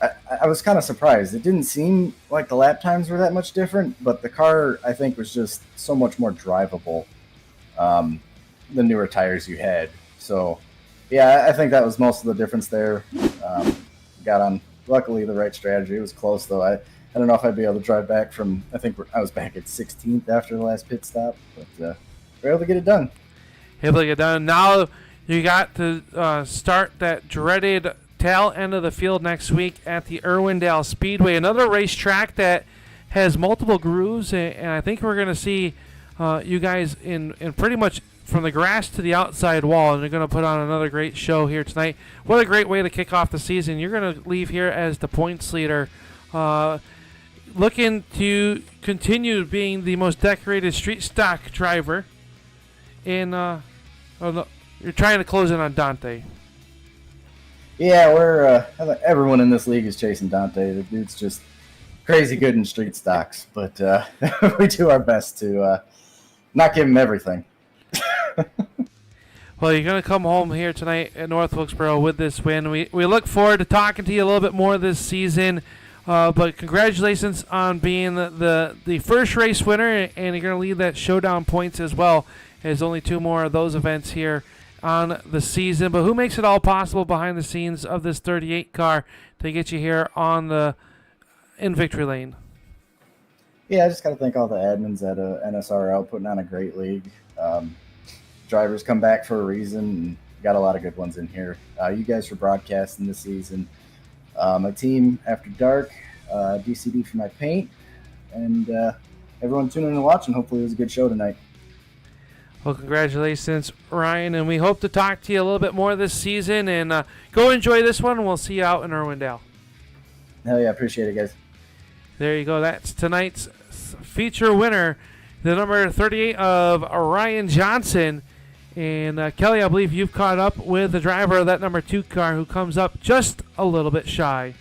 I was kind of surprised. It didn't seem like the lap times were that much different, but the car, I think, was just so much more drivable, the newer tires you had. So, yeah, I think that was most of the difference there. Got on, luckily, the right strategy. It was close, though. I don't know if I'd be able to drive back from, I think I was back at 16th after the last pit stop, but we were able to get it done. Able to get done. Now you got to start that dreaded tail end of the field next week at the Irwindale Speedway, another racetrack that has multiple grooves, and I think we're going to see you guys in pretty much from the grass to the outside wall, and they're going to put on another great show here tonight. What a great way to kick off the season. You're going to leave here as the points leader, looking to continue being the most decorated street stock driver in you're trying to close in on Dante. Yeah, we're everyone in this league is chasing Dante. The dude's just crazy good in street stocks, but we do our best to not give him everything. Well, you're going to come home here tonight at North Wilkesboro with this win. We look forward to talking to you a little bit more this season, but congratulations on being the first race winner, and you're going to lead that showdown points as well. There's only 2 more of those events here on the season, but who makes it all possible behind the scenes of this 38 car to get you here in Victory Lane? Yeah, I just got to thank all the admins at NSRL putting on a great league. Drivers come back for a reason, and got a lot of good ones in here. You guys for broadcasting this season. My team After Dark, DCD for my paint, and everyone tuning in and watching. Hopefully it was a good show tonight. Well, congratulations, Ryan, and we hope to talk to you a little bit more this season. And go enjoy this one, and we'll see you out in Irwindale. Hell yeah, appreciate it, guys. There you go. That's tonight's feature winner, the number 38 of Ryan Johnson. And Kelly, I believe you've caught up with the driver of that number 2 car, who comes up just a little bit shy.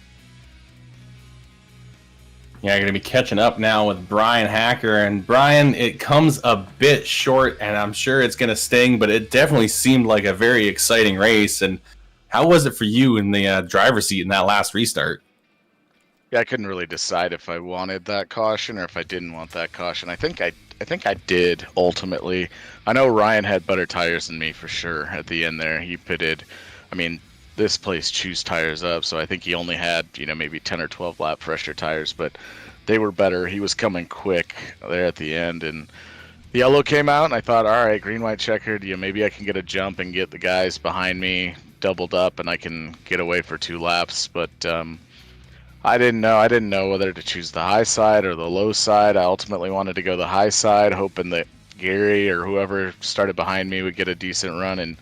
Yeah, going to be catching up now with Brian Hacker. And Brian, it comes a bit short, and I'm sure it's going to sting, but it definitely seemed like a very exciting race. And how was it for you in the driver's seat in that last restart? Yeah, I couldn't really decide if I wanted that caution or if I didn't want that caution. I think I did ultimately. I know Ryan had better tires than me for sure at the end there. He pitted. I mean, this place chews tires up, so I think he only had, maybe 10 or 12 lap fresher tires, but they were better. He was coming quick there at the end, and the yellow came out, and I thought, all right, green, white, checkered, maybe I can get a jump and get the guys behind me doubled up, and I can get away for 2 laps, but I didn't know whether to choose the high side or the low side. I ultimately wanted to go the high side, hoping that Gary or whoever started behind me would get a decent run and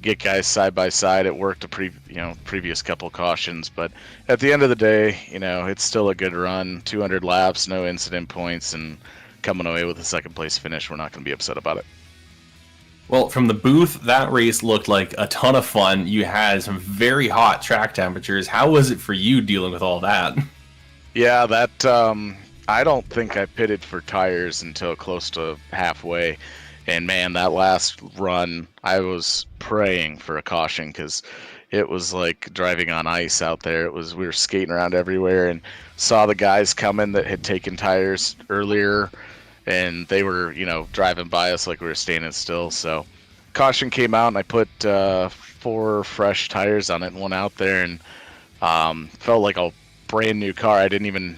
get guys side by side. It worked previous couple cautions, but at the end of the day, it's still a good run. 200 laps, no incident points, and coming away with a second place finish. We're not going to be upset about it. Well, from the booth, that race looked like a ton of fun. You had some very hot track temperatures. How was it for you dealing with all that? Yeah, that I don't think I pitted for tires until close to halfway. And man, that last run, I was praying for a caution because it was like driving on ice out there. We were skating around everywhere and saw the guys coming that had taken tires earlier, and they were, driving by us like we were standing still. So caution came out, and I put 4 fresh tires on it and went out there and felt like a brand new car. I didn't even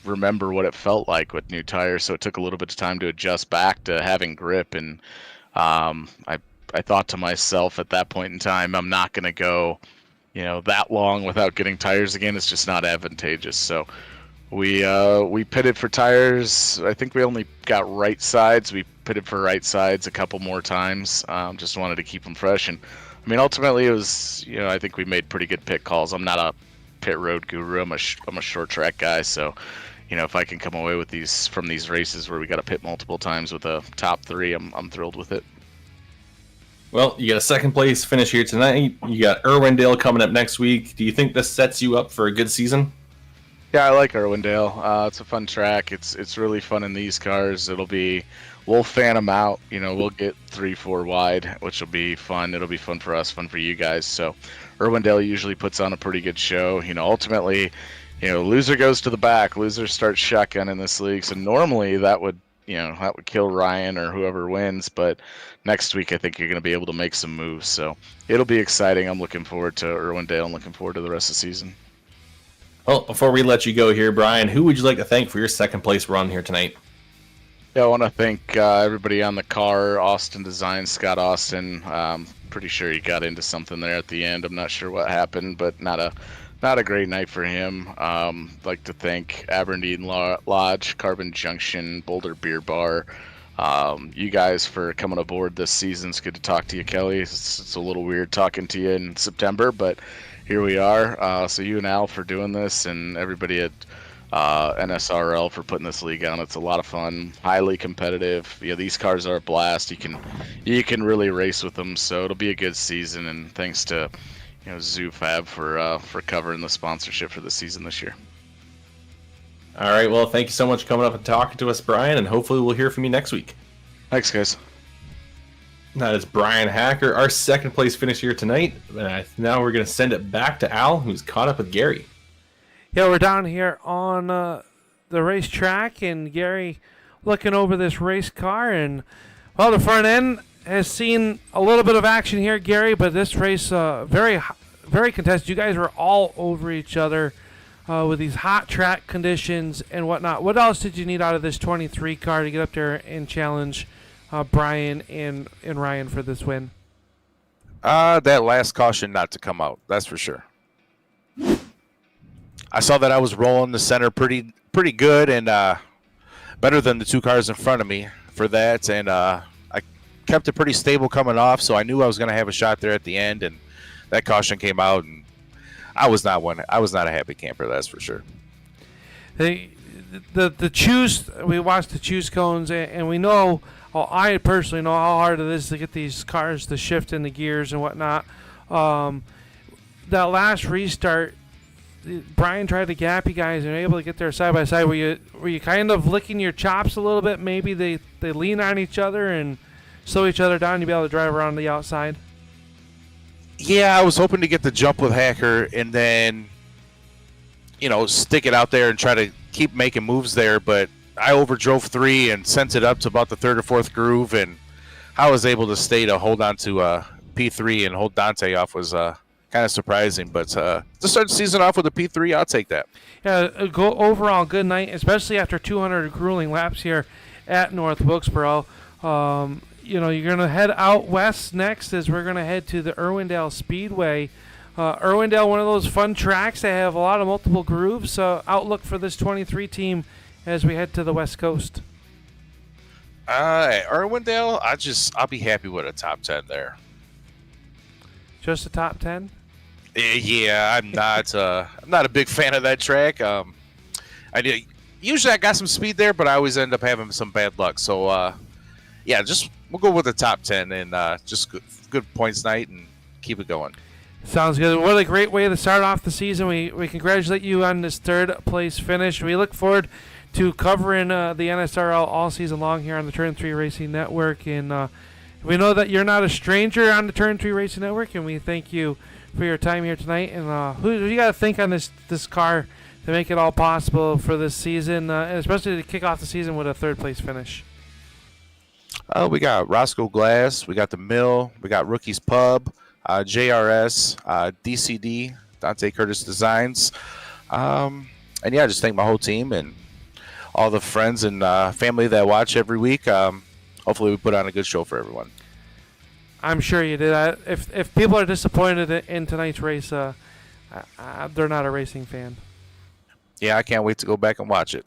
remember what it felt like with new tires, so it took a little bit of time to adjust back to having grip. And I thought to myself at that point in time, I'm not going to go that long without getting tires again. It's just not advantageous. So we pitted for tires. I think we only got right sides. We pitted for right sides a couple more times. Just wanted to keep them fresh. And I mean, ultimately it was, I think we made pretty good pit calls. I'm not a pit road guru. I'm a short track guy, so if I can come away with these races where we got to pit multiple times with a top 3, I'm thrilled with it. Well, you got a second place finish here tonight. You got Irwindale coming up next week. Do you think this sets you up for a good season? Yeah, I like Irwindale. It's a fun track. It's really fun in these cars. We'll fan them out. We'll get 3-4 wide, which will be fun. It'll be fun for us, fun for you guys. So Irwindale usually puts on a pretty good show. Ultimately, loser goes to the back. Loser starts shotgun in this league. So normally that would kill Ryan or whoever wins. But next week, I think you're going to be able to make some moves. So it'll be exciting. I'm looking forward to Irwindale and looking forward to the rest of the season. Well, before we let you go here, Brian, who would you like to thank for your second place run here tonight? Yeah, I want to thank everybody on the car, Austin Design, Scott Austin. Pretty sure he got into something there at the end. I'm not sure what happened, but not a great night for him. Like to thank Aberdeen Lodge, Carbon Junction, Boulder Beer Bar, you guys for coming aboard this season. It's good to talk to you, Kelly. It's a little weird talking to you in September, but here we are. So you and Al for doing this, and everybody at NSRL for putting this league on. It's a lot of fun, highly competitive. These cars are a blast. You can really race with them, so it'll be a good season. And thanks to ZooFab for covering the sponsorship for the season this year. All right, well, thank you so much for coming up and talking to us, Brian, and hopefully we'll hear from you next week. Thanks, guys. That is Brian Hacker, our second place finish here tonight. Now we're going to send it back to Al, who's caught up with Gary. Yeah, we're down here on the racetrack, and Gary looking over this race car, and well, the front end has seen a little bit of action here, Gary, but this race very contested. You guys were all over each other with these hot track conditions and whatnot. What else did you need out of this 23 car to get up there and challenge Brian and Ryan for this win? That last caution not to come out, that's for sure. I saw that I was rolling the center pretty good and better than the 2 cars in front of me for that, and I kept it pretty stable coming off, so I knew I was going to have a shot there at the end, and that caution came out, and I was not a happy camper, that's for sure. The choose, we watched the choose cones, and we know, I personally know how hard it is to get these cars to shift in the gears and whatnot. That last restart, Brian tried to gap you guys and were able to get there side by side. Were you kind of licking your chops a little bit? Maybe they lean on each other and slow each other down to be able to drive around the outside? Yeah, I was hoping to get the jump with Hacker and then, stick it out there and try to keep making moves there. But I overdrove 3 and sent it up to about the 3rd or 4th groove, and I was able to stay to hold on to P3 and hold Dante off was kind of surprising. But to start the season off with a P3, I'll take that. Yeah, overall good night, especially after 200 grueling laps here at North Wilkesboro. You're going to head out west next as we're going to head to the Irwindale Speedway. Irwindale, one of those fun tracks. They have a lot of multiple grooves. So outlook for this 23 team as we head to the West Coast. Irwindale, I'll be happy with a top 10 there. Just a top 10? Yeah, I'm not a big fan of that track. Usually I got some speed there, but I always end up having some bad luck. So we'll go with the top 10 and just good points night and keep it going. Sounds good. What a great way to start off the season. We congratulate you on this 3rd place finish. We look forward to covering the NSRL all season long here on the Turn 3 Racing Network. And we know that you're not a stranger on the Turn 3 Racing Network, and we thank you for your time here tonight. And who you got to think on this car to make it all possible for this season, and especially to kick off the season with a 3rd place finish? We got Roscoe Glass, we got The Mill, we got Rookies Pub, JRS, DCD, Dante Curtis Designs. Just thank my whole team and all the friends and family that watch every week. Hopefully we put on a good show for everyone. I'm sure you did. If people are disappointed in tonight's race, they're not a racing fan. Yeah, I can't wait to go back and watch it.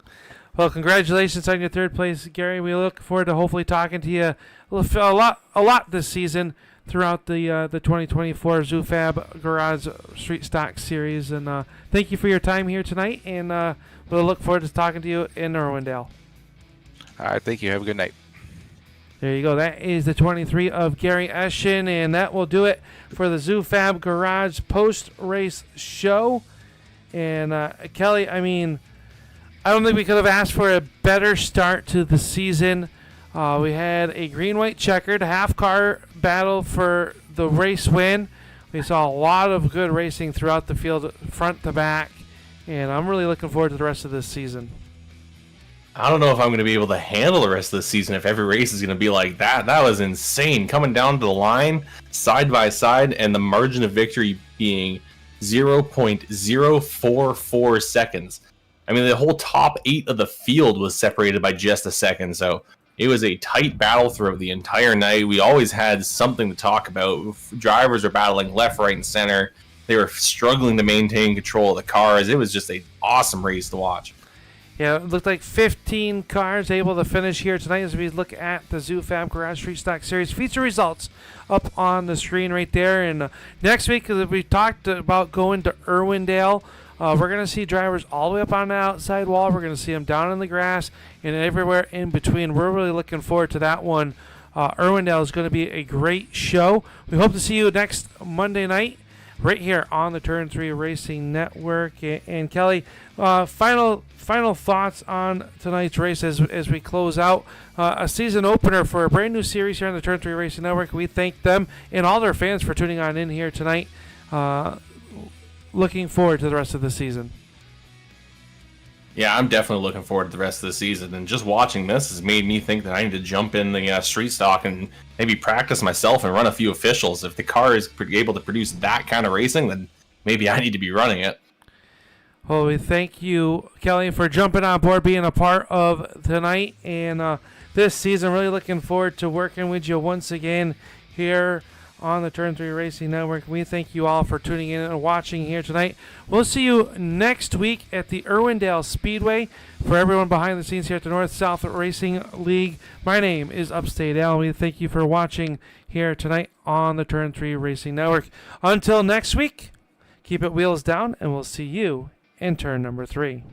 Well, congratulations on your 3rd place, Gary. We look forward to hopefully talking to you a lot this season throughout the 2024 ZooFab Garage Street Stock Series. And thank you for your time here tonight, and we'll look forward to talking to you in Irwindale. All right, thank you. Have a good night. There you go. That is the 23 of Gary Eschen, and that will do it for the ZooFab Garage post-race show. And Kelly, I don't think we could have asked for a better start to the season. We had a green-white checkered half-car battle for the race win. We saw a lot of good racing throughout the field, front to back, and I'm really looking forward to the rest of this season. I don't know if I'm going to be able to handle the rest of the season if every race is going to be like that. That was insane. Coming down to the line, side by side, and the margin of victory being 0.044 seconds. The whole top 8 of the field was separated by just a second, so it was a tight battle throughout the entire night. We always had something to talk about. Drivers are battling left, right, and center. They were struggling to maintain control of the cars. It was just an awesome race to watch. Yeah, it looked like 15 cars able to finish here tonight as we look at the ZooFab Garage Street Stock Series feature results up on the screen right there. And next week, we talked about going to Irwindale. We're going to see drivers all the way up on the outside wall. We're going to see them down in the grass and everywhere in between. We're really looking forward to that one. Irwindale is going to be a great show. We hope to see you next Monday night right here on the Turn 3 Racing Network. And Kelly, final thoughts on tonight's race as we close out a season opener for a brand new series here on the Turn 3 Racing Network. We thank them and all their fans for tuning on in here tonight. Looking forward to the rest of the season. Yeah, I'm definitely looking forward to the rest of the season, and just watching this has made me think that I need to jump in the street stock and maybe practice myself and run a few officials. If the car is able to produce that kind of racing, then maybe I need to be running it. Well, we thank you, Kelly, for jumping on board, being a part of tonight and this season. Really looking forward to working with you once again here on the Turn 3 Racing Network. We thank you all for tuning in and watching here tonight. We'll see you next week at the Irwindale Speedway. For everyone behind the scenes here at the North-South Racing League, my name is Upstate Al. We thank you for watching here tonight on the Turn 3 Racing Network. Until next week, keep it wheels down, and we'll see you in turn number 3.